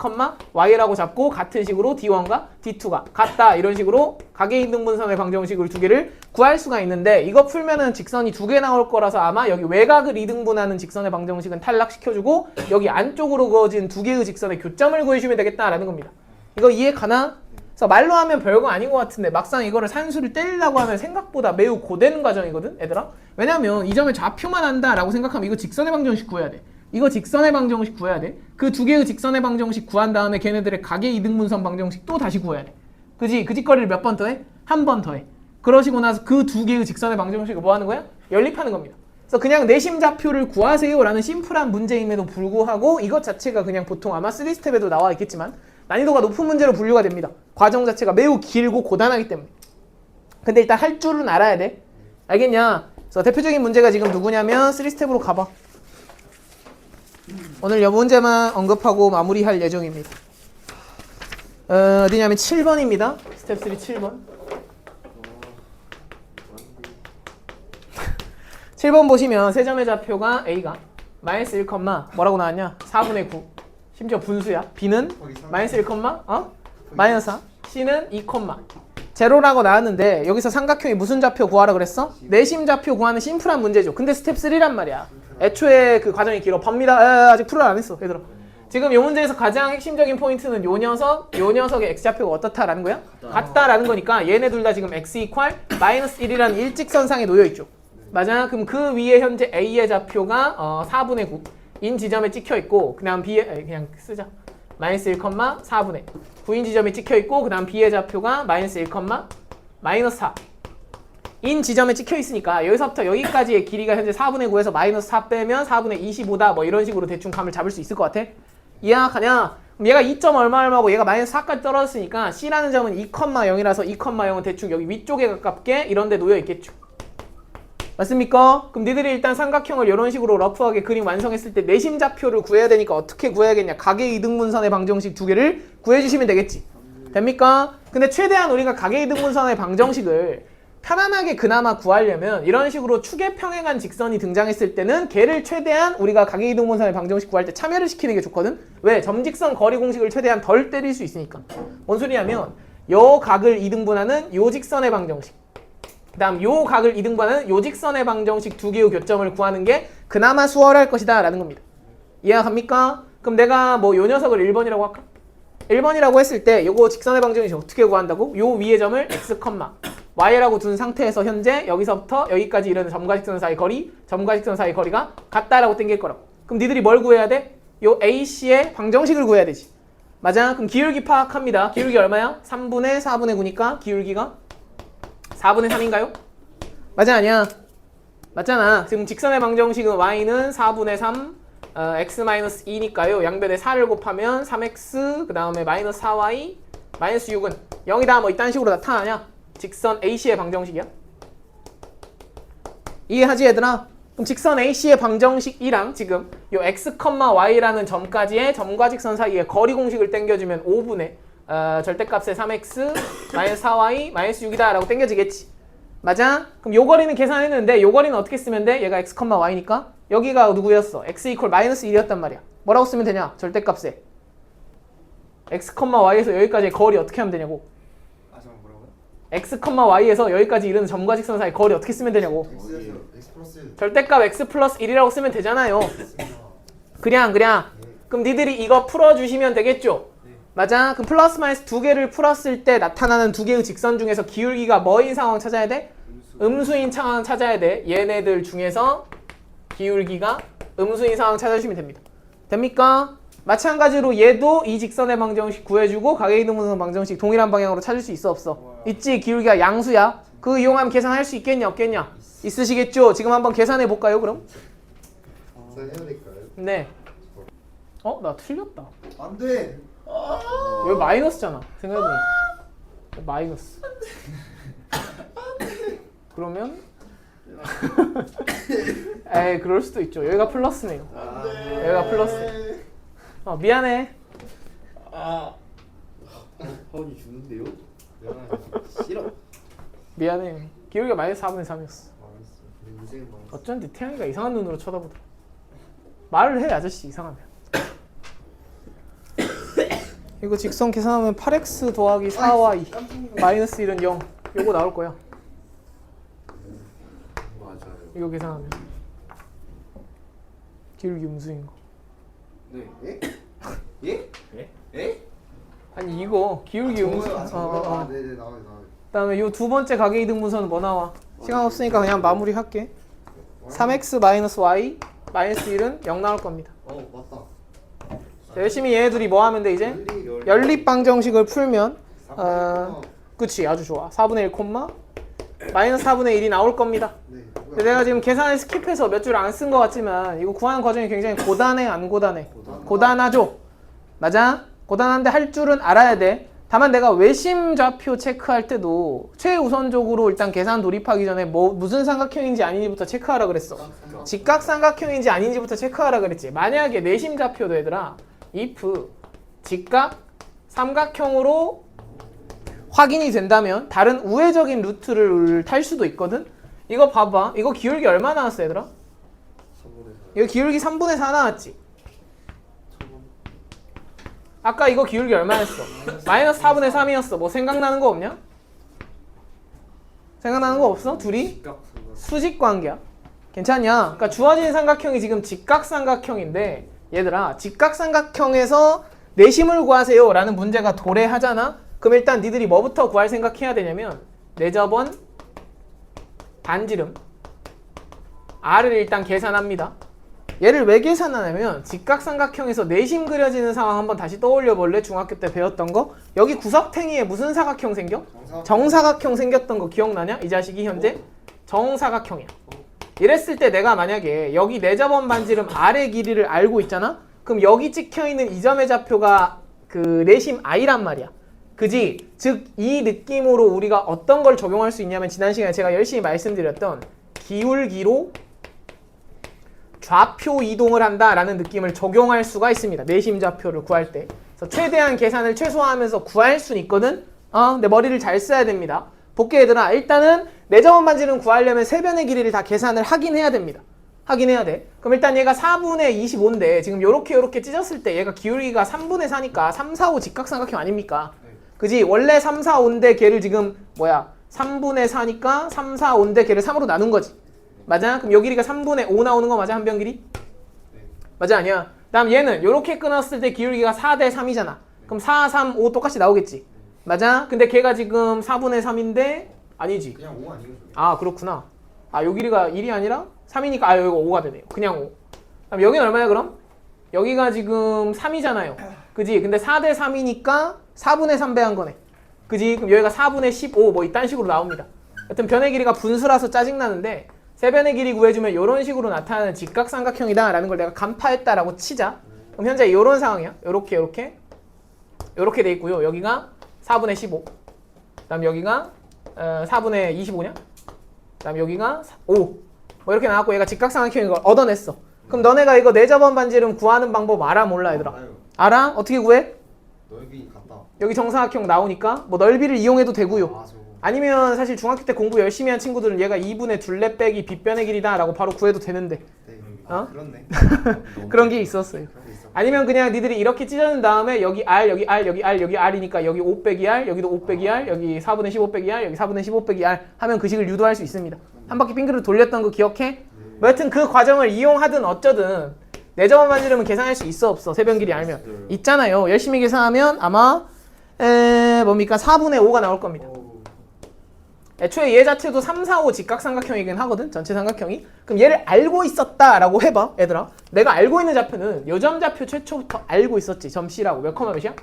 y라고 잡고 같은 식으로 d1과 d2가 같다 이런 식으로 가계 이등분선의 방정식을 두 개를 구할 수가 있는데 이거 풀면은 직선이 두 개 나올 거라서 아마 여기 외곽을 이등분하는 직선의 방정식은 탈락시켜주고 여기 안쪽으로 그어진 두 개의 직선의 교점을 구해주면 되겠다라는 겁니다. 이거 이해 가나? 그래서 말로 하면 별거 아닌 것 같은데 막상 이거를 산수를 때리려고 하면 생각보다 매우 고된 과정이거든 얘들아. 왜냐면 이 점의 좌표만 안다라고 생각하면 이거 직선의 방정식 구해야 돼. 이거 직선의 방정식 구해야 돼. 그 두 개의 직선의 방정식 구한 다음에 걔네들의 가계 이등분선 방정식 또 다시 구해야 돼. 그지? 그 짓거리를 몇 번 더 해? 한 번 더 해. 그러시고 나서 그 두 개의 직선의 방정식을 뭐 하는 거야? 연립하는 겁니다. 그래서 그냥 내심 좌표를 구하세요 라는 심플한 문제임에도 불구하고 이것 자체가 그냥 보통 아마 3스텝에도 나와 있겠지만 난이도가 높은 문제로 분류가 됩니다. 과정 자체가 매우 길고 고단하기 때문에. 근데 일단 할 줄은 알아야 돼. 알겠냐? 그래서 대표적인 문제가 지금 누구냐면 3스텝으로 가봐. 오늘 이 문제만 언급하고 마무리할 예정입니다. 어디냐면 7번입니다. 스텝 3 7번. 7번 보시면 세 점의 좌표가 A가 마이너스 1, 뭐라고 나왔냐? 4분의 9. 심지어 분수야. B는 마이너스 1, 마이너스 4. C는 2, 제로라고 나왔는데 여기서 삼각형이 무슨 좌표 구하라 그랬어? 내심 좌표 구하는 심플한 문제죠. 근데 스텝 3란 말이야. 애초에 그 과정이 길어. 법니다. 아직 풀을 안 했어. 얘들아. 지금 이 문제에서 가장 핵심적인 포인트는 요 녀석의 x좌표가 어떻다라는 거야? 같다라는 거니까 얘네 둘 다 지금 x 이퀄 마이너스 1이라는 일직선상에 놓여있죠. 맞아? 그럼 그 위에 현재 a의 좌표가 4분의 9인 지점에 찍혀있고 그 다음 b의 그냥 쓰자. 마이너스 1, 4분의 9인 지점에 찍혀있고 그 다음 b의 좌표가 마이너스 1, 마이너스 4 인 지점에 찍혀 있으니까 여기서부터 여기까지의 길이가 현재 4분의 9에서 마이너스 4 빼면 4분의 25다 뭐 이런 식으로 대충 감을 잡을 수 있을 것 같아? 이해하냐? 그럼 얘가 2점 얼마고 얘가 마이너스 4까지 떨어졌으니까 C라는 점은 2,0이라서 2,0은 대충 여기 위쪽에 가깝게 이런 데 놓여 있겠죠. 맞습니까? 그럼 니들이 일단 삼각형을 이런 식으로 러프하게 그림 완성했을 때 내심 좌표를 구해야 되니까 어떻게 구해야겠냐? 각의 이등분선의 방정식 두 개를 구해주시면 되겠지. 됩니까? 근데 최대한 우리가 각의 이등분선의 방정식을 편안하게 그나마 구하려면 이런 식으로 축에 평행한 직선이 등장했을 때는 걔를 최대한 우리가 각의 이등분선의 방정식 구할 때 참여를 시키는 게 좋거든? 왜? 점직선 거리 공식을 최대한 덜 때릴 수 있으니까. 뭔 소리냐면 요 각을 이등분하는 요 직선의 방정식, 그 다음 요 각을 이등분하는 요 직선의 방정식 두 개의 교점을 구하는 게 그나마 수월할 것이다 라는 겁니다. 이해가 갑니까? 그럼 내가 뭐 요 녀석을 1번이라고 할까? 1번이라고 했을 때 요거 직선의 방정식 어떻게 구한다고? 요 위의 점을 x, y라고 둔 상태에서 현재 여기서부터 여기까지 이르는 점과 직선 사이 거리, 점과 직선 사이 거리가 같다라고 땡길 거라고. 그럼 니들이 뭘 구해야 돼? 요 AC의 방정식을 구해야 되지. 맞아? 그럼 기울기 파악합니다. 기울기 얼마야? 3분의 4분의 9니까 기울기가 4분의 3인가요? 맞아 아니야? 맞잖아. 지금 직선의 방정식은 y는 4분의 3 x-2니까요. 양변에 4를 곱하면 3x 그 다음에 마이너스 4y 마이너스 6은 0이다 뭐 이딴 식으로 나타나냐? 직선 AC의 방정식이야. 이해하지 얘들아? 그럼 직선 AC의 방정식이랑 지금 요 x, y라는 점까지의 점과 직선 사이의 거리 공식을 땡겨주면 5분의 절대값의 3x 마이너스 4y 마이너스 6이다 라고 땡겨지겠지. 맞아? 그럼 요 거리는 계산했는데 요 거리는 어떻게 쓰면 돼? 얘가 x, y니까 여기가 누구였어? x 이퀄 마이너스 1이었단 말이야. 뭐라고 쓰면 되냐? 절대값에 x, y에서 여기까지의 거리 어떻게 하면 되냐고. 잠깐 뭐라고요? x, y에서 여기까지 이르는 점과 직선 사이 거리 어떻게 쓰면 되냐고. X 플러스 1 절대값 x 플러스 1이라고 쓰면 되잖아요. 됐습니다. 그냥 그럼 니들이 이거 풀어주시면 되겠죠? 맞아? 그럼 플러스 마이너스 두 개를 풀었을 때 나타나는 두 개의 직선 중에서 기울기가 뭐인 상황 찾아야 돼? 음수인 상황 찾아야 돼. 얘네들 중에서 기울기가 음수인 상황 찾아주시면 됩니다. 됩니까? 마찬가지로 얘도 이 직선의 방정식 구해주고 각의 이등분선 방정식 동일한 방향으로 찾을 수 있어 없어? 있지. 기울기가 양수야. 그거 이용하면 계산할 수 있겠냐 없겠냐? 있으시겠죠? 지금 한번 계산해 볼까요 그럼? 해야 될까요? 네. 나 틀렸다. 안 돼. 여기 마이너스잖아. 생각해보니 마이너스. 그러면 에이 그럴 수도 있죠. 여기가 플러스네요. 여기가 플러스. 미안해. 허원이 죽는데요? 싫어. 미안해. 기울기가 마이너스 4분의 3이었어. 인생 망. 어쩐지 태양이가 이상한 눈으로 쳐다보더라. 말을 해 아저씨 이상하면. 이거 직선 계산하면 8x 더하기 4y 마이너스 1은 0. 요거 나올 거야. 맞아요. 이거 계산하면 기울기 음수인 거. 네. 예? 예? 아니 이거 기울기 음수. 네네 나와요. 그다음에 요 두 번째 각의 이등분선은 뭐 나와? 시간 없으니까 그냥 마무리할게. 3x 마이너스 y 마이너스 1은 0 나올 겁니다. 맞다. 자, 열심히 얘네들이 뭐 하면 돼 이제? 연립 방정식을 풀면 그치 아주 좋아. 4분의 1 콤마 마이너스 4분의 1이 나올 겁니다. 네. 근데 내가 지금 계산을 스킵해서 몇 줄 안 쓴 것 같지만 이거 구하는 과정이 굉장히 고단해 안 고단해? 고단하죠? 맞아? 고단한데 할 줄은 알아야 돼. 다만 내가 외심 좌표 체크할 때도 최우선적으로 일단 계산 돌입하기 전에 무슨 삼각형인지 아닌지부터 체크하라 그랬어. 직각 삼각형인지 아닌지부터 체크하라 그랬지. 만약에 내심 좌표도 얘들아 if 직각 삼각형으로 확인이 된다면 다른 우회적인 루트를 탈 수도 있거든. 이거 봐봐. 이거 기울기 얼마 나왔어 얘들아? 3분의 4. 이거 기울기 3분의 4 나왔지? 아까 이거 기울기 얼마였어? 마이너스 4분의 3이었어. 뭐 생각나는 거 없냐? 생각나는 거 없어? 둘이? 직각 삼각. 수직 관계야. 괜찮냐? 그러니까 주어진 삼각형이 지금 직각 삼각형인데 얘들아 직각 삼각형에서 내심을 구하세요 라는 문제가 도래하잖아? 그럼 일단 니들이 뭐부터 구할 생각해야 되냐면 내접원 반지름 R을 일단 계산합니다. 얘를 왜 계산하냐면 직각삼각형에서 내심 그려지는 상황 한번 다시 떠올려 볼래? 중학교 때 배웠던 거. 여기 구석탱이에 무슨 사각형 생겨? 정사각형 생겼던 거 기억나냐? 이 자식이 현재 정사각형이야. 이랬을 때 내가 만약에 여기 내접원 반지름 R의 길이를 알고 있잖아? 그럼 여기 찍혀있는 이 점의 좌표가 그 내심 I란 말이야. 그지? 즉 이 느낌으로 우리가 어떤 걸 적용할 수 있냐면 지난 시간에 제가 열심히 말씀드렸던 기울기로 좌표 이동을 한다라는 느낌을 적용할 수가 있습니다. 내심 좌표를 구할 때. 그래서 최대한 계산을 최소화하면서 구할 수는 있거든. 근데 머리를 잘 써야 됩니다. 볼게 얘들아. 일단은 내저번 반지름 구하려면 세변의 길이를 다 계산을 하긴 해야 됩니다. 하긴 해야 돼. 그럼 일단 얘가 4분의 25인데 지금 요렇게 찢었을 때 얘가 기울기가 3분의 4니까 3, 4, 5 직각삼각형 아닙니까? 그지? 원래 3, 4, 5인데 걔를 지금 3분의 4니까 3, 4, 5인데 걔를 3으로 나눈 거지. 맞아? 그럼 요 길이가 3분의 5 나오는 거 맞아? 한 변 길이? 맞아? 아니야? 다음 얘는 요렇게 끊었을 때 기울기가 4대 3이잖아. 그럼 4, 3, 5 똑같이 나오겠지. 맞아? 근데 걔가 지금 4분의 3인데 아니지. 그냥 5 아니에요? 저게? 아 그렇구나. 요 길이가 1이 아니라 3이니까 여기가 5가 되네요. 그냥 5. 그럼 여기는 얼마야 그럼? 여기가 지금 3이잖아요. 그지? 근데 4대 3이니까 4분의 3 배한 거네. 그지? 그럼 여기가 4분의 15 뭐 이딴 식으로 나옵니다. 여튼 변의 길이가 분수라서 짜증나는데 세변의 길이 구해주면 이런 식으로 나타나는 직각삼각형이다 라는 걸 내가 간파했다라고 치자. 그럼 현재 이런 상황이야. 요렇게 돼 있고요. 여기가 4분의 15. 그 다음 여기가 4분의 25냐? 그 다음 여기가 5. 뭐 이렇게 나왔고 얘가 직각삼각형인 걸 얻어냈어. 그럼 너네가 이거 내저번 반지름 구하는 방법 알아 몰라 얘들아? 알아요. 알아? 어떻게 구해? 넓이 같다. 여기 정사각형 나오니까 뭐 넓이를 이용해도 되고요. 아, 저거. 아니면 사실 중학교 때 공부 열심히 한 친구들은 얘가 2분의 둘레 빼기 빗변의 길이다 라고 바로 구해도 되는데 네. 어? 그렇네. 그런 게 있었어요. 그런 게 있어. 아니면 그냥 니들이 이렇게 찢어낸 다음에 여기 R, 여기 R, 여기 R, 여기 R이니까 여기 5 빼기 R, 여기도 5 빼기 R, 여기 4분의 15 빼기 R, 여기 4분의 15 빼기 R 하면 그 식을 유도할 수 있습니다. 한 바퀴 빙그를 돌렸던 거 기억해? 뭐 여튼 그 과정을 이용하든 어쩌든 내저번 반지름은 계산할 수 있어 없어? 세변 길이 알면 있잖아요. 열심히 계산하면 아마 뭡니까? 4분의 5가 나올 겁니다. 애초에 얘 자체도 3, 4, 5 직각삼각형이긴 하거든. 전체 삼각형이. 그럼 얘를 알고 있었다라고 해봐. 얘들아. 내가 알고 있는 좌표는 요점 좌표 최초부터 알고 있었지. 점 C라고. 몇 콤마 몇이야?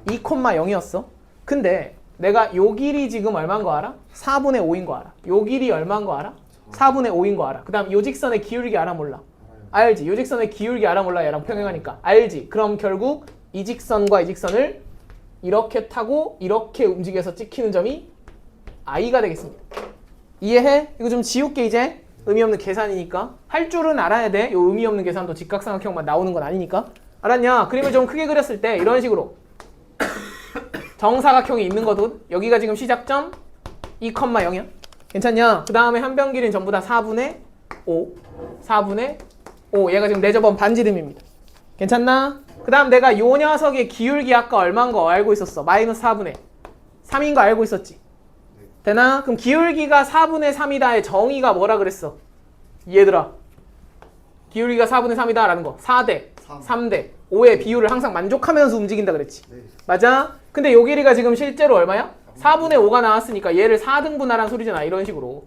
2,0이었어. 근데 내가 요 길이 지금 얼마인 거 알아? 4분의 5인 거 알아. 요 길이 얼마인 거 알아? 4분의 5인 거 알아. 그 다음 요 직선의 기울기 알아 몰라? 알지. 요 직선의 기울기 알아 몰라? 얘랑 평행하니까. 알지. 그럼 결국 이 직선과 이 직선을 이렇게 타고 이렇게 움직여서 찍히는 점이 I가 되겠습니다. 이해해? 이거 좀 지울게 이제. 의미 없는 계산이니까. 할 줄은 알아야 돼. 요 의미 없는 계산도 직각삼각형만 나오는 건 아니니까. 알았냐? 그림을 좀 크게 그렸을 때 이런 식으로 정사각형이 있는 거든. 여기가 지금 시작점 2,0이야. 괜찮냐? 그 다음에 한 변 길이는 전부 다 4분의 5. 4분의 5. 얘가 지금 내저번 반지름입니다. 괜찮나? 그 다음 내가 요 녀석의 기울기 아까 얼마인 거 알고 있었어? 마이너스 4분의 3인 거 알고 있었지? 되나? 그럼 기울기가 4분의 3이다의 정의가 뭐라 그랬어? 얘들아. 기울기가 4분의 3이다 라는 거. 4대, 3대, 5의 비율을 항상 만족하면서 움직인다 그랬지. 네. 맞아? 근데 요 길이가 지금 실제로 얼마야? 4분의 5가 나왔으니까 얘를 4등분하라는 소리잖아. 이런 식으로.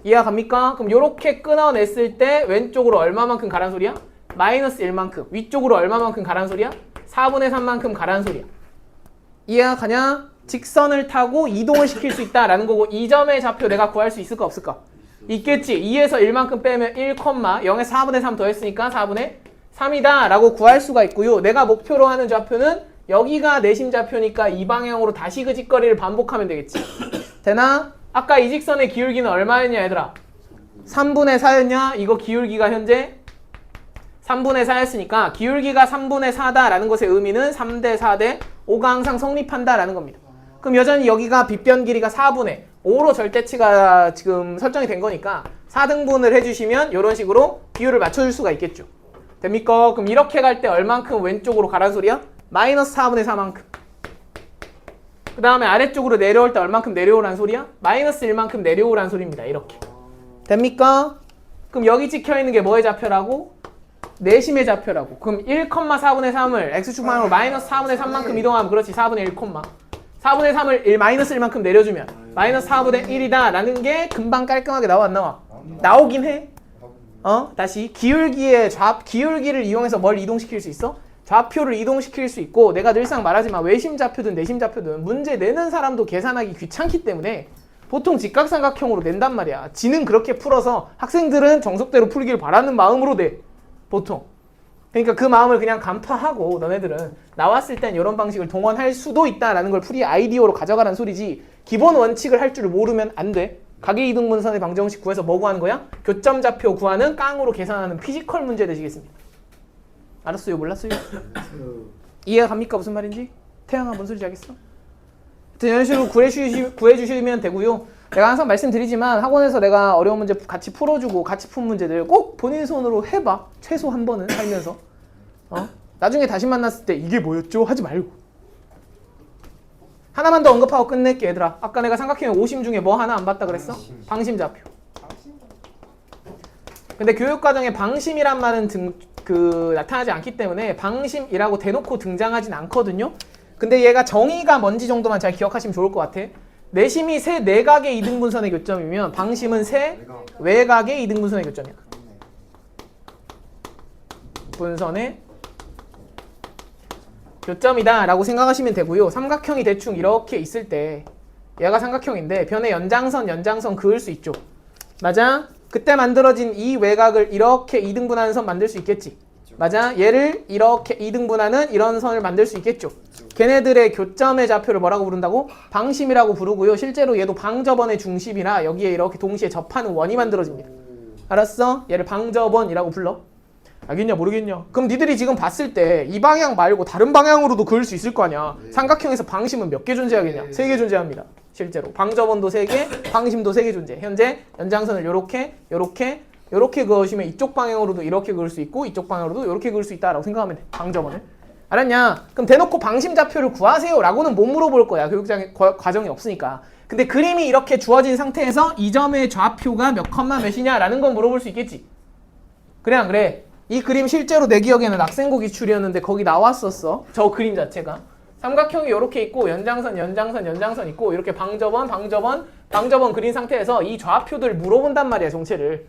이해가 갑니까? 그럼 요렇게 끊어냈을 때 왼쪽으로 얼마만큼 가란 소리야? 마이너스 1만큼. 위쪽으로 얼마만큼 가란 소리야? 4분의 3만큼 가란 소리야. 이해가 가냐? 직선을 타고 이동을 시킬 수 있다라는 거고 이 점의 좌표 내가 구할 수 있을까 없을까? 있겠지. 2에서 1만큼 빼면 1, 0에서 4분의 3 더했으니까 4분의 3이다 라고 구할 수가 있고요. 내가 목표로 하는 좌표는 여기가 내심 좌표니까 이 방향으로 다시 그 직거리를 반복하면 되겠지. 되나? 아까 이 직선의 기울기는 얼마였냐 얘들아? 3분의 4였냐? 이거 기울기가 현재 3분의 4였으니까 기울기가 3분의 4다라는 것의 의미는 3대 4대 5가 항상 성립한다라는 겁니다. 그럼 여전히 여기가 빗변 길이가 4분의 5로 절대치가 지금 설정이 된 거니까 4등분을 해주시면 이런 식으로 비율을 맞춰줄 수가 있겠죠. 됩니까? 그럼 이렇게 갈 때 얼만큼 왼쪽으로 가란 소리야? 마이너스 4분의 4만큼. 그 다음에 아래쪽으로 내려올 때 얼만큼 내려오란 소리야? 마이너스 1만큼 내려오란 소리입니다. 이렇게. 됩니까? 그럼 여기 찍혀있는 게 뭐의 좌표라고? 내심의 좌표라고. 그럼 1,4분의 3을 x축 방향으로 마이너스 4분의 3만큼 이동하면 그렇지 4분의 1, 4분의 3을 마이너스 1만큼 내려주면 마이너스 4분의 1이다 라는 게 금방 깔끔하게 나와 안 나와? 나오긴 해. 다시 기울기를 이용해서 뭘 이동시킬 수 있어? 좌표를 이동시킬 수 있고 내가 늘상 말하지만 외심 좌표든 내심 좌표든 문제 내는 사람도 계산하기 귀찮기 때문에 보통 직각삼각형으로 낸단 말이야. 지는 그렇게 풀어서 학생들은 정석대로 풀기를 바라는 마음으로 내. 보통. 그러니까 그 마음을 그냥 간파하고 너네들은 나왔을 땐 이런 방식을 동원할 수도 있다라는 걸 프리 아이디어로 가져가라는 소리지 기본 원칙을 할 줄 모르면 안 돼. 각의 이등분선의 방정식 구해서 뭐 구하는 거야? 교점 좌표 구하는 깡으로 계산하는 피지컬 문제 되시겠습니다. 알았어요? 몰랐어요? 이해가 갑니까? 무슨 말인지? 태양아 뭔 소리지 하겠어? 이런 식으로 구해주시면 되고요. 내가 항상 말씀드리지만 학원에서 내가 어려운 문제 같이 풀어주고 같이 푼 문제들 꼭 본인 손으로 해봐. 최소 한 번은 살면서. 나중에 다시 만났을 때 이게 뭐였죠? 하지 말고. 하나만 더 언급하고 끝낼게 얘들아. 아까 내가 삼각형의 오심 중에 뭐 하나 안 봤다 그랬어? 방심좌표. 근데 교육과정에 방심이란 말은 나타나지 않기 때문에 방심이라고 대놓고 등장하진 않거든요. 근데 얘가 정의가 뭔지 정도만 잘 기억하시면 좋을 것 같아. 내심이 세 내각의 이등분선의 교점이면 방심은 세 외각의 이등분선의 교점이야. 분선의 교점이다 라고 생각하시면 되고요. 삼각형이 대충 이렇게 있을 때 얘가 삼각형인데 변의 연장선 그을 수 있죠. 맞아? 그때 만들어진 이 외곽을 이렇게 이등분하는 선 만들 수 있겠지. 맞아? 얘를 이렇게 이등분하는 이런 선을 만들 수 있겠죠. 걔네들의 교점의 좌표를 뭐라고 부른다고? 방심이라고 부르고요. 실제로 얘도 방접원의 중심이라 여기에 이렇게 동시에 접하는 원이 만들어집니다. 알았어? 얘를 방접원이라고 불러. 알겠냐 모르겠냐? 그럼 니들이 지금 봤을 때 이 방향 말고 다른 방향으로도 그을 수 있을 거 아니야. 삼각형에서 방심은 몇 개 존재하겠냐? 3개 존재합니다. 실제로 방접원도 3개, 방심도 3개 존재. 현재 연장선을 요렇게 그으시면 이쪽 방향으로도 이렇게 그을 수 있고 이쪽 방향으로도 이렇게 그을 수 있다라고 생각하면 돼. 방접원을. 알았냐? 그럼 대놓고 방심 좌표를 구하세요 라고는 못 물어볼 거야. 교육장에 과정이 없으니까. 근데 그림이 이렇게 주어진 상태에서 이 점의 좌표가 몇 컴마 몇이냐 라는 건 물어볼 수 있겠지. 그래 안 그래? 이 그림 실제로 내 기억에는 학생고 기출이었는데 거기 나왔었어. 저 그림 자체가. 삼각형이 이렇게 있고 연장선 있고 이렇게 방접원 그린 상태에서 이 좌표들 물어본단 말이야 정체를.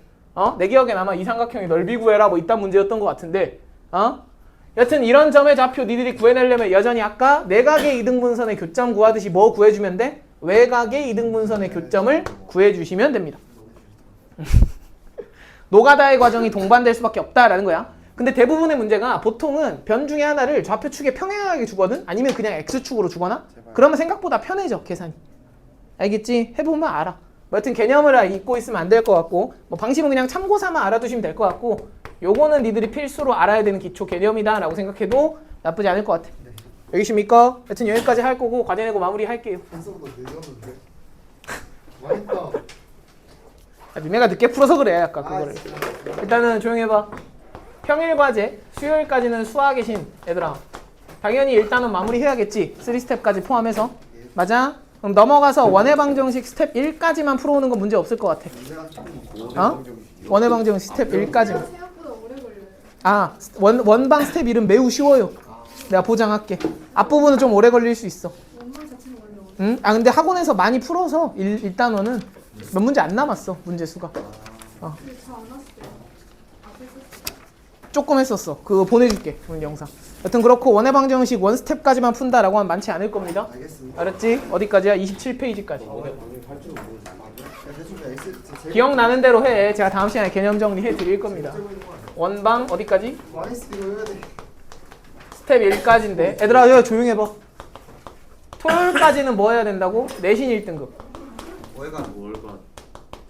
내 기억엔 아마 이 삼각형이 넓이 구해라 뭐 이딴 문제였던 것 같은데 여튼 이런 점의 좌표 니들이 구해내려면 여전히 아까 내각의 이등분선의 교점 구하듯이 뭐 구해주면 돼? 외각의 이등분선의 교점을 구해주시면 됩니다. 노가다의 과정이 동반될 수밖에 없다라는 거야. 근데 대부분의 문제가 보통은 변 중에 하나를 좌표축에 평행하게 주거든? 아니면 그냥 X축으로 주거나? 그러면 생각보다 편해져 계산이. 알겠지? 해보면 알아. 여튼 개념을 잊고 있으면 안 될 것 같고 뭐 방심은 그냥 참고삼아 알아두시면 될 것 같고 요거는 니들이 필수로 알아야 되는 기초 개념이다 라고 생각해도 나쁘지 않을 것 같아. 여기 있습니까? 여튼 여기까지 할 거고 과제 내고 마무리 할게요. 벌써부터 늦었는데. 맛있다. 니네가 늦게 풀어서 그래 아까 그거를. 일단은 조용히 해봐. 평일 과제 수요일까지는 수학의 신 얘들아. 당연히 일단은 마무리 해야겠지. 3스텝까지 포함해서. 맞아? 그럼 넘어가서 원의 방정식 스텝 1까지만 풀어오는 건 문제 없을 것 같아. 원의 방정식 스텝 1까지만. 생각보다 오래 걸려요. 원방 스텝 1은 매우 쉬워요. 내가 보장할게. 앞부분은 좀 오래 걸릴 수 있어. 원만 자체는 원래 어려워. 응? 근데 학원에서 많이 풀어서 일단어는 몇 문제 안 남았어. 문제 수가. 근데 잘 안 왔어요. 앞에 썼어. 조금 했었어. 그거 보내줄게. 오늘 영상. 여튼 그렇고 원의 방정식 원 스텝까지만 푼다라고 하면 많지 않을 겁니다. 알겠습니다. 알았지? 어디까지야? 27페이지까지. 대충 X 기억나는 대로 해. 제가 다음 시간에 개념 정리해 드릴 겁니다. 원방 어디까지? 마이스 이거 해야 돼. 스텝 1까지인데 얘들아 야, 조용히 해봐. 토요일까지는 뭐 해야 된다고? 내신 1등급. 월간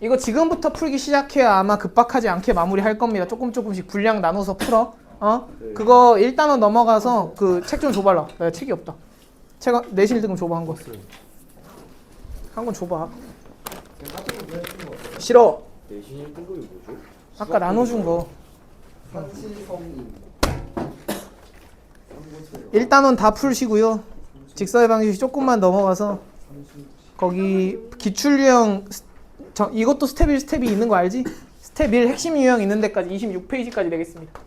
이거 지금부터 풀기 시작해야 아마 급박하지 않게 마무리할 겁니다. 조금씩 분량 나눠서 풀어. 네. 그거 일단은 넘어가서 그 책 좀 줘봐라. 나 책이 없다. 책 내신 1등급 줘봐 한 권. 한 권 줘봐. 싫어. 내신 1등급이 뭐죠? 아까 나눠준 거. 사치성인. 일단은 다 풀시고요. 직사의 방식이 조금만 넘어가서 거기 기출 유형 이것도 스텝 1 스텝이 있는 거 알지? 스텝 1 핵심 유형 있는 데까지 26페이지까지 되겠습니다.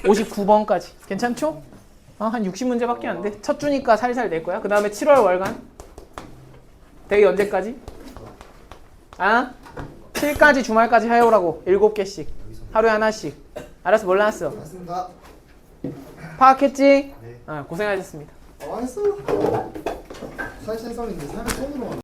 59번까지. 괜찮죠? 한 60문제밖에 안 돼. 첫 주니까 살살 낼 거야. 그 다음에 7월 월간. 대기 언제까지? 7까지 주말까지 해오라고. 7개씩. 하루에 하나씩. 알았어, 몰랐어. 맞습니다. 파악했지? 네. 고생하셨습니다. 맛있어. 사치성인데 삶의 손으로